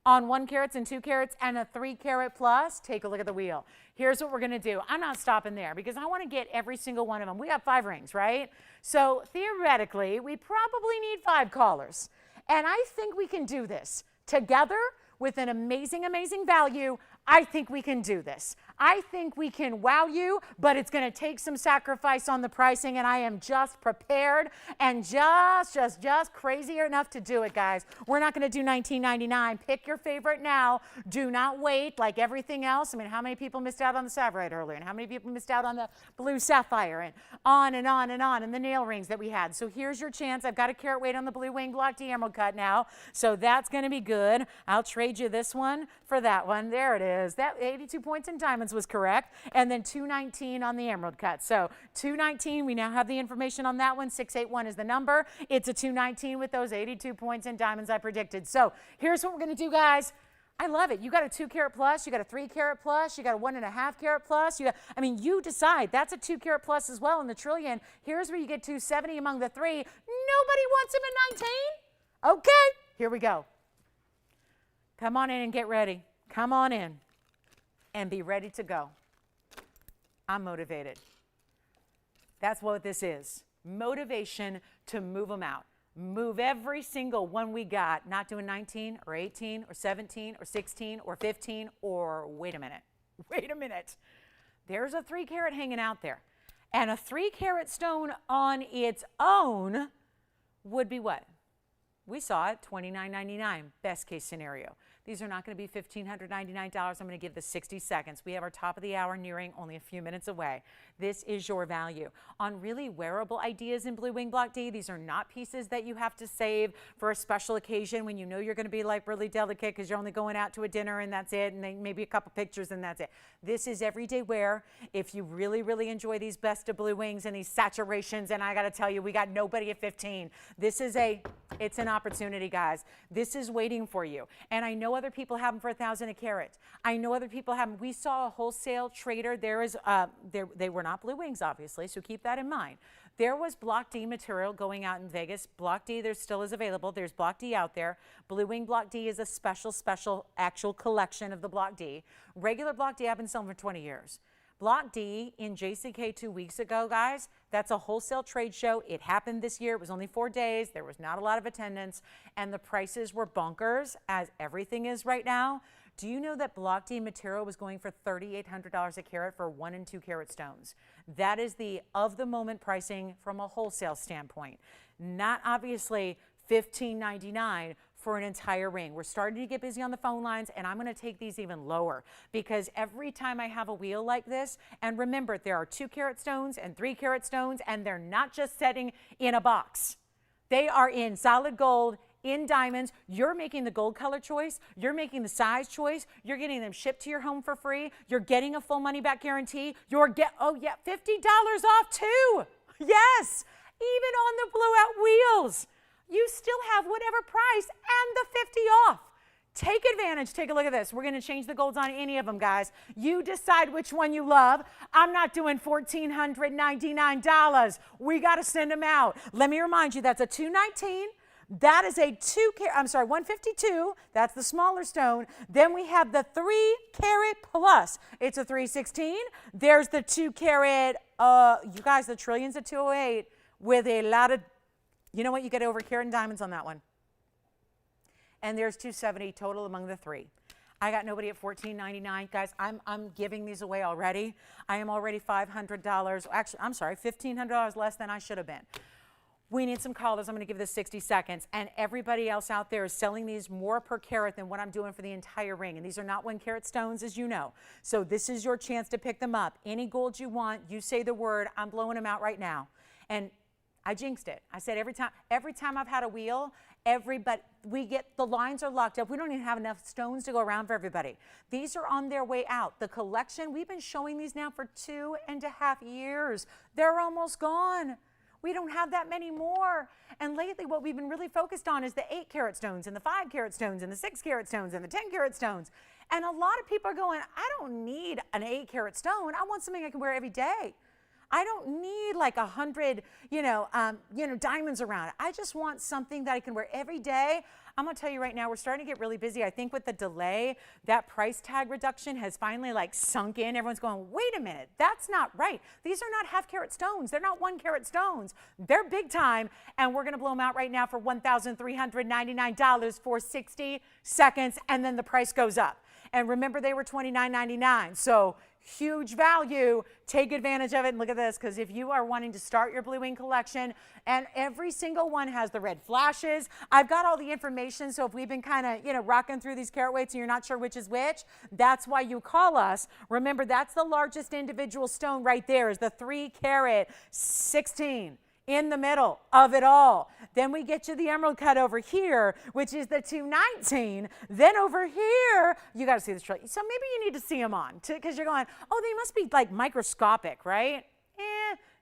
On 1 carats and 2 carats and a 3 carat plus? Take a look at the wheel. Here's what we're going to do. I'm not stopping there, because I want to get every single one of them. We have 5 rings, right? So theoretically, we probably need 5 callers. And I think we can do this together with an amazing, amazing value. I think we can do this. I think we can wow you, but it's going to take some sacrifice on the pricing, and I am just prepared and just crazy enough to do it, guys. We're not going to do $19.99. Pick your favorite now. Do not wait like everything else. I mean, how many people missed out on the Sapphire earlier, and how many people missed out on the blue Sapphire, and on and on and on, and the nail rings that we had. So here's your chance. I've got a carat weight on the blue wing block to emerald cut now, so that's going to be good. I'll trade you this one for that one. There it is. That 82 points in diamonds was correct. And then 219 on the emerald cut. So 219, we now have the information on that one. 681 is the number. It's a 219 with those 82 points in diamonds I predicted. So here's what we're going to do, guys. I love it. You got a 2 carat plus, you got a 3 carat plus, you got a 1.5 carat plus. I mean, you decide. That's a 2 carat plus as well in the trillion. Here's where you get 270 among the 3. Nobody wants him at 19? Okay, here we go. Come on in and get ready. Come on in and be ready to go. I'm motivated. That's what this is. Motivation to move them out. Move every single one we got, not doing 19 or 18 or 17 or 16 or 15 or wait a minute. There's a 3 carat hanging out there. And a 3 carat stone on its own would be what? We saw it, $29.99, best case scenario. These are not going to be $1,599. I'm going to give this 60 seconds. We have our top of the hour nearing, only a few minutes away. this is your value. On really wearable ideas in Blue Wing Block D, these are not pieces that you have to save for a special occasion when you know you're going to be like really delicate because you're only going out to a dinner and that's it, and then maybe a couple pictures and that's it. This is everyday wear. If you really, really enjoy these Best of Blue Wings and these saturations, and I got to tell you, we got nobody at 15. This is it's an opportunity, guys. This is waiting for you. And I know other people have them for $1,000 a carat. I know other people have them. We saw a wholesale trader. They were not Blue Wings, obviously, so keep that in mind. There was Block D material going out in Vegas. Block D, there still is available. There's Block D out there. Blue Wing Block D is a special actual collection of the Block D. Regular Block D, I've been selling for 20 years. Block D in JCK 2 weeks ago, guys, that's a wholesale trade show. It happened this year. It was only 4 days. There was not a lot of attendance, and the prices were bonkers, as everything is right now. Do you know that Block D material was going for $3,800 a carat for 1 and 2 carat stones? That is the of-the-moment pricing from a wholesale standpoint. Not obviously $1,599 for an entire ring. We're starting to get busy on the phone lines, and I'm going to take these even lower because every time I have a wheel like this, and remember, there are 2 carat stones and 3 carat stones, and they're not just sitting in a box. They are in solid gold, in diamonds. You're making the gold color choice. You're making the size choice. You're getting them shipped to your home for free. You're getting a full money back guarantee. $50 off too. Yes, even on the blowout wheels. You still have whatever price and the 50 off. Take advantage. Take a look at this. We're going to change the golds on any of them, guys. You decide which one you love. I'm not doing $1,499. We got to send them out. Let me remind you, that's a 219. That is a 152. That's the smaller stone. Then we have the 3 carat plus. It's a 316. There's the 2 carat, you guys, the trillions of 208 with a lot of, you know what, you get over carat and diamonds on that one. And there's 270 total among the 3. I got nobody at $14.99. Guys, I'm giving these away already. I am already $500, actually, I'm sorry, $1,500 less than I should have been. We need some callers. I'm going to give this 60 seconds. And everybody else out there is selling these more per carat than what I'm doing for the entire ring. And these are not 1 carat stones, as you know. So this is your chance to pick them up. Any gold you want, you say the word. I'm blowing them out right now. And I jinxed it. I said every time I've had a wheel, the lines are locked up. We don't even have enough stones to go around for everybody. These are on their way out. The collection, we've been showing these now for 2.5 years. They're almost gone. We don't have that many more. And lately what we've been really focused on is the 8 carat stones and the 5 carat stones and the 6 carat stones and the 10 carat stones. And a lot of people are going, I don't need an 8 carat stone. I want something I can wear every day. I don't need like 100, diamonds around. I just want something that I can wear every day. I'm going to tell you right now, we're starting to get really busy. I think with the delay, that price tag reduction has finally like sunk in. Everyone's going, wait a minute, that's not right. These are not 1/2 carat stones. They're not 1 carat stones. They're big time. And we're going to blow them out right now for $1,399 for 60 seconds. And then the price goes up. And remember, they were $29.99. So huge value. Take advantage of it. And look at this, because if you are wanting to start your Blue Wing collection, and every single one has the red flashes, I've got all the information. So if we've been kind of, rocking through these carat weights and you're not sure which is which, that's why you call us. Remember, that's the largest individual stone right there is the 3 carat 16. In the middle of it all. Then we get you the emerald cut over here, which is the 219. Then over here, you got to see this trillion. So maybe you need to see them on because you're going, oh, they must be like microscopic, right?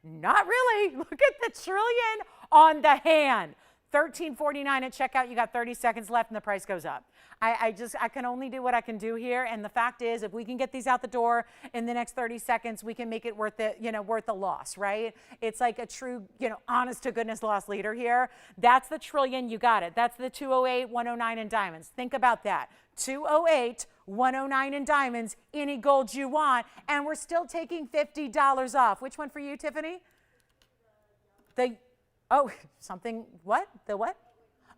Not really. Look at the trillion on the hand. $13.49 at checkout. You got 30 seconds left and the price goes up. I can only do what I can do here. And the fact is, if we can get these out the door in the next 30 seconds, we can make it worth it, worth the loss, right? It's like a true, honest to goodness loss leader here. That's the trillion. You got it. That's the 208, 109 in diamonds. Think about that. 208, 109 in diamonds, any gold you want. And we're still taking $50 off. Which one for you, Tiffany? What? The what?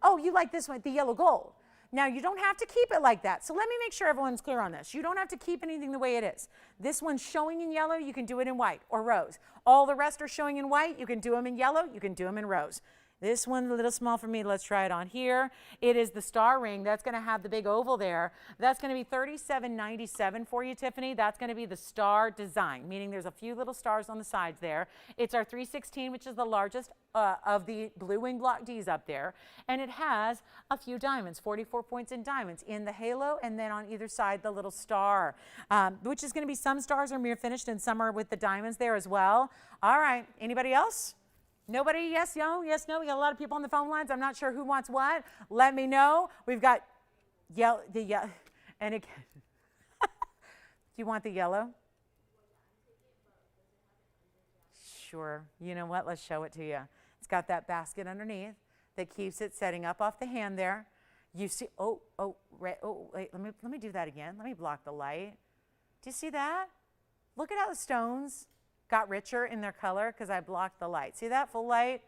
Oh, you like this one, the yellow gold. Now, you don't have to keep it like that. So let me make sure everyone's clear on this. You don't have to keep anything the way it is. This one's showing in yellow. You can do it in white or rose. All the rest are showing in white. You can do them in yellow. You can do them in rose. This one's a little small for me. Let's try it on here. It is the star ring. That's going to have the big oval there. That's going to be $37.97 for you, Tiffany. That's going to be the star design, meaning there's a few little stars on the sides there. It's our 316, which is the largest of the blue wing block Ds up there. And it has a few diamonds, 44 points in diamonds in the halo, and then on either side the little star, which is going to be some stars are mirror finished and some are with the diamonds there as well. All right, anybody else? Nobody? Yes, no, yes, no. We got a lot of people on the phone lines. I'm not sure who wants what. Let me know. We've got and again, do you want the yellow? Sure. You know what? Let's show it to you. It's got that basket underneath that keeps it setting up off the hand there. You see, wait, let me do that again. Let me block the light. Do you see that? Look at how the stones got richer in their color because I blocked the light. See that? Full light?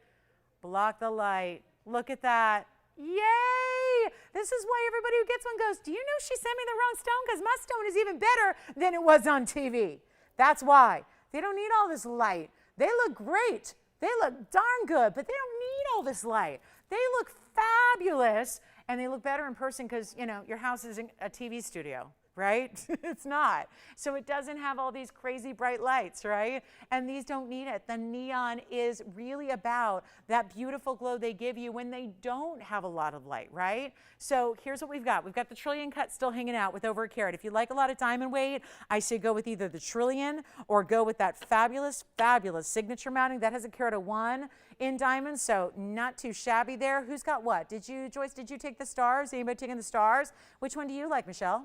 Block the light. Look at that. Yay! This is why everybody who gets one goes, do you know she sent me the wrong stone? Because my stone is even better than it was on TV. That's why. They don't need all this light. They look great. They look darn good, but they don't need all this light. They look fabulous, and they look better in person because, you know, your house isn't a TV studio, right? It's not. So it doesn't have all these crazy bright lights, right? And these don't need it. The neon is really about that beautiful glow they give you when they don't have a lot of light, right? So here's what we've got. We've got the trillion cut still hanging out with over a carat. If you like a lot of diamond weight, I say go with either the trillion or go with that fabulous, fabulous signature mounting. That has a carat of 1 in diamonds, so not too shabby there. Who's got what? Did you, Joyce, did you take the stars? Anybody taking the stars? Which one do you like, Michelle?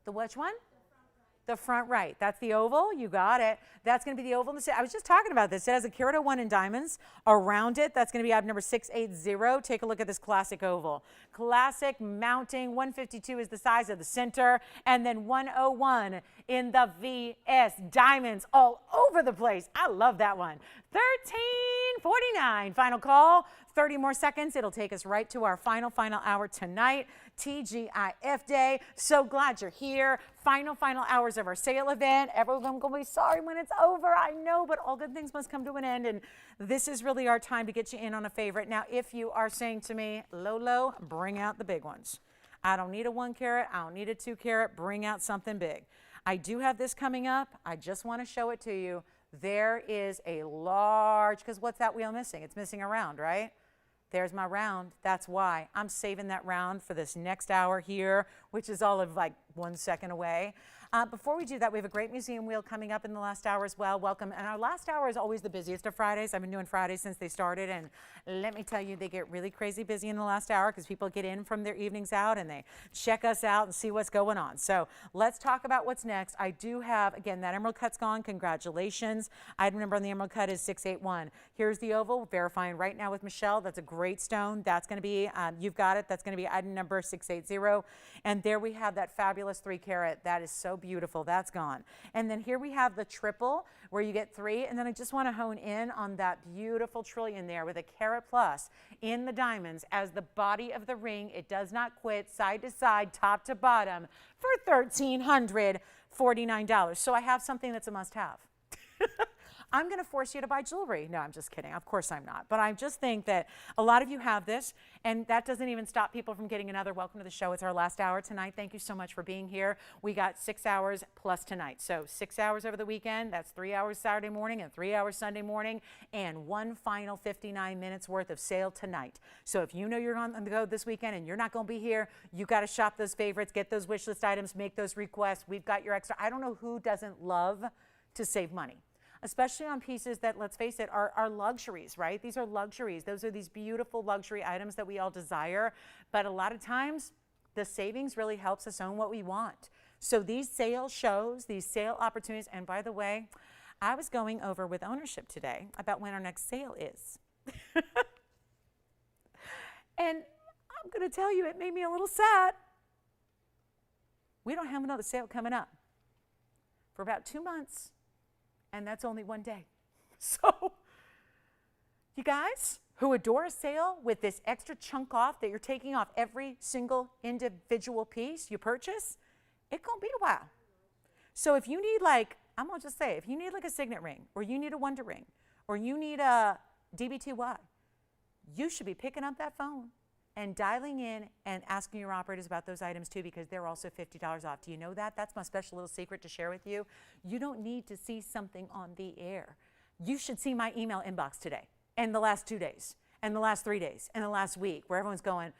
The which one? The front right. That's the oval. You got it. That's going to be the oval. I was just talking about this. It has a carat of 1 in diamonds around it. That's going to be item number 680. Take a look at this classic oval. Classic mounting. 152 is the size of the center. And then 101 in the VS. Diamonds all over the place. I love that one. 1349. Final call. 30 more seconds. It'll take us right to our final hour tonight. TGIF Day. So glad you're here. Final hours of our sale event. Everyone's going to be sorry when it's over. I know, but all good things must come to an end. And this is really our time to get you in on a favorite. Now, if you are saying to me, Lolo, bring out the big ones. I don't need a 1 carat. I don't need a 2 carat. Bring out something big. I do have this coming up. I just want to show it to you. There is a large, because what's that wheel missing? It's missing a round, right? There's my round. That's why I'm saving that round for this next hour here, which is all of like 1 second away. Before we do that, we have a great museum wheel coming up in the last hour as well. Welcome. And our last hour is always the busiest of Fridays. I've been doing Fridays since they started. And let me tell you, they get really crazy busy in the last hour because people get in from their evenings out and they check us out and see what's going on. So let's talk about what's next. I do have, again, that emerald cut's gone. Congratulations. Item number on the emerald cut is 681. Here's the oval, verifying right now with Michelle. That's a great stone. That's going to be, you've got it. That's going to be item number 680. And there we have that fabulous 3 carat. That is so beautiful. That's gone. And then here we have the triple where you get 3. And then I just want to hone in on that beautiful trillion there with a carat plus in the diamonds as the body of the ring. It does not quit, side to side, top to bottom for $1,349. So I have something that's a must have. I'm going to force you to buy jewelry. No, I'm just kidding. Of course I'm not. But I just think that a lot of you have this, and that doesn't even stop people from getting another. Welcome to the show. It's our last hour tonight. Thank you so much for being here. We got 6 hours plus tonight. So 6 hours over the weekend. That's 3 hours Saturday morning and 3 hours Sunday morning, and one final 59 minutes worth of sale tonight. So if you know you're on the go this weekend and you're not going to be here, you got to shop those favorites, get those wish list items, make those requests. We've got your extra. I don't know who doesn't love to save money, especially on pieces that, let's face it, are luxuries, right? These are luxuries. Those are these beautiful luxury items that we all desire. But a lot of times, the savings really helps us own what we want. So these sale shows, these sale opportunities, and by the way, I was going over with ownership today about when our next sale is. And I'm going to tell you, it made me a little sad. We don't have another sale coming up for about 2 months. And that's only one day. So you guys who adore a sale with this extra chunk off that you're taking off every single individual piece you purchase, it's going to be a while. So if you need, like, I'm going to just say, if you need like a signet ring, or you need a wonder ring, or you need a DBTY. You should be picking up that phone and dialing in and asking your operators about those items too, because they're also $50 off. Do you know that? That's my special little secret to share with you. You don't need to see something on the air. You should see my email inbox today and the last 2 days and the last 3 days and the last week, where everyone's going,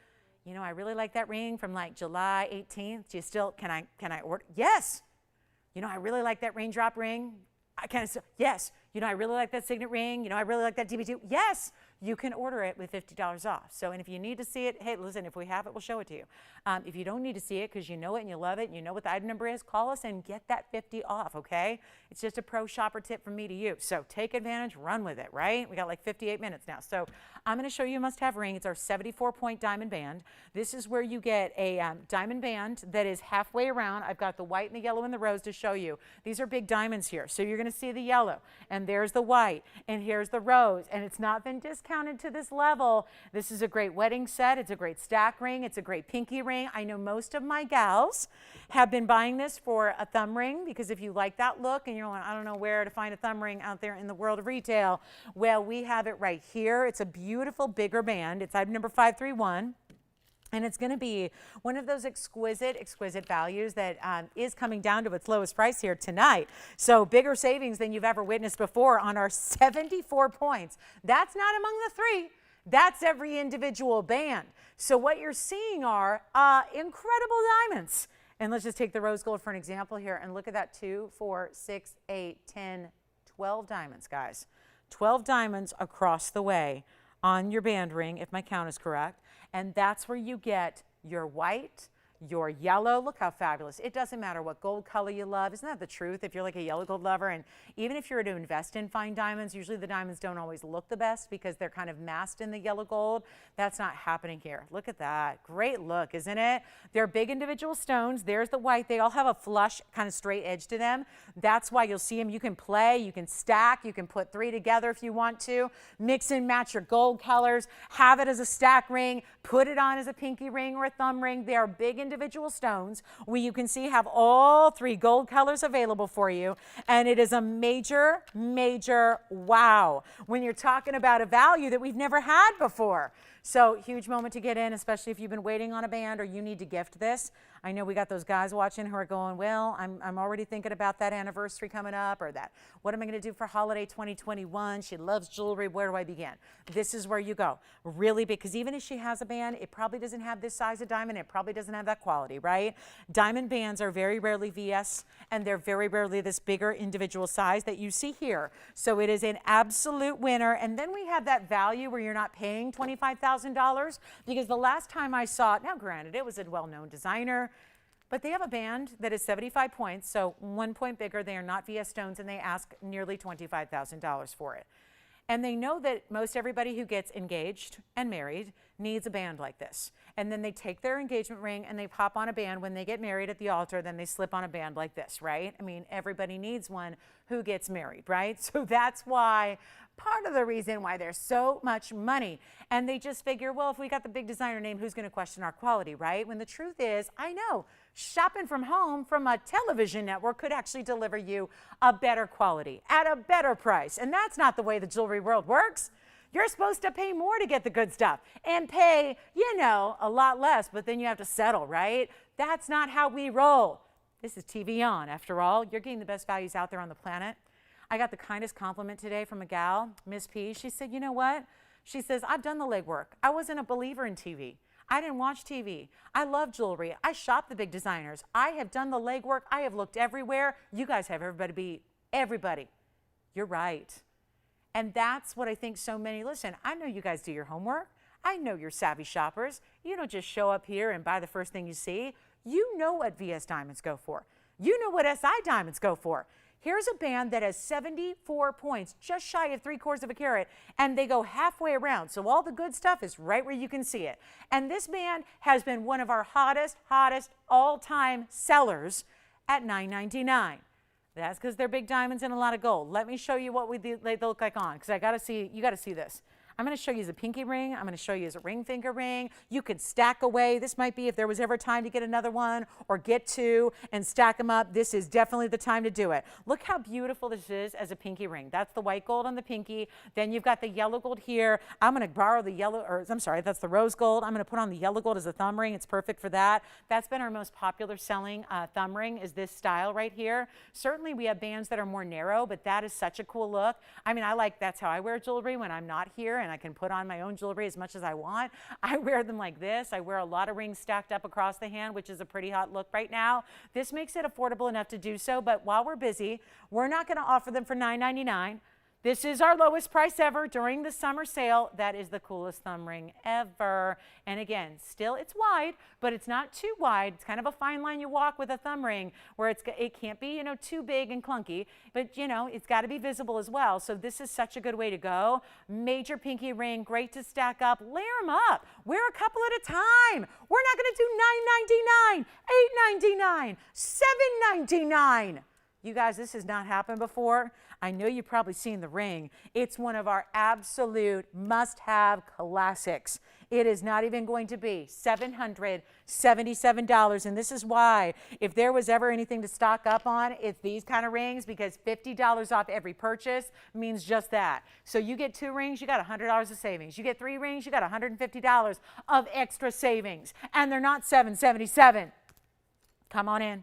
you know, I really like that ring from like July 18th. Do you still, can I order? Yes. You know, I really like that raindrop ring. Yes. You know, I really like that signet ring. You know, I really like that DB2. Yes. You can order it with $50 off. So, and if you need to see it, hey, listen, if we have it, we'll show it to you. If you don't need to see it because you know it and you love it and you know what the item number is, call us and get that 50 off, okay? It's just a pro shopper tip from me to you. So take advantage, run with it, right? We got like 58 minutes now. So I'm going to show you a must-have ring. It's our 74-point diamond band. This is where you get a diamond band that is halfway around. I've got the white and the yellow and the rose to show you. These are big diamonds here. So you're going to see the yellow, and there's the white, and here's the rose, and it's not been discounted to this level. This is a great wedding set. It's a great stack ring. It's a great pinky ring. I know most of my gals have been buying this for a thumb ring, because if you like that look and you're like, I don't know where to find a thumb ring out there in the world of retail, well, we have it right here. It's a beautiful bigger band. It's item number 531. And it's going to be one of those exquisite values that is coming down to its lowest price here tonight. So bigger savings than you've ever witnessed before on our 74 points. That's not among the three. That's every individual band. So what you're seeing are incredible diamonds. And let's just take the rose gold for an example here and look at that 2, 4, 6, 8, 10, 12 diamonds, guys. 12 diamonds across the way on your band ring, if my count is correct. And that's where you get your white, your yellow. Look how fabulous. It doesn't matter what gold color you love. Isn't that the truth? If you're like a yellow gold lover, and even if you're to invest in fine diamonds, usually the diamonds don't always look the best because they're kind of masked in the yellow gold. That's not happening here. Look at that. Great look, isn't it? They're big individual stones. There's the white. They all have a flush, kind of straight edge to them. That's why you'll see them. You can play, you can stack, you can put 3 together if you want to. Mix and match your gold colors. Have it as a stack ring. Put it on as a pinky ring or a thumb ring. They are big individual stones where you can see have all 3 gold colors available for you, and it is a major wow when you're talking about a value that we've never had before. So huge moment to get in, especially if you've been waiting on a band or you need to gift this. I know we got those guys watching who are going, well, I'm already thinking about that anniversary coming up, or that, what am I going to do for holiday 2021? She loves jewelry. Where do I begin? This is where you go. Really, because even if she has a band, it probably doesn't have this size of diamond. It probably doesn't have that quality, right? Diamond bands are very rarely VS, and they're very rarely this bigger individual size that you see here. So it is an absolute winner. And then we have that value where you're not paying $25,000, because the last time I saw it, now granted, it was a well-known designer, but they have a band that is 75 points, so 1 point bigger. They are not VS stones, and they ask nearly $25,000 for it. And they know that most everybody who gets engaged and married needs a band like this. And then they take their engagement ring and they pop on a band when they get married at the altar, then they slip on a band like this, right? I mean, everybody needs one who gets married, right? So that's why, part of the reason why there's so much money. And they just figure, well, if we got the big designer name, who's going to question our quality, right? When the truth is, I know, shopping from home from a television network could actually deliver you a better quality at a better price. And that's not the way the jewelry world works. You're supposed to pay more to get the good stuff and pay, you know, a lot less, but then you have to settle, right? That's not how we roll. This is TVON, after all. You're getting the best values out there on the planet. I got the kindest compliment today from a gal, Miss P. She said, you know what? She says, I've done the legwork. I wasn't a believer in TV. I didn't watch TV. I love jewelry. I shop the big designers. I have done the legwork. I have looked everywhere. You guys have everybody. You're right. And that's what I think so many, listen, I know you guys do your homework. I know you're savvy shoppers. You don't just show up here and buy the first thing you see. You know what VS diamonds go for. You know what SI diamonds go for. Here's a band that has 74 points, just shy of 3/4 of a carat, and they go halfway around. So all the good stuff is right where you can see it. And this band has been one of our hottest all-time sellers at $9.99. That's because they're big diamonds and a lot of gold. Let me show you what they look like on, because you got to see this. I'm going to show you as a pinky ring. I'm going to show you as a ring finger ring. You can stack away. This might be if there was ever time to get another one or get two and stack them up. This is definitely the time to do it. Look how beautiful this is as a pinky ring. That's the white gold on the pinky. Then you've got the yellow gold here. I'm going to borrow the yellow, or I'm sorry, that's the rose gold. I'm going to put on the yellow gold as a thumb ring. It's perfect for that. That's been our most popular selling thumb ring, is this style right here. Certainly we have bands that are more narrow, but that is such a cool look. I mean, that's how I wear jewelry when I'm not here, and I can put on my own jewelry as much as I want. I wear them like this. I wear a lot of rings stacked up across the hand, which is a pretty hot look right now. This makes it affordable enough to do so, but while we're busy, we're not going to offer them for $9.99. This is our lowest price ever during the summer sale. That is the coolest thumb ring ever. And again, still it's wide, but it's not too wide. It's kind of a fine line you walk with a thumb ring where it can't be, too big and clunky, but it's got to be visible as well. So this is such a good way to go. Major pinky ring, great to stack up. Layer them up. Wear a couple at a time. We're not going to do $9.99, $8.99, $7.99. You guys, this has not happened before. I know you've probably seen the ring. It's one of our absolute must-have classics. It is not even going to be $777, and this is why. If there was ever anything to stock up on, it's these kind of rings, because $50 off every purchase means just that. So you get 2 rings, you got $100 of savings. You get 3 rings, you got $150 of extra savings, and they're not $777. Come on in.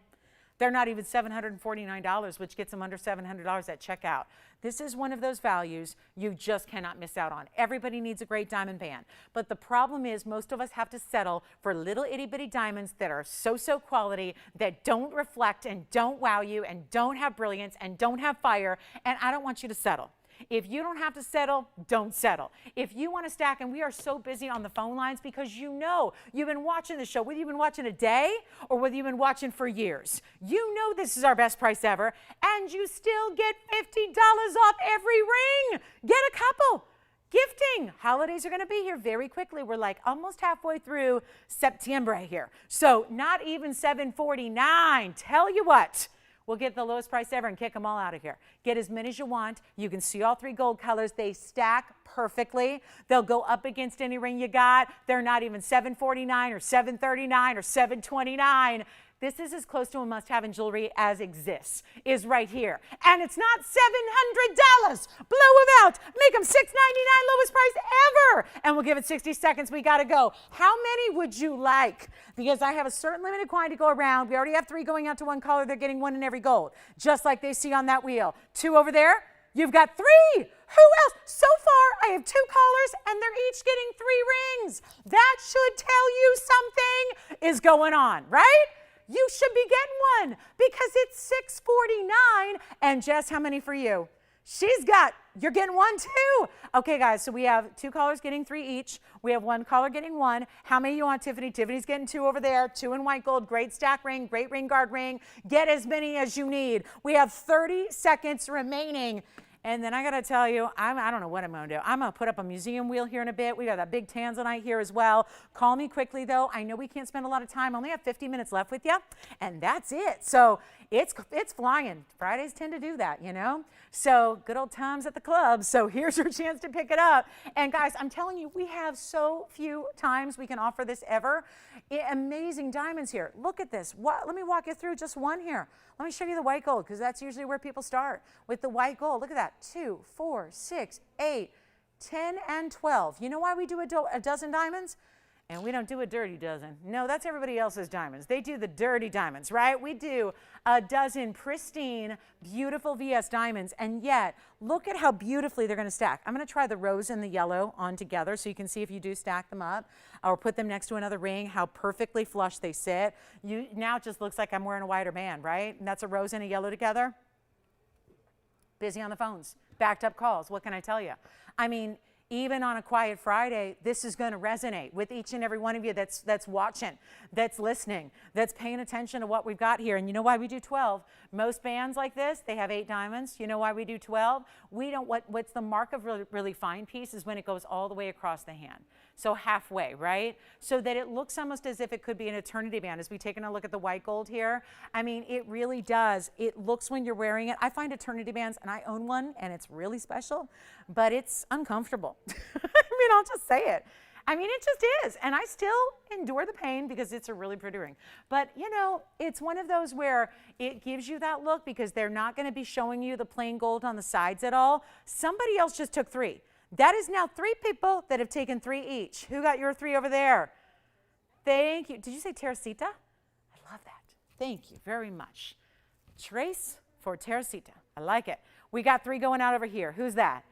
They're not even $749, which gets them under $700 at checkout. This is one of those values you just cannot miss out on. Everybody needs a great diamond band. But the problem is most of us have to settle for little itty bitty diamonds that are so-so quality, that don't reflect and don't wow you and don't have brilliance and don't have fire. And I don't want you to settle. If you don't have to settle, don't settle. If you want to stack, and we are so busy on the phone lines because you've been watching the show, whether you've been watching a day or whether you've been watching for years. This is our best price ever, and you still get $50 off every ring. Get a couple. Gifting. Holidays are going to be here very quickly. We're like almost halfway through September here. So not even $749. Tell you what. We'll get the lowest price ever and kick them all out of here. Get as many as you want. You can see all 3 gold colors. They stack perfectly. They'll go up against any ring you got. They're not even $749 or $739 or $729. This is as close to a must-have in jewelry as exists, is right here. And it's not $700. Blow them out. Make them $699, lowest price ever. And we'll give it 60 seconds. We got to go. How many would you like? Because I have a certain limited quantity to go around. We already have 3 going out to 1 caller. They're getting 1 in every gold, just like they see on that wheel. 2 over there. You've got 3. Who else? So far, I have 2 callers, and they're each getting 3 rings. That should tell you something is going on, right? You should be getting one because it's $649. And Jess, how many for you? You're getting 1 too. Okay, guys, so we have 2 callers getting 3 each. We have 1 caller getting 1. How many you want, Tiffany? Tiffany's getting 2 over there. 2 in white gold. Great stack ring. Great ring guard ring. Get as many as you need. We have 30 seconds remaining. And then I got to tell you, I don't know what I'm going to do. I'm going to put up a museum wheel here in a bit. We got that big Tanzanite here as well. Call me quickly, though. I know we can't spend a lot of time. I only have 50 minutes left with you, and that's it. So it's flying. Fridays tend to do that, So good old times at the club. So here's your chance to pick it up. And guys, I'm telling you, we have so few times we can offer this ever. Amazing diamonds here. Look at this. Let me walk you through just one here. Let me show you the white gold, because that's usually where people start with the white gold. Look at that. 2, 4, 6, 8, 10, and 12. You know why we do a dozen diamonds? And we don't do a dirty dozen. No, that's everybody else's diamonds. They do the dirty diamonds, right? We do a dozen pristine, beautiful VS diamonds, and yet look at how beautifully they're going to stack. I'm going to try the rose and the yellow on together so you can see if you do stack them up or put them next to another ring, how perfectly flush they sit. Now it just looks like I'm wearing a wider band, right? And that's a rose and a yellow together. Busy on the phones, backed up calls. What can I tell you? I mean, even on a quiet Friday, this is going to resonate with each and every one of you that's watching, that's listening, that's paying attention to what we've got here. And you know why we do 12? Most bands like this, they have 8 diamonds. You know why we do 12? We don't. What's the mark of really fine piece is when it goes all the way across the hand. So halfway, right? So that it looks almost as if it could be an eternity band. As we take a look at the white gold here, I mean, it really does. It looks when you're wearing it. I find eternity bands, and I own one, and it's really special, but it's uncomfortable. It mean, I'll just say it. I mean, it just is. And I still endure the pain because it's a really pretty ring. But, you know, it's one of those where it gives you that look because they're not going to be showing you the plain gold on the sides at all. Somebody else just took 3. That is now 3 people that have taken 3 each. Who got your 3 over there? Thank you. Did you say Teresita? I love that. Thank you very much. Trace for Teresita. I like it. We got 3 going out over here. Who's that?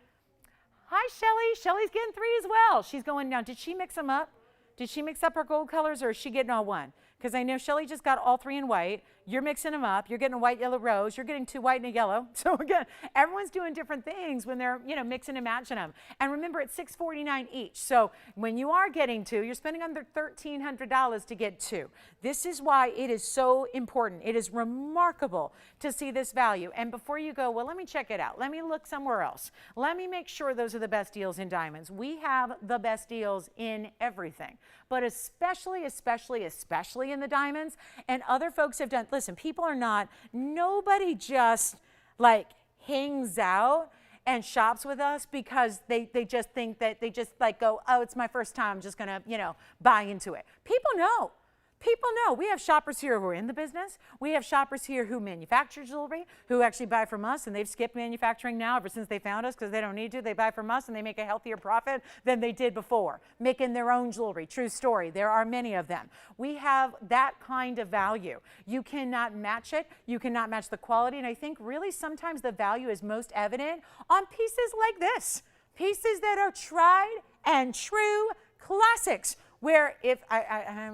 Hi, Shelly. Shelly's getting 3 as well. She's going down. Did she mix them up? Did she mix up her gold colors, or is she getting all one? Because I know Shelly just got all 3 in white. You're mixing them up. You're getting a white, yellow, rose. You're getting 2 white and a yellow. So again, everyone's doing different things when they're, you know, mixing and matching them. And remember, it's $649 each. So when you are getting 2, you're spending under $1,300 to get 2. This is why it is so important. It is remarkable to see this value. And before you go, well, let me check it out. Let me look somewhere else. Let me make sure those are the best deals in diamonds. We have the best deals in everything, but especially in the diamonds. And other folks have done, listen, people are not, nobody just like hangs out and shops with us because they just think that they just like go, oh, it's my first time, I'm just gonna, you know, buy into it. People know. People know. We have shoppers here who are in the business. We have shoppers here who manufacture jewelry, who actually buy from us, and they've skipped manufacturing now ever since they found us because they don't need to. They buy from us, and they make a healthier profit than they did before, making their own jewelry. True story. There are many of them. We have that kind of value. You cannot match it. You cannot match the quality, and I think really sometimes the value is most evident on pieces like this, pieces that are tried and true classics. Where if I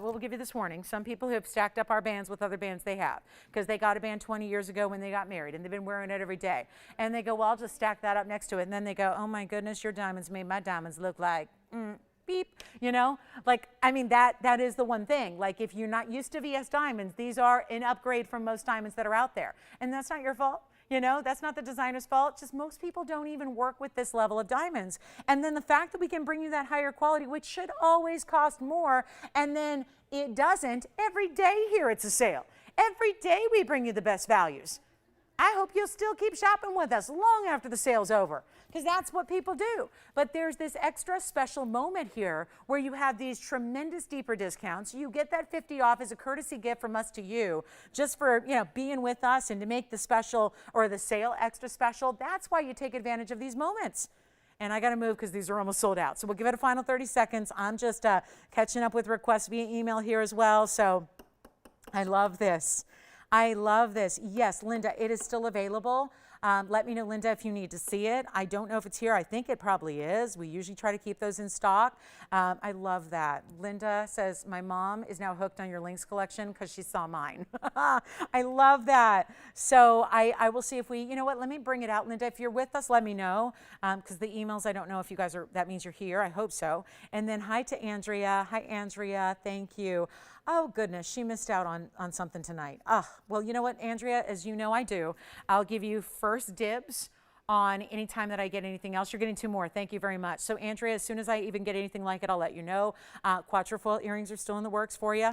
will give you this warning, some people who have stacked up our bands with other bands they have, because they got a band 20 years ago when they got married and they've been wearing it every day. And they go, well, I'll just stack that up next to it. And then they go, oh my goodness, your diamonds made my diamonds look like beep, you know? Like, I mean, that is the one thing. Like, if you're not used to VS diamonds, these are an upgrade from most diamonds that are out there. And that's not your fault. You know, that's not the designer's fault. Just most people don't even work with this level of diamonds. And then the fact that we can bring you that higher quality, which should always cost more, and then it doesn't, every day here it's a sale. Every day we bring you the best values. I hope you'll still keep shopping with us long after the sale's over, because that's what people do. But there's this extra special moment here where you have these tremendous deeper discounts. You get that 50 off as a courtesy gift from us to you, just for, you know, being with us and to make the special or the sale extra special. That's why you take advantage of these moments. And I got to move because these are almost sold out. So we'll give it a final 30 seconds. I'm just catching up with requests via email here as well. So I love this. I love this. Yes, Linda, it is still available. Let me know, Linda, if you need to see it. I don't know if it's here. I think it probably is. We usually try to keep those in stock. I love that. Linda says, my mom is now hooked on your Lynx collection because she saw mine. I love that. So I will see if we, you know what, let me bring it out. Linda, if you're with us, let me know, because the emails, I don't know if you guys are, that means you're here. I hope so. And then hi to Andrea. Hi, Andrea. Thank you. Oh, goodness, she missed out on something tonight. Well, you know what, Andrea, as you know I do, I'll give you first dibs on any time that I get anything else. You're getting 2 more. Thank you very much. So, Andrea, as soon as I even get anything like it, I'll let you know. Quatrefoil earrings are still in the works for you.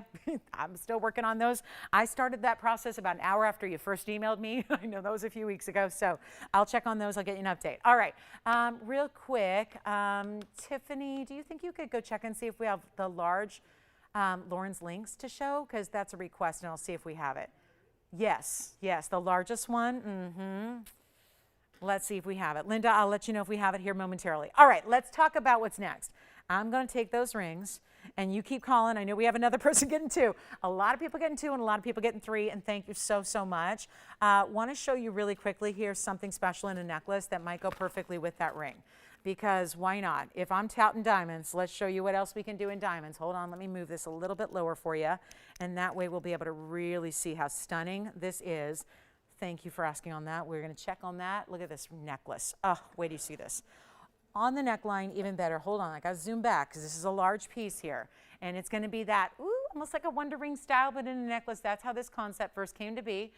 I'm still working on those. I started that process about an hour after you first emailed me. I know that was a few weeks ago, so I'll check on those. I'll get you an update. All right, real quick, Tiffany, do you think you could go check and see if we have the large Lauren's Lynx to show, because that's a request, and I'll see if we have it. Yes, the largest one. Let's see if we have it. Linda, I'll let you know if we have it here momentarily. All right, let's talk about what's next. I'm going to take those rings, and you keep calling. I know we have another person getting 2. A lot of people getting 2 and a lot of people getting 3, and thank you so, so much. Want to show you really quickly here something special in a necklace that might go perfectly with that ring. Because why not? If I'm touting diamonds, let's show you what else we can do in diamonds. Hold on, let me move this a little bit lower for you. And that way we'll be able to really see how stunning this is. Thank you for asking on that. We're gonna check on that. Look at this necklace. Oh, wait till you see this. On the neckline, even better. Hold on, I gotta zoom back because this is a large piece here. And it's gonna be that, ooh, almost like a Wonder Ring style, but in a necklace. That's how this concept first came to be.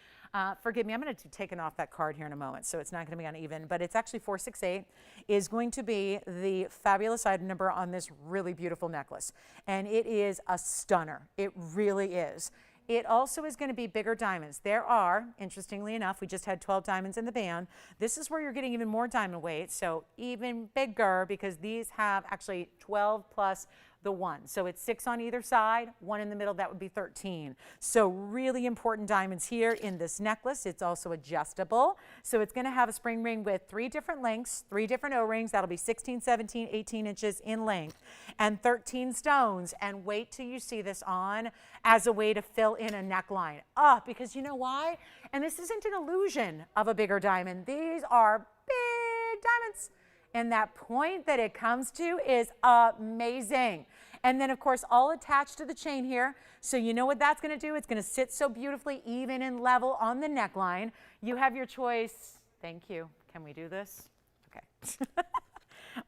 Forgive me, I'm going to take off that card here in a moment, so it's not going to be uneven, but it's actually 468 is going to be the fabulous item number on this really beautiful necklace. And it is a stunner. It really is. It also is going to be bigger diamonds. There are, interestingly enough, we just had 12 diamonds in the band. This is where you're getting even more diamond weight, so even bigger, because these have actually 12 plus the 1. So it's 6 on either side, 1 in the middle, that would be 13. So really important diamonds here in this necklace. It's also adjustable. So it's going to have a spring ring with 3 different lengths, 3 different O-rings. That'll be 16, 17, 18 inches in length, and 13 stones. And wait till you see this on as a way to fill in a neckline. Because you know why? And this isn't an illusion of a bigger diamond. These are big diamonds. And that point that it comes to is amazing. And then, of course, all attached to the chain here. So you know what that's going to do? It's going to sit so beautifully even and level on the neckline. You have your choice. Thank you. Can we do this? Okay.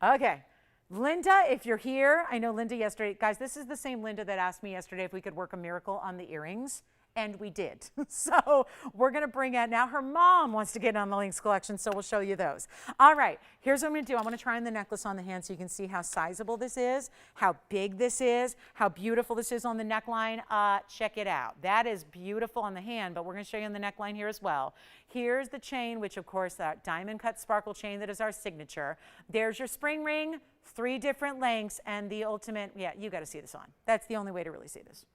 Okay. Linda, if you're here, I know Linda yesterday. Guys, this is the same Linda that asked me yesterday if we could work a miracle on the earrings. And we did. So we're going to bring out, now her mom wants to get on the Lynx collection, so we'll show you those. All right, here's what I'm going to do. I'm going to try on the necklace on the hand so you can see how sizable this is, how big this is, how beautiful this is on the neckline. Check it out. That is beautiful on the hand, but we're going to show you on the neckline here as well. Here's the chain, which of course, that diamond cut sparkle chain that is our signature. There's your spring ring, 3 different lengths, and the ultimate, yeah, you got to see this on. That's the only way to really see this.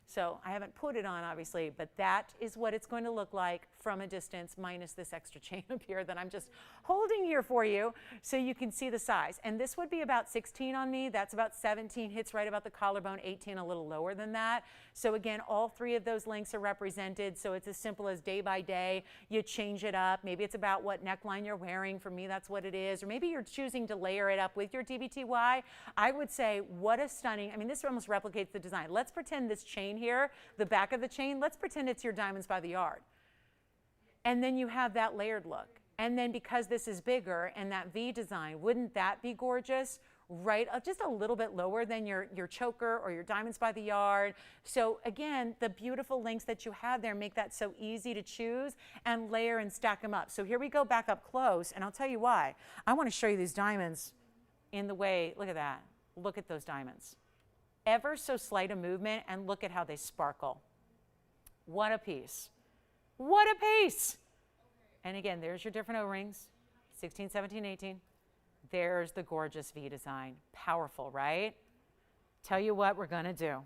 So I haven't put it on, obviously, but that is what it's going to look like from a distance, minus this extra chain up here that I'm just holding here for you so you can see the size. And this would be about 16 on me. That's about 17, hits right about the collarbone, 18, a little lower than that. So again, all 3 of those lengths are represented. So it's as simple as day by day, you change it up. Maybe it's about what neckline you're wearing. For me, that's what it is. Or maybe you're choosing to layer it up with your DBTY. I would say, what a stunning, I mean, this almost replicates the design. Let's pretend this chain here, the back of the chain, let's pretend it's your diamonds by the yard. And then you have that layered look. And then because this is bigger and that V design, wouldn't that be gorgeous? Right, just a little bit lower than your choker or your diamonds by the yard. So again, the beautiful links that you have there make that so easy to choose and layer and stack them up. So here we go back up close, and I'll tell you why. I want to show you these diamonds in the way, look at that. Look at those diamonds. Ever so slight a movement, and look at how they sparkle. What a piece. What a piece. And again, there's your different O-rings, 16, 17, 18. There's the gorgeous V design. Powerful, right? Tell you what we're going to do.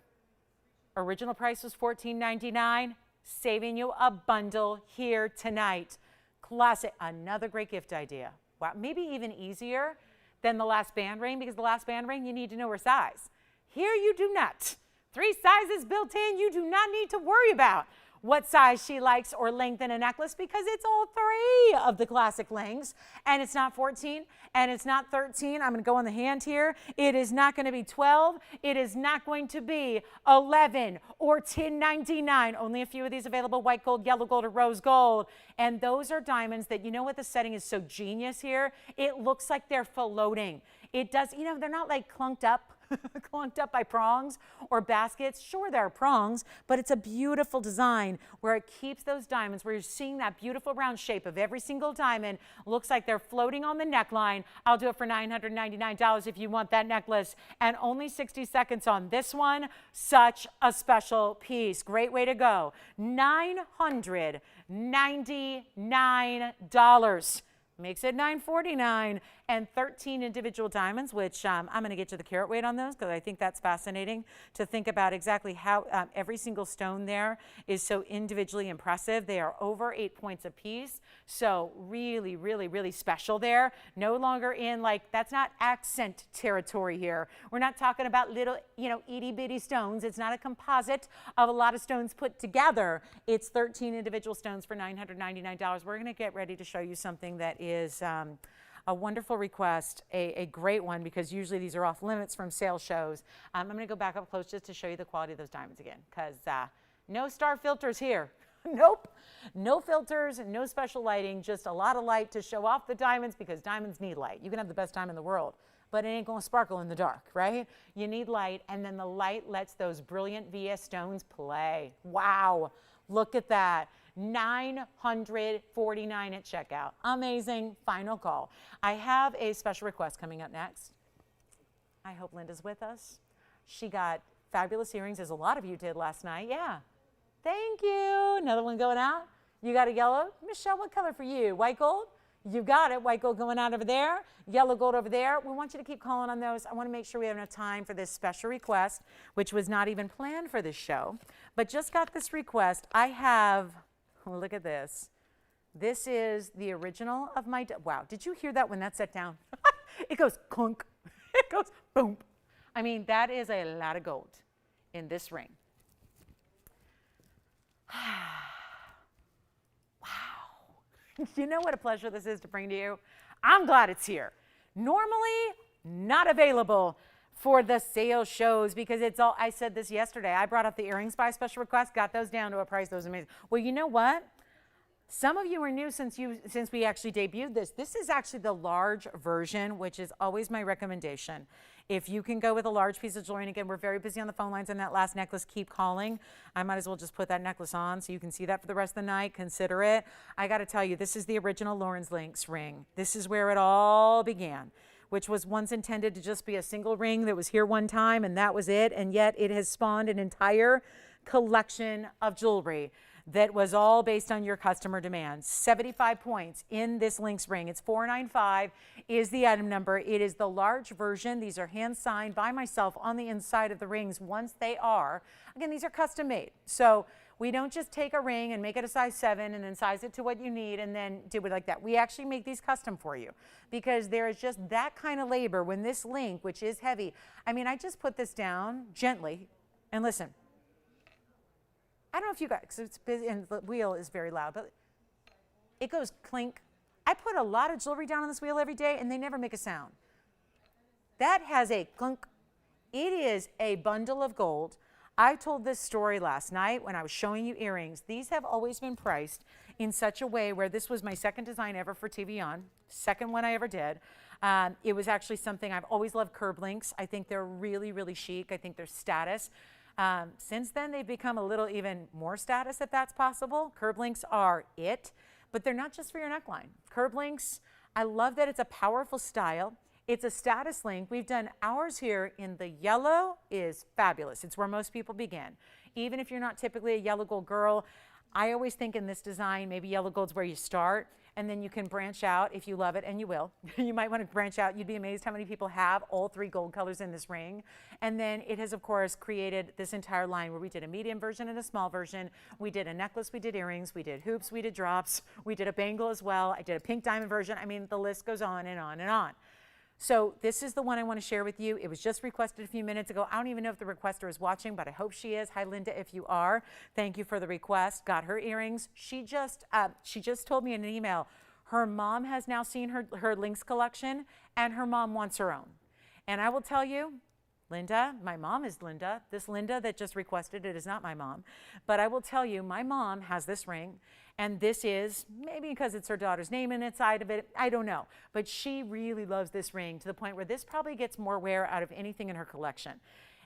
Original price was $14.99. Saving you a bundle here tonight. Classic. Another great gift idea. Wow, maybe even easier than the last band ring, because the last band ring, you need to know her size. Here you do not. 3 sizes built in, you do not need to worry about what size she likes or length in a necklace, because it's all 3 of the classic lengths, and it's not 14 and it's not 13. I'm going to go on the hand here. It is not going to be 12. It is not going to be 11 or $10.99. Only a few of these available: white gold, yellow gold, or rose gold. And those are diamonds that, you know what, the setting is so genius here. It looks like they're floating. It does, you know, they're not like clunked up by prongs or baskets. Sure, there are prongs, but it's a beautiful design where it keeps those diamonds, where you're seeing that beautiful round shape of every single diamond. Looks like they're floating on the neckline. I'll do it for $999 if you want that necklace, and only 60 seconds on this one. Such a special piece. Great way to go. $999. Makes it $949, and 13 individual diamonds, which I'm going to get to the carat weight on those, because I think that's fascinating to think about exactly how every single stone there is so individually impressive. They are over 8 points a piece, so really, really, really special there. No longer in, like, that's not accent territory here. We're not talking about little, you know, itty bitty stones. It's not a composite of a lot of stones put together. It's 13 individual stones for $999. We're going to get ready to show you something that is a wonderful request, a great one, because usually these are off limits from sales shows. I'm going to go back up close just to show you the quality of those diamonds again, because no star filters here. Nope. No filters, no special lighting, just a lot of light to show off the diamonds, because diamonds need light. You can have the best diamond in the world, but it ain't going to sparkle in the dark, right? You need light, and then the light lets those brilliant VS stones play. Wow. Look at that. $949 at checkout. Amazing. Final call. I have a special request coming up next. I hope Linda's with us. She got fabulous earrings, as a lot of you did last night. Yeah. Thank you. Another one going out. You got a yellow. Michelle, what color for you? White gold? You got it. White gold going out over there. Yellow gold over there. We want you to keep calling on those. I want to make sure we have enough time for this special request, which was not even planned for this show, but just got this request. I have, look at this. This is the original of my, wow, did you hear that when that set down? It goes clunk. It goes boom. I mean, that is a lot of gold in this ring. Wow. You know what a pleasure this is to bring to you? I'm glad it's here. Normally, not available for the sale shows because it's all, I said this yesterday. I brought up the earrings by special request, got those down to a price that was amazing. Well, you know what? Some of you are new since we actually debuted this. This is actually the large version, which is always my recommendation. If you can go with a large piece of jewelry, and again, we're very busy on the phone lines on that last necklace, keep calling. I might as well just put that necklace on so you can see that for the rest of the night. Consider it. I got to tell you, this is the original Lauren's Links ring. This is where it all began, which was once intended to just be a single ring that was here one time, and that was it. And yet it has spawned an entire collection of jewelry that was all based on your customer demand. 75 points in this Links ring. It's 495 is the item number. It is the large version. These are hand signed by myself on the inside of the rings once they are. Again, these are custom made. So we don't just take a ring and make it a size 7 and then size it to what you need and then do it like that. We actually make these custom for you because there is just that kind of labor when this link, which is heavy. I mean, I just put this down gently and listen. I don't know if you guys, because it's busy and the wheel is very loud, but it goes clink. I put a lot of jewelry down on this wheel every day and they never make a sound. That has a clunk. It is a bundle of gold. I told this story last night when I was showing you earrings. These have always been priced in such a way where this was my second design ever for TVON, second one I ever did. It was actually something I've always loved curb links. I think they're really, really chic. I think they're status. Since then, they've become a little even more status, if that's possible. Curb links are it, but they're not just for your neckline. Curb links, I love that it's a powerful style. It's a status link. We've done ours here in the yellow is fabulous. It's where most people begin. Even if you're not typically a yellow gold girl, I always think in this design, maybe yellow gold's where you start. And then you can branch out if you love it, and you will. You might want to branch out. You'd be amazed how many people have all 3 gold colors in this ring. And then it has, of course, created this entire line where we did a medium version and a small version. We did a necklace, we did earrings, we did hoops, we did drops, we did a bangle as well. I did a pink diamond version. I mean, the list goes on and on and on. So this is the one I want to share with you. It was just requested a few minutes ago. I don't even know if the requester is watching, but I hope she is. Hi, Linda, if you are. Thank you for the request. Got her earrings. She just told me in an email, her mom has now seen her Links collection, and her mom wants her own. And I will tell you, Linda, my mom is Linda. This Linda that just requested it is not my mom. But I will tell you, my mom has this ring. And this is, maybe because it's her daughter's name inside of it, I don't know. But she really loves this ring to the point where this probably gets more wear out of anything in her collection.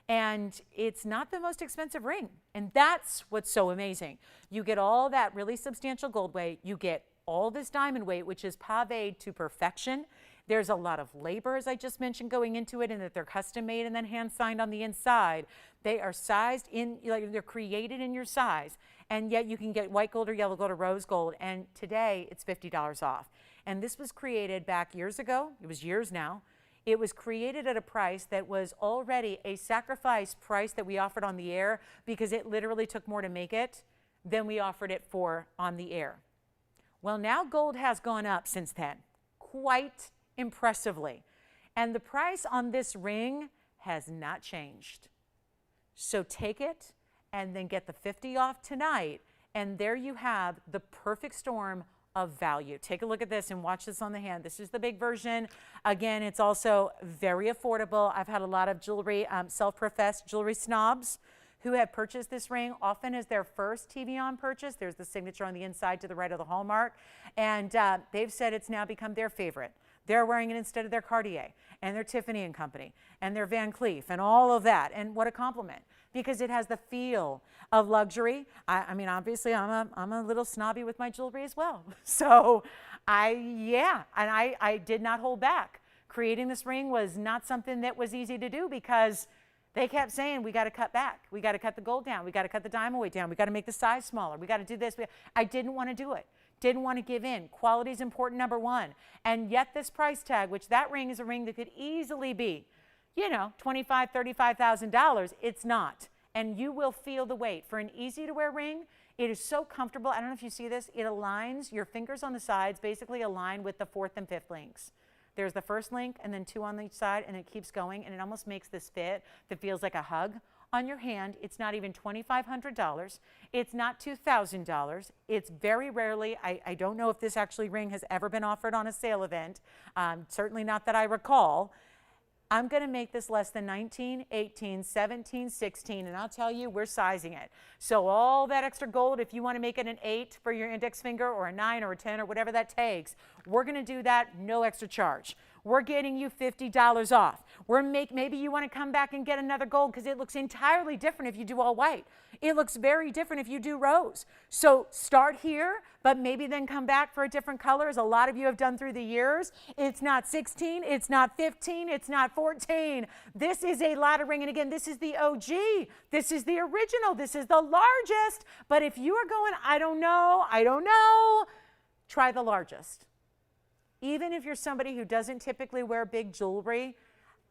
And it's not the most expensive ring. And that's what's so amazing. You get all that really substantial gold weight. You get all this diamond weight, which is paved to perfection. There's a lot of labor, as I just mentioned, going into it, and that they're custom made and then hand signed on the inside. They are sized in, like they're created in your size, and yet you can get white gold or yellow gold or rose gold, and today it's $50 off. And this was created back years ago. It was years now. It was created at a price that was already a sacrifice price that we offered on the air because it literally took more to make it than we offered it for on the air. Well, now gold has gone up since then, quite impressively. And the price on this ring has not changed. So take it and then get the 50 off tonight. And there you have the perfect storm of value. Take a look at this and watch this on the hand. This is the big version. Again, it's also very affordable. I've had a lot of jewelry, self-professed jewelry snobs who have purchased this ring often as their first TVON purchase. There's the signature on the inside to the right of the hallmark. And they've said it's now become their favorite. They're wearing it instead of their Cartier and their Tiffany & Company and their Van Cleef and all of that. And what a compliment, because it has the feel of luxury. I mean, obviously, I'm a little snobby with my jewelry as well. So I did not hold back. Creating this ring was not something that was easy to do because They kept saying, we got to cut back. We got to cut the gold down. We got to cut the diamond weight down. We got to make the size smaller. We got to do this. I didn't want to do it. Didn't want to give in. Quality is important, number one. And yet this price tag, which that ring is a ring that could easily be, you know, $25,000, $35,000, it's not. And you will feel the weight. For an easy to wear ring, it is so comfortable. I don't know if you see this. It aligns, your fingers on the sides basically align with the 4th and 5th links. There's the first link and then 2 on each side, and it keeps going, and it almost makes this fit that feels like a hug on your hand. It's not even $2,500. It's not $2,000. It's very rarely, I don't know if this actually ring has ever been offered on a sale event, certainly not that I recall. I'm going to make this less than 19, 18, 17, 16, and I'll tell you, we're sizing it. So all that extra gold, if you want to make it an 8 for your index finger or a 9 or a 10 or whatever that takes, we're going to do that, no extra charge. We're getting you $50 off. Maybe you want to come back and get another gold because it looks entirely different if you do all white. It looks very different if you do rose. So start here, but maybe then come back for a different color, as a lot of you have done through the years. It's not 16, it's not 15, it's not 14. This is a ladder ring, and again, this is the OG. This is the original. This is the largest. But if you are going, I don't know, try the largest. Even if you're somebody who doesn't typically wear big jewelry,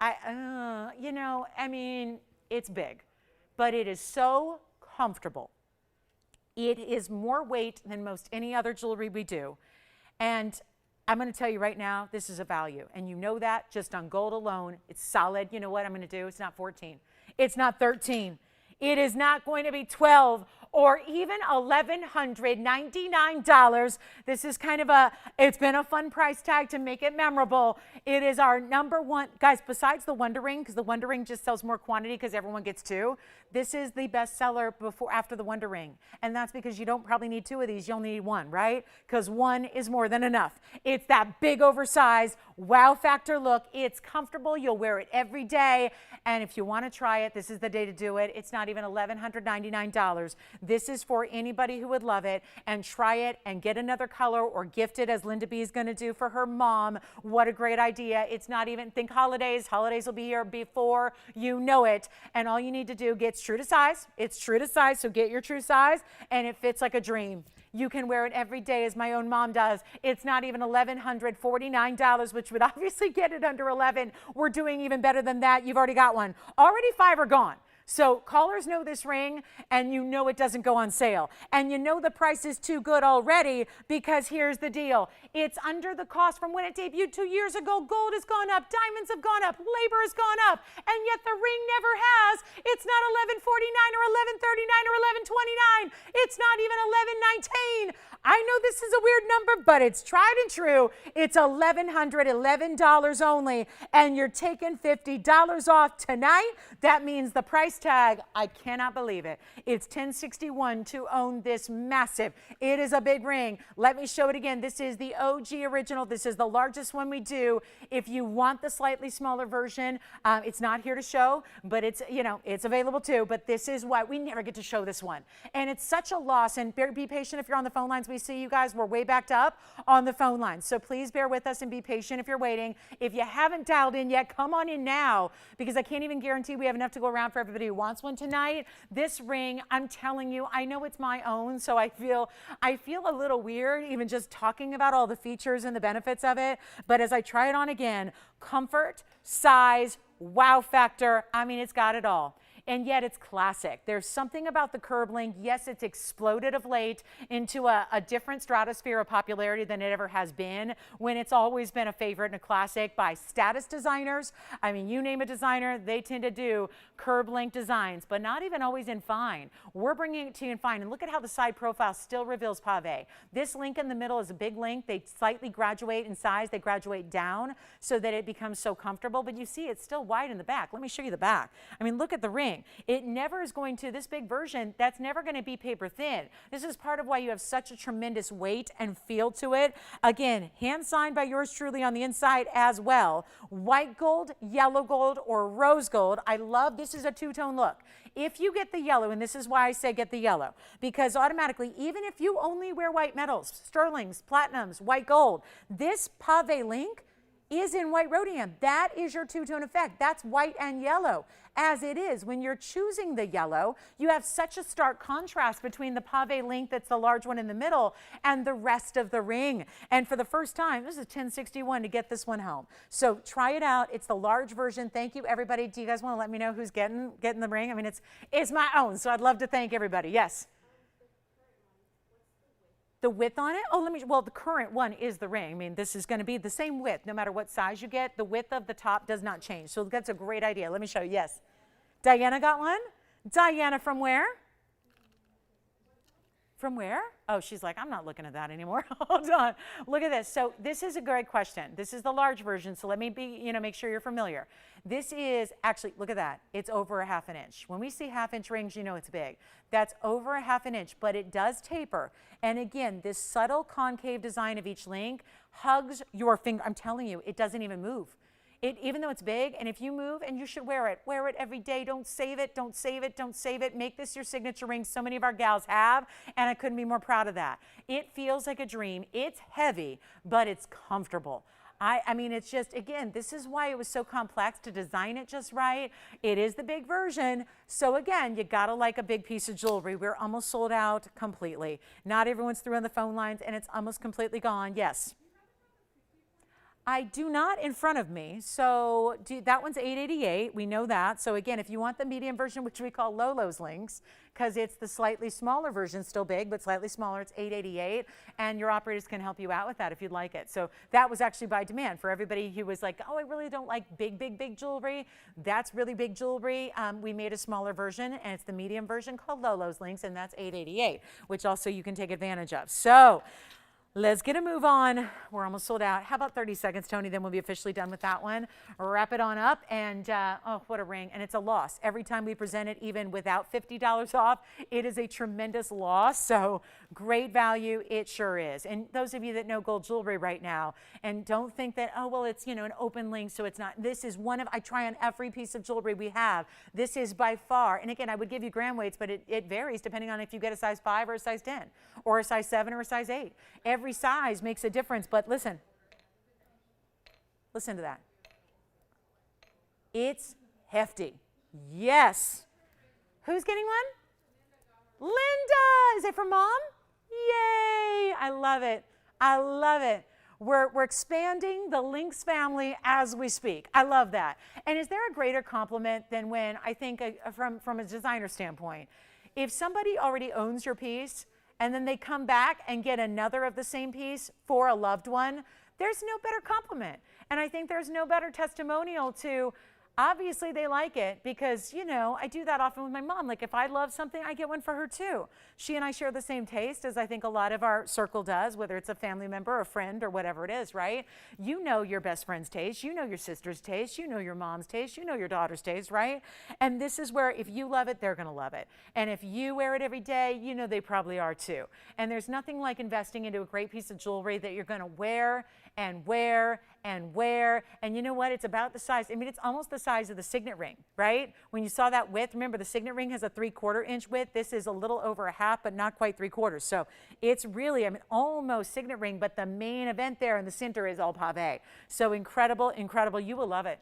you know, I mean, it's big, but it is so comfortable. It is more weight than most any other jewelry we do. And I'm going to tell you right now, this is a value. And you know that just on gold alone. It's solid. You know what I'm going to do? It's not 14. It's not 13. It is not going to be 12 or even $1,199. This is kind of it's been a fun price tag to make it memorable. It is our number one, guys, besides the Wonder Ring, because the Wonder Ring just sells more quantity because everyone gets 2. This is the best seller after the Wonder Ring. And that's because you don't probably need 2 of these, you'll need 1, right? Because 1 is more than enough. It's that big oversized wow factor look. It's comfortable, you'll wear it every day. And if you want to try it, this is the day to do it. It's not even $1,199. This is for anybody who would love it, and try it and get another color or gift it, as Linda B is going to do for her mom. What a great idea. It's not even, think holidays. Holidays will be here before you know it. And all you need to do, get true to size. It's true to size, so get your true size, and it fits like a dream. You can wear it every day, as my own mom does. It's not even $1,149, which would obviously get it under 11. We're doing even better than that. You've already got one. Already 5 are gone. So callers know this ring, and you know it doesn't go on sale. And you know the price is too good already, because here's the deal. It's under the cost from when it debuted 2 years ago. Gold has gone up, diamonds have gone up, labor has gone up, and yet the ring never has. It's not $1,149 or $1,139 or $1,129. It's not even $1,119. I know this is a weird number, but it's tried and true. It's $1,111 only, and you're taking $50 off tonight. That means the price tag, I cannot believe it. It's $1,061 to own this massive. It is a big ring. Let me show it again. This is the OG original. This is the largest one we do. If you want the slightly smaller version, it's not here to show, but it's, you know, it's available too. But this is why we never get to show this one. And it's such a loss. And be patient if you're on the phone lines. We see you guys. We're way backed up on the phone lines. So please bear with us and be patient if you're waiting. If you haven't dialed in yet, come on in now, because I can't even guarantee we have enough to go around for everybody who wants one tonight. This ring, I'm telling you, I know it's my own, so I feel a little weird even just talking about all the features and the benefits of it. But as I try it on again, comfort, size, wow factor, I mean, it's got it all. And yet it's classic. There's something about the curb link. Yes, it's exploded of late into a different stratosphere of popularity than it ever has been, when it's always been a favorite and a classic by status designers. I mean, you name a designer, they tend to do curb link designs, but not even always in fine. We're bringing it to you in fine. And look at how the side profile still reveals pave. This link in the middle is a big link. They slightly graduate in size. They graduate down so that it becomes so comfortable, but you see it's still wide in the back. Let me show you the back. I mean, look at the ring. It never is going to, this big version, that's never going to be paper thin. This is part of why you have such a tremendous weight and feel to it. Again, hand signed by yours truly on the inside as well. White gold, yellow gold, or rose gold. I love, this is a two-tone look. If you get the yellow, and this is why I say get the yellow, because automatically, even if you only wear white metals, sterlings, platinums, white gold, this pave link, is in white rhodium. That is your two-tone effect. That's white and yellow. As it is, when you're choosing the yellow, you have such a stark contrast between the pave link, that's the large one in the middle, and the rest of the ring. And for the first time, this is $10.61 to get this one home. So try it out. It's the large version. Thank you, everybody. Do you guys want to let me know who's getting the ring? I mean, it's my own, so I'd love to thank everybody. Yes. The width on it? Oh, well, the current one is the ring. I mean, this is going to be the same width no matter what size you get. The width of the top does not change. So that's a great idea. Let me show you. Yes. Diana got one? Diana from where? From where? Oh, she's like, I'm not looking at that anymore. Hold on. Look at this. So this is a great question. This is the large version. So let me make sure you're familiar. This is actually, look at that. It's over a ½ inch. When we see ½ inch rings, you know it's big. That's over a ½ inch, but it does taper. And again, this subtle concave design of each link hugs your finger. I'm telling you, it doesn't even move. Even though it's big, and if you move, and you should wear it every day. Don't save it, don't save it, don't save it. Make this your signature ring. So many of our gals have, and I couldn't be more proud of that. It feels like a dream. It's heavy, but it's comfortable. I mean, it's just, again, this is why it was so complex to design it just right. It is the big version. So again, you gotta like a big piece of jewelry. We're almost sold out completely. Not everyone's through on the phone lines, and it's almost completely gone. Yes. I do not in front of me, so that one's $8.88. We know that. So again, if you want the medium version, which we call Lolo's links, because it's the slightly smaller version, still big, but slightly smaller, it's $8.88, and your operators can help you out with that if you'd like it. So that was actually by demand for everybody who was like, oh, I really don't like big jewelry. That's really big jewelry. We made a smaller version, and it's the medium version called Lolo's links, and that's $8.88, which also you can take advantage of. So let's get a move on. We're almost sold out. How about 30 seconds, Tony? Then we'll be officially done with that one. Wrap it on up. And oh, what a ring. And it's a loss. Every time we present it, even without $50 off, it is a tremendous loss. So great value. It sure is. And those of you that know gold jewelry right now, and don't think that, oh, well, it's, an open link, so it's not. This is one of, I try on every piece of jewelry we have. This is by far, and again, I would give you gram weights, but it varies depending on if you get a size 5 or a size 10, or a size 7 or a size 8. Every size makes a difference, but listen to that. It's hefty. Yes. Who's getting one? Linda. Is it for mom? Yay. I love it. I love it. We're expanding the Links family as we speak. I love that. And is there a greater compliment than when, I think from a designer standpoint, if somebody already owns your piece, and then they come back and get another of the same piece for a loved one, there's no better compliment. And I think there's no better testimonial to, obviously they like it, because, I do that often with my mom. Like if I love something, I get one for her too. She and I share the same taste, as I think a lot of our circle does, whether it's a family member, a friend, or whatever it is, right? You know your best friend's taste, you know your sister's taste, you know your mom's taste, you know your daughter's taste, right? And this is where if you love it, they're gonna love it. And if you wear it every day, they probably are too. And there's nothing like investing into a great piece of jewelry that you're gonna wear and wear and wear. And you know what? It's about the size. I mean, it's almost the size of the signet ring, right? When you saw that width, remember the signet ring has a 3/4 inch width. This is a little over a half, but not quite 3/4. So it's really, almost signet ring, but the main event there in the center is all pave. So incredible, incredible. You will love it.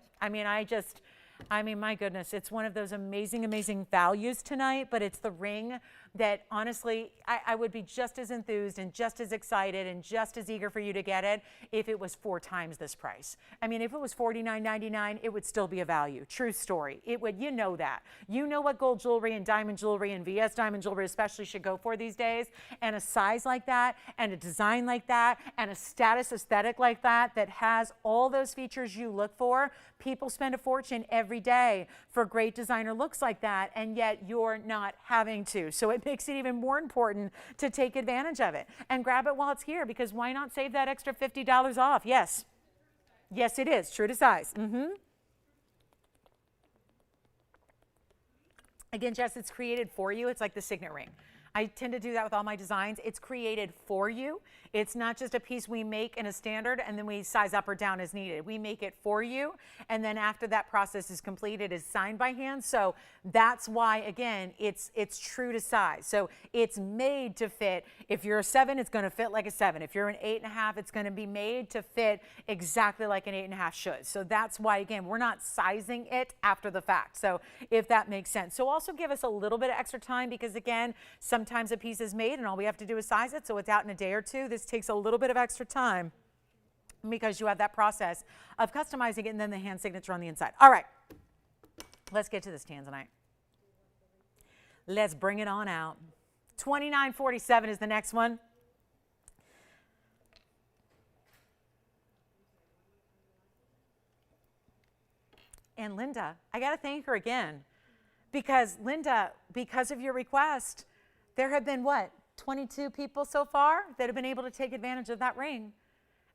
My goodness, it's one of those amazing, amazing values tonight, but it's the ring that honestly, I would be just as enthused and just as excited and just as eager for you to get it if it was 4 times this price. If it was $49.99, it would still be a value. True story. It would, that. You know what gold jewelry and diamond jewelry and VS diamond jewelry especially should go for these days. And a size like that, and a design like that, and a status aesthetic like that has all those features you look for. People spend a fortune every day for great designer looks like that, and yet you're not having to. So it makes it even more important to take advantage of it and grab it while it's here, because why not save that extra $50 off? Yes. Yes, it is. True to size. Again, Jess, it's created for you. It's like the signet ring. I tend to do that with all my designs. It's created for you. It's not just a piece we make in a standard and then we size up or down as needed. We make it for you, and then after that process is complete, it is signed by hand. So that's why, again, it's true to size. So it's made to fit. If you're a 7, it's going to fit like a 7. If you're an 8.5, it's going to be made to fit exactly like an 8.5 should. So that's why, again, we're not sizing it after the fact. So if that makes sense. So also give us a little bit of extra time because, again, sometimes a piece is made and all we have to do is size it. So it's out in a day or two. This takes a little bit of extra time because you have that process of customizing it and then the hand signature on the inside. All right, let's get to this tanzanite. Let's bring it on out. $29.47 is the next one. And Linda, I got to thank her again because Linda, because of your request, there have been what? 22 people so far that have been able to take advantage of that ring.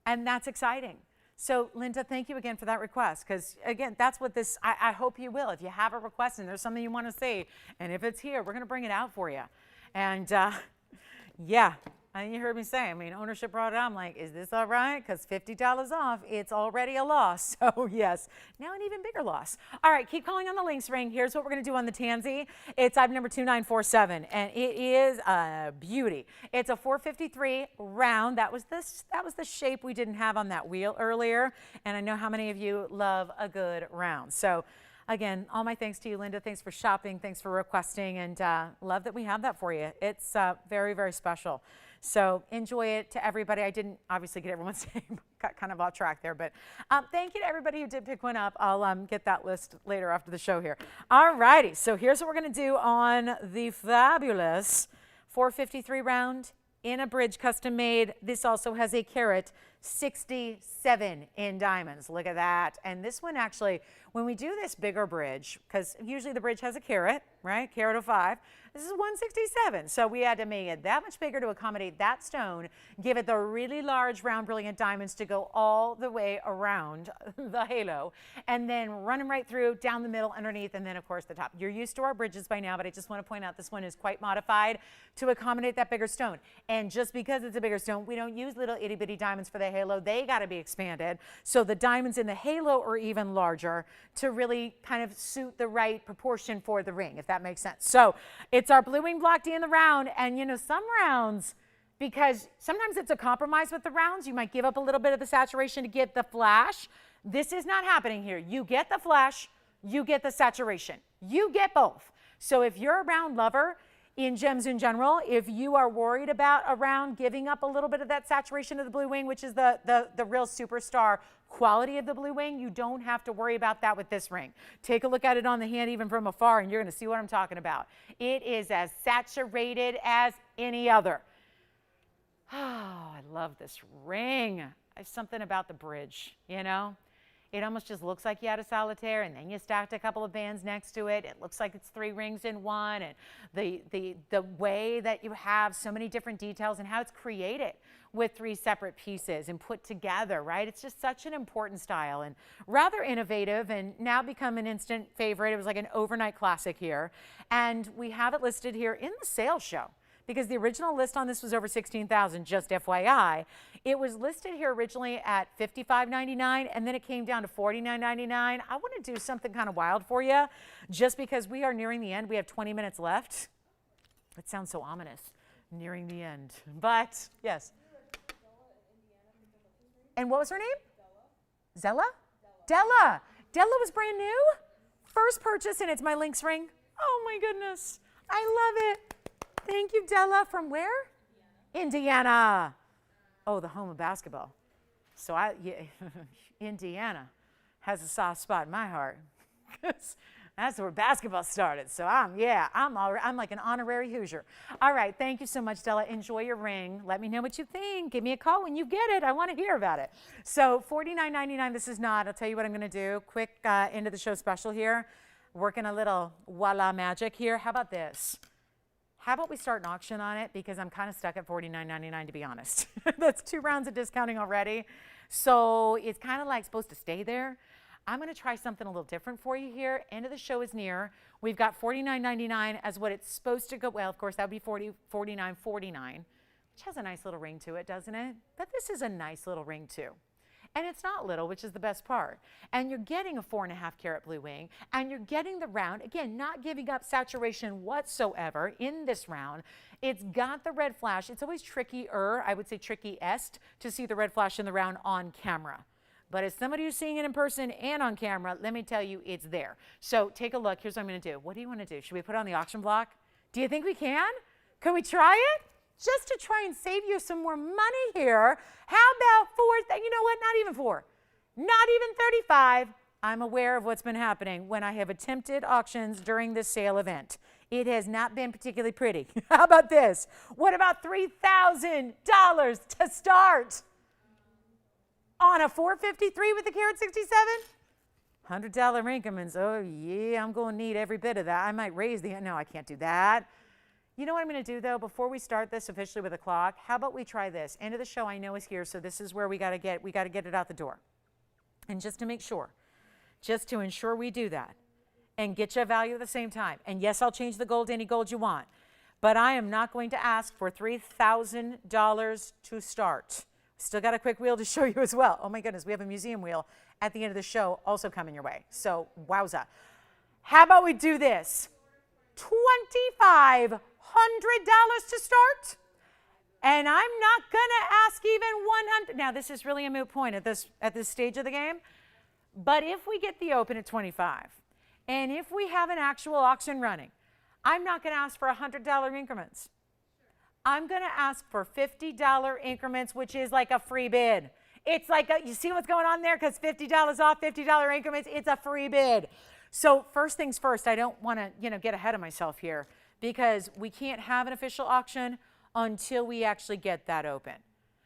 And that's exciting. So Linda, thank you again for that request. Because again, that's what this, I hope you will. If you have a request and there's something you want to see, and if it's here, we're going to bring it out for you. And yeah, and you heard me say, I mean, ownership brought it out. I'm like, is this all right? Because $50 off, it's already a loss. So yes, now an even bigger loss. All right, keep calling on the links ring. Here's what we're going to do on the tansy. It's item number 2947, and it is a beauty. It's a 453 round. That was the shape we didn't have on that wheel earlier, and I know how many of you love a good round. So again, all my thanks to you, Linda. Thanks for shopping. Thanks for requesting, and love that we have that for you. It's very, very special. So enjoy it to everybody. I didn't obviously get everyone's name. Got kind of off track there, but thank you to everybody who did pick one up. I'll get that list later after the show here. All righty. So here's what we're going to do on the fabulous 453 round in a bridge custom made. This also has a carat 67 in diamonds. Look at that. And this one actually, when we do this bigger bridge, because usually the bridge has a carat, right? Carat of 5. This is 167. So we had to make it that much bigger to accommodate that stone, give it the really large round brilliant diamonds to go all the way around the halo, and then run them right through, down the middle, underneath, and then of course the top. You're used to our bridges by now, but I just want to point out this one is quite modified to accommodate that bigger stone. And just because it's a bigger stone, we don't use little itty bitty diamonds for the halo. They got to be expanded. So the diamonds in the halo are even larger to really kind of suit the right proportion for the ring, if that makes sense. So it's our blue wing block D in the round, and you know, some rounds, because sometimes it's a compromise with the rounds, you might give up a little bit of the saturation to get the flash. This is not happening here. You get the flash, you get the saturation. You get both. So if you're a round lover in gems in general, if you are worried about a round giving up a little bit of that saturation of the blue wing, which is the real superstar quality of the blue wing, you don't have to worry about that with this ring. Take a look at it on the hand even from afar and you're going to see what I'm talking about. It is as saturated as any other. Oh, I love this ring. There's something about the bridge, you know? It almost just looks like you had a solitaire and then you stacked a couple of bands next to it. It looks like it's 3 rings in one, and the way that you have so many different details and how it's created with 3 separate pieces and put together, right? It's just such an important style and rather innovative, and now become an instant favorite. It was like an overnight classic here. And we have it listed here in the sales show, because the original list on this was over $16,000, just FYI. It was listed here originally at $55.99, and then it came down to $49.99. I want to do something kind of wild for you, just because we are nearing the end. We have 20 minutes left. It sounds so ominous, nearing the end. But, yes. And what was her name? Zella? Della. Della was brand new. First purchase, and it's my Lynx ring. Oh, my goodness. I love it. Thank you, Della. From where? Indiana. Oh, the home of basketball. So Indiana has a soft spot in my heart. That's where basketball started. So I'm like an honorary Hoosier. All right, thank you so much, Della. Enjoy your ring. Let me know what you think. Give me a call when you get it. I want to hear about it. So $49.99. This is not. I'll tell you what I'm going to do. Quick end of the show special here. Working a little voila magic here. How about this? How about we start an auction on it, because I'm kind of stuck at $49.99 to be honest. That's 2 rounds of discounting already. So it's kind of like supposed to stay there. I'm going to try something a little different for you here. End of the show is near. We've got $49.99 as what it's supposed to go. Well, of course, that would be $49.49, which has a nice little ring to it, doesn't it? But this is a nice little ring, too. And it's not little, which is the best part. And you're getting a 4.5 carat blue wing, and you're getting the round. Again, not giving up saturation whatsoever in this round. It's got the red flash. It's always trickier, I would say tricky-est, to see the red flash in the round on camera. But as somebody who's seeing it in person and on camera, let me tell you, it's there. So take a look. Here's what I'm going to do. What do you want to do? Should we put it on the auction block? Do you think we can? Can we try it? Just to try and save you some more money here. How about you know what? Not even 4. Not even 35. I'm aware of what's been happening when I have attempted auctions during this sale event. It has not been particularly pretty. How about this? What about $3,000 to start? On a 453 with the carat 67? $100 increments. Oh, yeah, I'm going to need every bit of that. I might raise the, no, I can't do that. You know what I'm going to do, though, before we start this officially with a clock? How about we try this? End of the show I know is here, so this is where we got to get it out the door. And just to make sure, just to ensure we do that and get you a value at the same time. And yes, I'll change the gold to any gold you want, but I am not going to ask for $3,000 to start. Still got a quick wheel to show you as well. Oh my goodness, we have a museum wheel at the end of the show also coming your way. So wowza. How about we do this? $2,500 to start? And I'm not gonna ask even 100. Now this is really a moot point at this stage of the game. But if we get the open at 25, and if we have an actual auction running, I'm not gonna ask for $100 increments. I'm going to ask for $50 increments, which is like a free bid. It's like, you see what's going on there? Because $50 off, $50 increments, it's a free bid. So first things first, I don't want to, get ahead of myself here because we can't have an official auction until we actually get that open.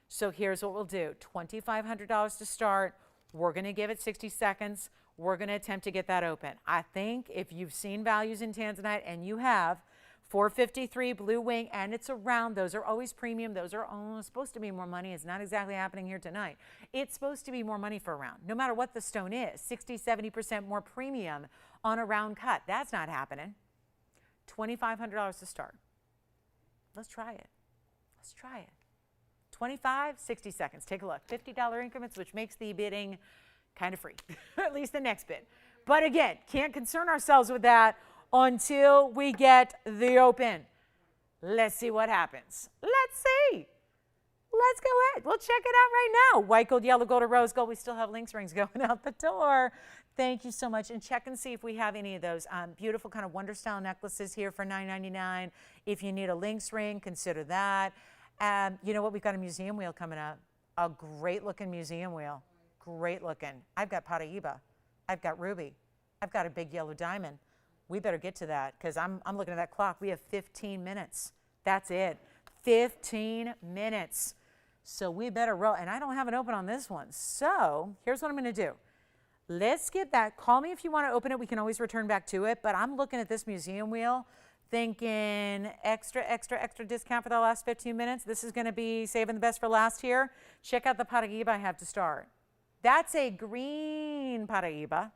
So here's what we'll do. $2,500 to start. We're going to give it 60 seconds. We're going to attempt to get that open. I think if you've seen values in Tanzanite, and you have, 453 blue wing, and it's a round. Those are always premium. Those are supposed to be more money. It's not exactly happening here tonight. It's supposed to be more money for a round, no matter what the stone is. 60, 70% more premium on a round cut. That's not happening. $2,500 to start. Let's try it. Let's try it. 25, 60 seconds. Take a look. $50 increments, which makes the bidding kind of free, at least the next bid. But again, can't concern ourselves with that until we get the open. Let's see what happens. Let's see. Let's go ahead. We'll check it out right now. White gold, yellow gold, or rose gold. We still have links rings going out the door. Thank you so much. And check and see if we have any of those beautiful kind of wonder style necklaces here for $9.99. If you need a links ring, consider that. You know what? We've got a museum wheel coming up. A great looking museum wheel. Great looking. I've got Paraíba. I've got ruby. I've got a big yellow diamond. We better get to that because I'm looking at that clock. We have 15 minutes. That's it. 15 minutes. So we better roll. And I don't have it open on this one. So here's what I'm going to do. Let's get that. Call me if you want to open it. We can always return back to it. But I'm looking at this museum wheel thinking extra discount for the last 15 minutes. This is going to be saving the best for last here. Check out the Paraíba I have to start. That's a green Paraíba.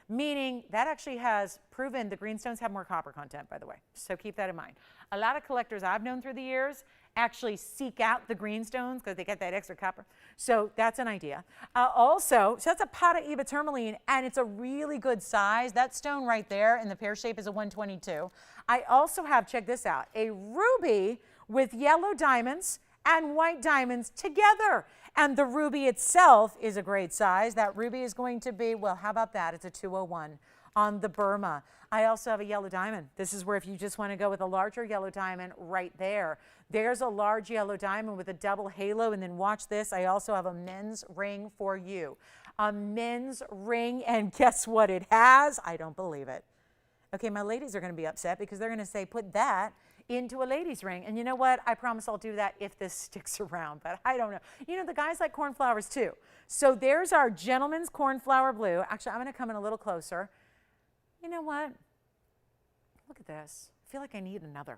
Meaning that actually has proven the green stones have more copper content, by the way. So keep that in mind. A lot of collectors I've known through the years actually seek out the green stones because they get that extra copper. So that's an idea. So that's a Paraíba tourmaline, and it's a really good size. That stone right there in the pear shape is a 122. I also have, check this out, a ruby with yellow diamonds and white diamonds together. And the ruby itself is a great size. That ruby is going to be, well, how about that? It's a 201 on the Burma. I also have a yellow diamond. This is where if you just want to go with a larger yellow diamond right there. There's a large yellow diamond with a double halo. And then watch this. I also have a men's ring for you. A men's ring. And guess what it has? I don't believe it. Okay, my ladies are going to be upset because they're going to say, put that into a lady's ring. And you know what? I promise I'll do that if this sticks around, but I don't know. You know, the guys like cornflowers too. So there's our gentleman's cornflower blue. Actually, I'm going to come in a little closer. You know what? Look at this. I feel like I need another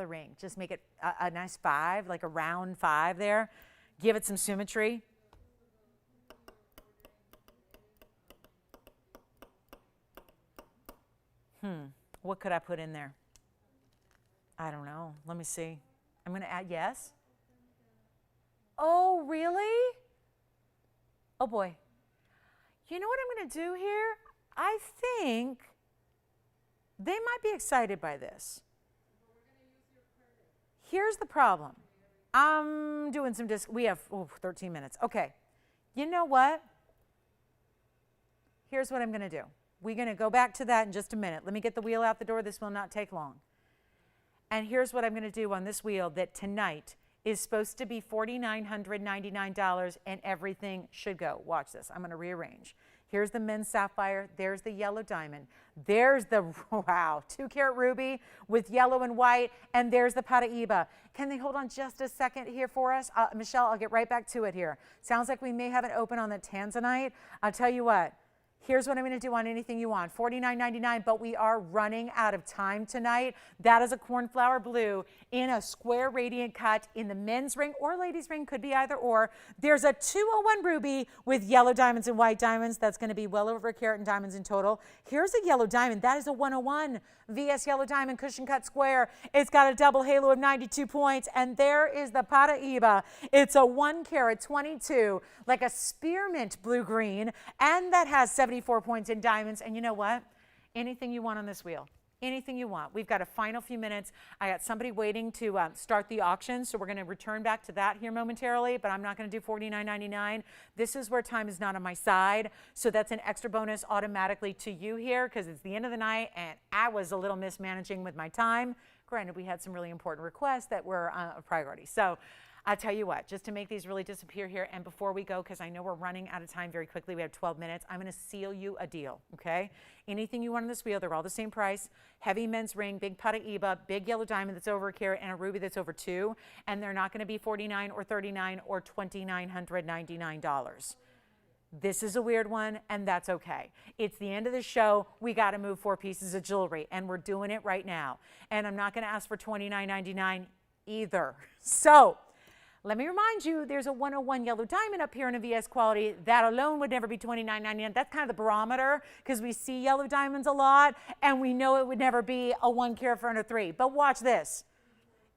ring. Just make it a nice 5, like a round 5 there. Give it some symmetry. What could I put in there? I don't know. Let me see. I'm going to add yes. Oh, really? Oh, boy. You know what I'm going to do here? I think they might be excited by this. Here's the problem. I'm doing some we have 13 minutes. Okay. You know what? Here's what I'm going to do. We're going to go back to that in just a minute. Let me get the wheel out the door. This will not take long. And here's what I'm going to do on this wheel that tonight is supposed to be $4,999 and everything should go. Watch this. I'm going to rearrange. Here's the men's sapphire. There's the yellow diamond. There's the, wow, 2-carat ruby with yellow and white. And there's the Paraiba. Can they hold on just a second here for us? Michelle, I'll get right back to it here. Sounds like we may have it open on the tanzanite. I'll tell you what. Here's what I'm going to do on anything you want. $49.99, but we are running out of time tonight. That is a cornflower blue in a square radiant cut in the men's ring or ladies' ring, could be either or. There's a 201 ruby with yellow diamonds and white diamonds. That's going to be well over a carat in diamonds in total. Here's a yellow diamond. That is a 101 VS yellow diamond cushion cut square. It's got a double halo of 92 points. And there is the Paraiba. It's a 1 carat 22, like a spearmint blue green, and that has 74 points in diamonds. And you know what? Anything you want on this wheel. Anything you want. We've got a final few minutes. I got somebody waiting to start the auction, so we're going to return back to that here momentarily, but I'm not going to do $49.99. This is where time is not on my side, so that's an extra bonus automatically to you here because it's the end of the night, and I was a little mismanaging with my time. Granted, we had some really important requests that were a priority. So I'll tell you what, just to make these really disappear here, and before we go, because I know we're running out of time very quickly, we have 12 minutes, I'm going to seal you a deal, okay? Anything you want on this wheel, they're all the same price. Heavy men's ring, big Paraiba, big yellow diamond that's over a carat, and a ruby that's over 2, and they're not going to be $49 or $39 or $2,999. This is a weird one, and that's okay. It's the end of the show. We got to move 4 pieces of jewelry, and we're doing it right now. And I'm not going to ask for $29.99 either. So let me remind you, there's a 101 yellow diamond up here in a VS quality. That alone would never be $29.99. That's kind of the barometer because we see yellow diamonds a lot, and we know it would never be a 1 carat for under 3. But watch this.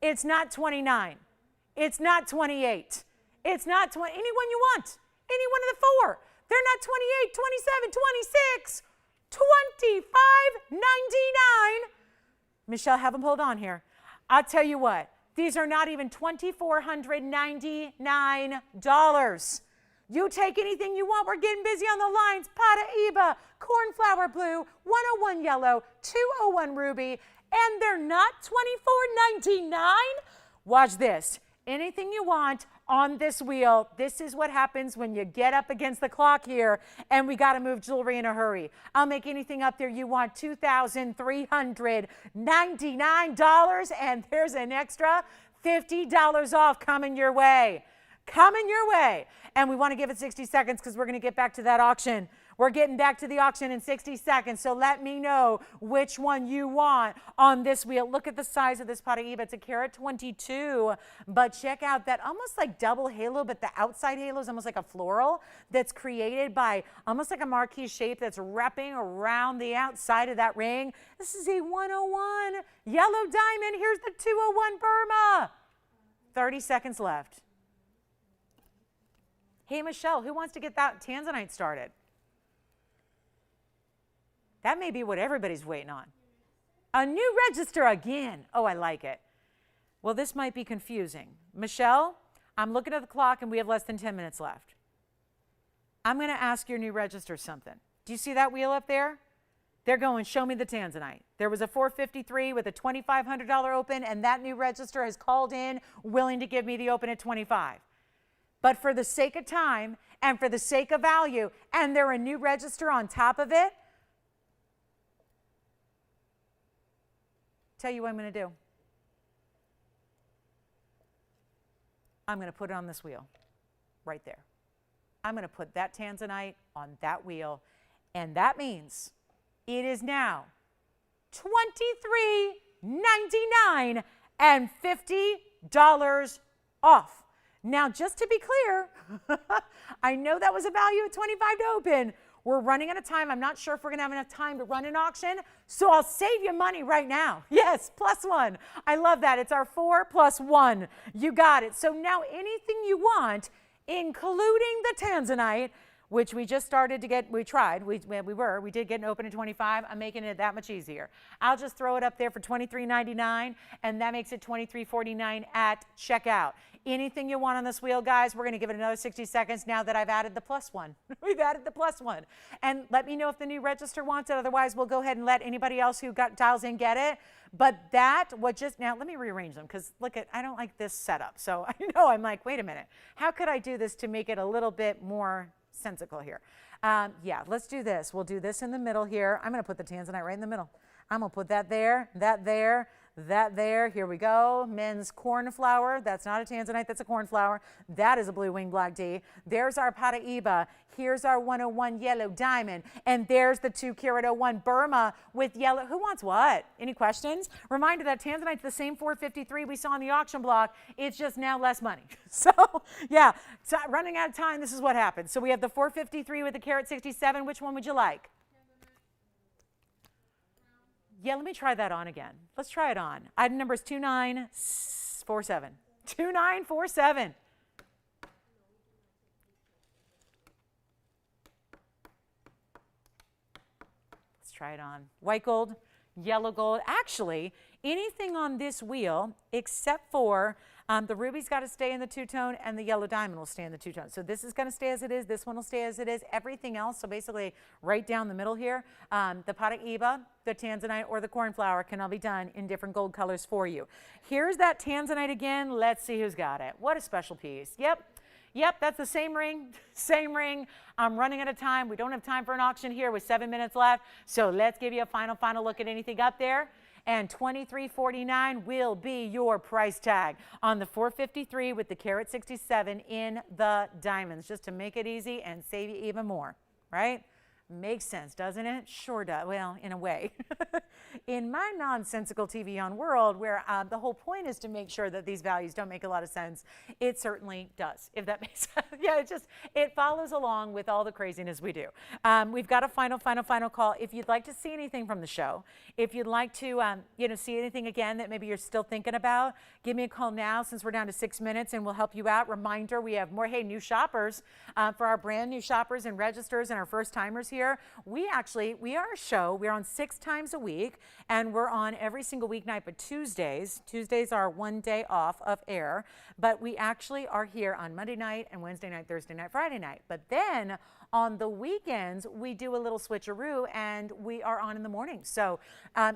It's not 29. It's not 28. It's not 20. Anyone you want. Any one of the 4. They're not 28, 27, 26, 25.99. Michelle, have them hold on here. I'll tell you what. These are not even $2,499. You take anything you want. We're getting busy on the lines. Paraiba, cornflower blue, 101 yellow, 201 ruby, and they're not $24.99. Watch this. Anything you want on this wheel. This is what happens when you get up against the clock here and we got to move jewelry in a hurry. I'll make anything up there you want. $2,399, and there's an extra $50 off coming your way. Coming your way. And we want to give it 60 seconds because we're going to get back to that auction. We're getting back to the auction in 60 seconds, so let me know which one you want on this wheel. Look at the size of this Paraiba. It's a carat 22, but check out that almost like double halo, but the outside halo is almost like a floral that's created by almost like a marquee shape that's wrapping around the outside of that ring. This is a 101 yellow diamond. Here's the 201 Burma. 30 seconds left. Hey, Michelle, who wants to get that tanzanite started? That may be what everybody's waiting on. A new register again. Oh, I like it. Well, this might be confusing. Michelle, I'm looking at the clock and we have less than 10 minutes left. I'm going to ask your new register something. Do you see that wheel up there? They're going, show me the tanzanite. There was a 453 with a $2,500 open, and that new register has called in willing to give me the open at 25. But for the sake of time and for the sake of value, and they're a new register on top of it, tell you what I'm going to do. I'm going to put it on this wheel right there. I'm going to put that tanzanite on that wheel, and that means it is now $23.99 and $50 off. Now, just to be clear, I know that was a value of $25 to open. We're running out of time. I'm not sure if we're going to have enough time to run an auction, so I'll save you money right now. Yes, +1. I love that. It's our 4 + 1. You got it. So now anything you want, including the tanzanite, which we just started to get, we tried, we did get an open at 25. I'm making it that much easier. I'll just throw it up there for $23.99, and that makes it $23.49 at checkout. Anything you want on this wheel, guys, we're going to give it another 60 seconds now that I've added the +1. We've added the +1. And let me know if the new register wants it. Otherwise, we'll go ahead and let anybody else who dials in get it. But now let me rearrange them because look I don't like this setup. So I know I'm like, wait a minute. How could I do this to make it a little bit more sensical here? Yeah, let's do this. We'll do this in the middle here. I'm going to put the tanzanite right in the middle. I'm going to put that there, that there, that there. Here we go. Men's cornflower. That's not a tanzanite. That's a cornflower. That is a blue wing black D. There's our Paraíba. Here's our 101 yellow diamond. And there's the 2 karat 01 Burma with yellow. Who wants what? Any questions? Reminder that tanzanite's the same 453 we saw on the auction block. It's just now less money. So yeah, so running out of time, this is what happens. So we have the 453 with the carat 67. Which one would you like? Yeah, let me try that on again. Let's try it on. Item number is 2947. 2947. Let's try it on. White gold, yellow gold. Actually, anything on this wheel except for the ruby's got to stay in the two-tone and the yellow diamond will stay in the two-tone. So this is going to stay as it is. This one will stay as it is. Everything else, so basically right down the middle here, the Paraíba, the tanzanite, or the cornflower can all be done in different gold colors for you. Here's that tanzanite again. Let's see who's got it. What a special piece. Yep, that's the same ring, same ring. I'm running out of time. We don't have time for an auction here with 7 minutes left. So let's give you a final look at anything up there. And $23.49 will be your price tag on the 453 with the carat 67 in the diamonds, just to make it easy and save you even more, right? Makes sense, doesn't it? Sure does. Well, in a way. In my nonsensical TVON world, where the whole point is to make sure that these values don't make a lot of sense, it certainly does, if that makes sense. Yeah, it follows along with all the craziness we do. We've got a final call. If you'd like to see anything from the show, if you'd like to see anything again that maybe you're still thinking about, give me a call now since we're down to 6 minutes and we'll help you out. Reminder, we have more, new shoppers for our brand new shoppers and registers and our first timers here. We are a show. We're on 6 times a week, and we're on every single weeknight but Tuesdays. Tuesdays are 1 day off of air, but we actually are here on Monday night and Wednesday night, Thursday night, Friday night. But then on the weekends, we do a little switcheroo, and we are on in the morning. So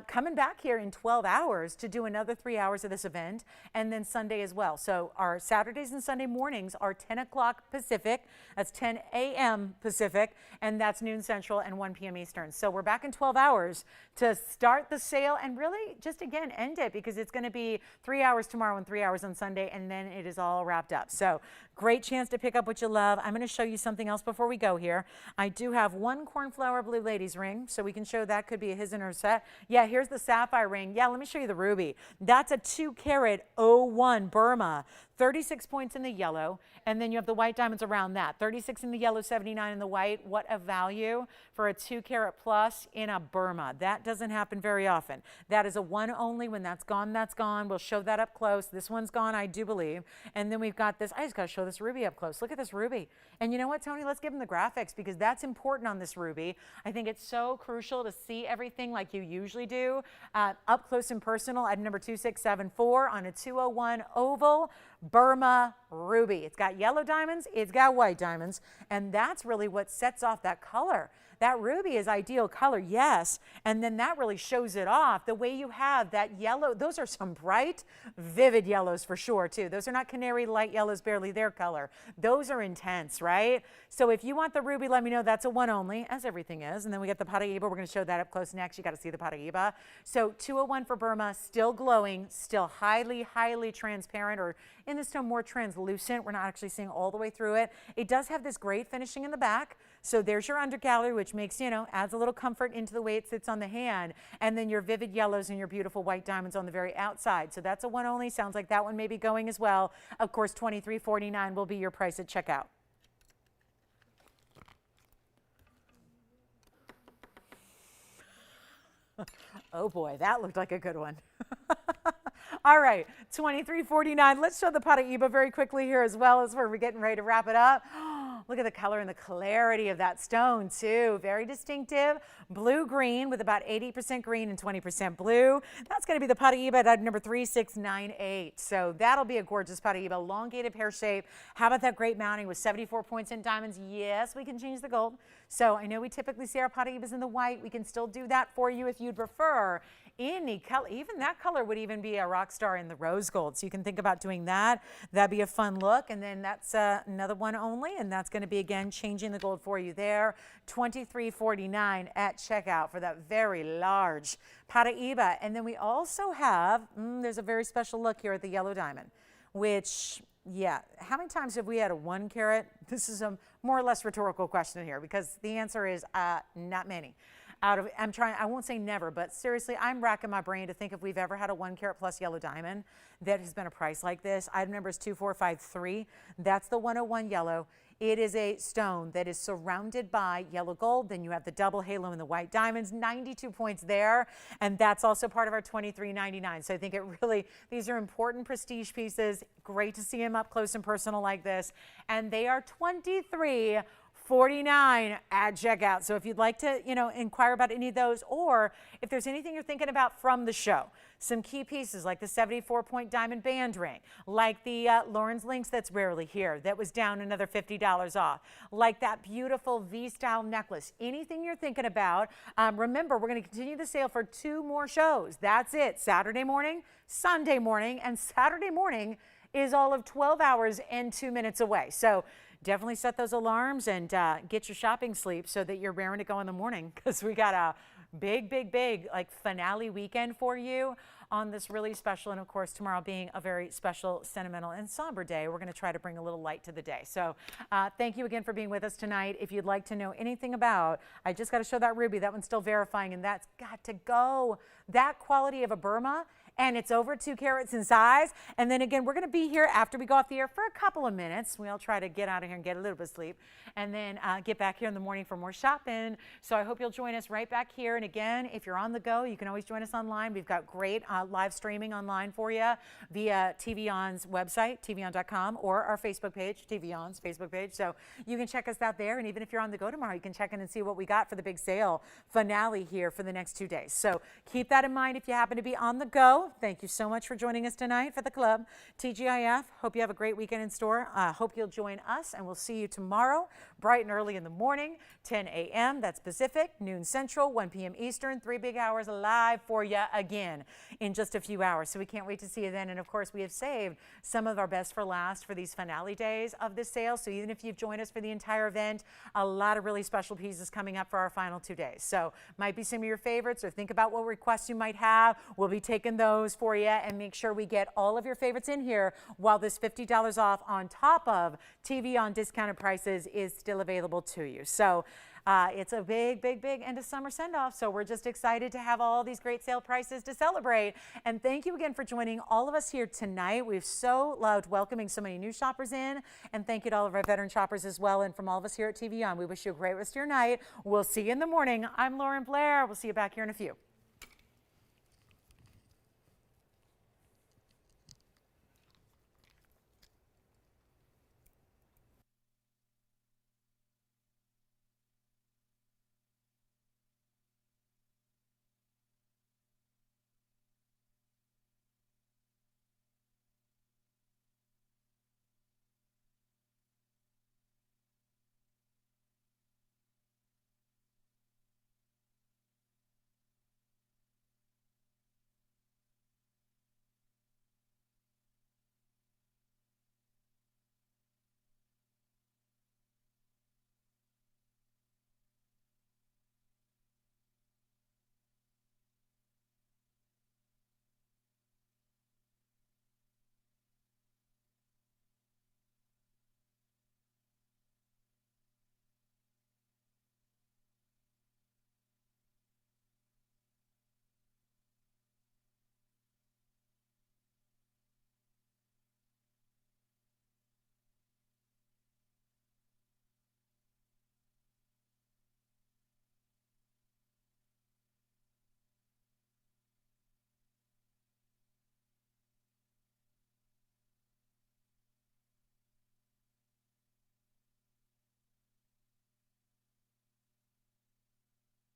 coming back here in 12 hours to do another 3 hours of this event, and then Sunday as well. So our Saturdays and Sunday mornings are 10 o'clock Pacific. That's 10 a.m. Pacific, and that's noon Central and 1 p.m. Eastern. So we're back in 12 hours to start the sale and really just, again, end it, because it's going to be 3 hours tomorrow and 3 hours on Sunday, and then it is all wrapped up. So great chance to pick up what you love. I'm going to show you something else before we go here. I do have one cornflower blue ladies ring, so we can show that could be a his and her set. Yeah, here's the sapphire ring. Yeah, let me show you the ruby. That's a 2 karat 01 Burma. 36 points in the yellow, and then you have the white diamonds around that. 36 in the yellow, 79 in the white. What a value for a 2 karat plus in a Burma. That doesn't happen very often. That is a one only. When that's gone, that's gone. We'll show that up close. This one's gone, I do believe. And then we've got this. I just got to show this ruby up close. Look at this ruby. And you know what, Tony? Let's give them the graphics, because that's important on this ruby. I think it's so crucial to see everything like you usually do, up close and personal. Item number 2674 on a 201 oval Burma ruby. It's got yellow diamonds, it's got white diamonds, and that's really what sets off that color. That ruby is ideal color, yes, and then that really shows it off. The way you have that yellow, those are some bright, vivid yellows for sure, too. Those are not canary light yellows, barely their color. Those are intense, right? So if you want the ruby, let me know. That's a one only, as everything is. And then we get the Paraíba. We're going to show that up close next. You got to see the Paraíba. So 201 for Burma, still glowing, still highly, highly transparent, or in this tone more translucent. We're not actually seeing all the way through it. It does have this great finishing in the back. So there's your undergallery, which makes, adds a little comfort into the way it sits on the hand. And then your vivid yellows and your beautiful white diamonds on the very outside. So that's a one only. Sounds like that one may be going as well. Of course, $23.49 will be your price at checkout. Oh boy, that looked like a good one. All right, $23.49. Let's show the Paraíba very quickly here as well as we're getting ready to wrap it up. Look at the color and the clarity of that stone too. Very distinctive. Blue-green with about 80% green and 20% blue. That's going to be the Paraíba at item number 3698. So that'll be a gorgeous Paraíba. Elongated pear shape. How about that great mounting with 74 points in diamonds? Yes, we can change the gold. So I know we typically see our Paraíbas in the white. We can still do that for you if you'd prefer. Any color, even that color would even be a rock star in the rose gold. So you can think about doing that. That'd be a fun look. And then that's another one only. And that's going to be, again, changing the gold for you there. $23.49 at checkout for that very large Paraíba. And then we also have, there's a very special look here at the yellow diamond, which, yeah, how many times have we had a 1 carat? This is a more or less rhetorical question here because the answer is not many. I won't say never, but seriously, I'm racking my brain to think if we've ever had a 1 carat plus yellow diamond that has been a price like this. Item number is 2453. That's the 101 yellow. It is a stone that is surrounded by yellow gold. Then you have the double halo and the white diamonds, 92 points there. And that's also part of our $23.99. So I think these are important prestige pieces. Great to see them up close and personal like this. And they are $23.49 at checkout. So if you'd like to, inquire about any of those, or if there's anything you're thinking about from the show, some key pieces like the 74-point diamond band ring, like the Lauren's Links that's rarely here, that was down another $50 off, like that beautiful V-style necklace, anything you're thinking about. Remember, we're going to continue the sale for 2 more shows. That's it. Saturday morning, Sunday morning, and Saturday morning is all of 12 hours and 2 minutes away. So definitely set those alarms and get your shopping sleep so that you're raring to go in the morning, because we got a big like finale weekend for you on this really special, and of course tomorrow being a very special, sentimental, and somber day, we're going to try to bring a little light to the day. So thank you again for being with us tonight. If you'd like to know anything about, I just got to show that ruby. That one's still verifying, and that's got to go. That quality of a Burma, and it's over 2 carats in size. And then again, we're going to be here after we go off the air for a couple of minutes. We'll try to get out of here and get a little bit of sleep, and then get back here in the morning for more shopping. So I hope you'll join us right back here. And again, if you're on the go, you can always join us online. We've got great live streaming online for you via TVON's website, TVON.com, or our Facebook page, TVON's Facebook page. So you can check us out there. And even if you're on the go tomorrow, you can check in and see what we got for the big sale finale here for the next 2 days. So keep that in mind if you happen to be on the go. Thank you so much for joining us tonight for the club. TGIF, hope you have a great weekend in store. Hope you'll join us, and we'll see you tomorrow bright and early in the morning, 10 a.m. That's Pacific, noon Central, 1 p.m. Eastern, 3 big hours live for you again in just a few hours. So we can't wait to see you then. And of course, we have saved some of our best for last for these finale days of this sale. So even if you've joined us for the entire event, a lot of really special pieces coming up for our final 2 days. So might be some of your favorites, or think about what requests you might have. We'll be taking those for you, and make sure we get all of your favorites in here while this $50 off on top of TVON discounted prices is still available to you. So it's a big end of summer send-off. So we're just excited to have all these great sale prices to celebrate. And thank you again for joining all of us here tonight. We've so loved welcoming so many new shoppers in. And thank you to all of our veteran shoppers as well. And from all of us here at TVON, we wish you a great rest of your night. We'll see you in the morning. I'm Lauren Blair. We'll see you back here in a few.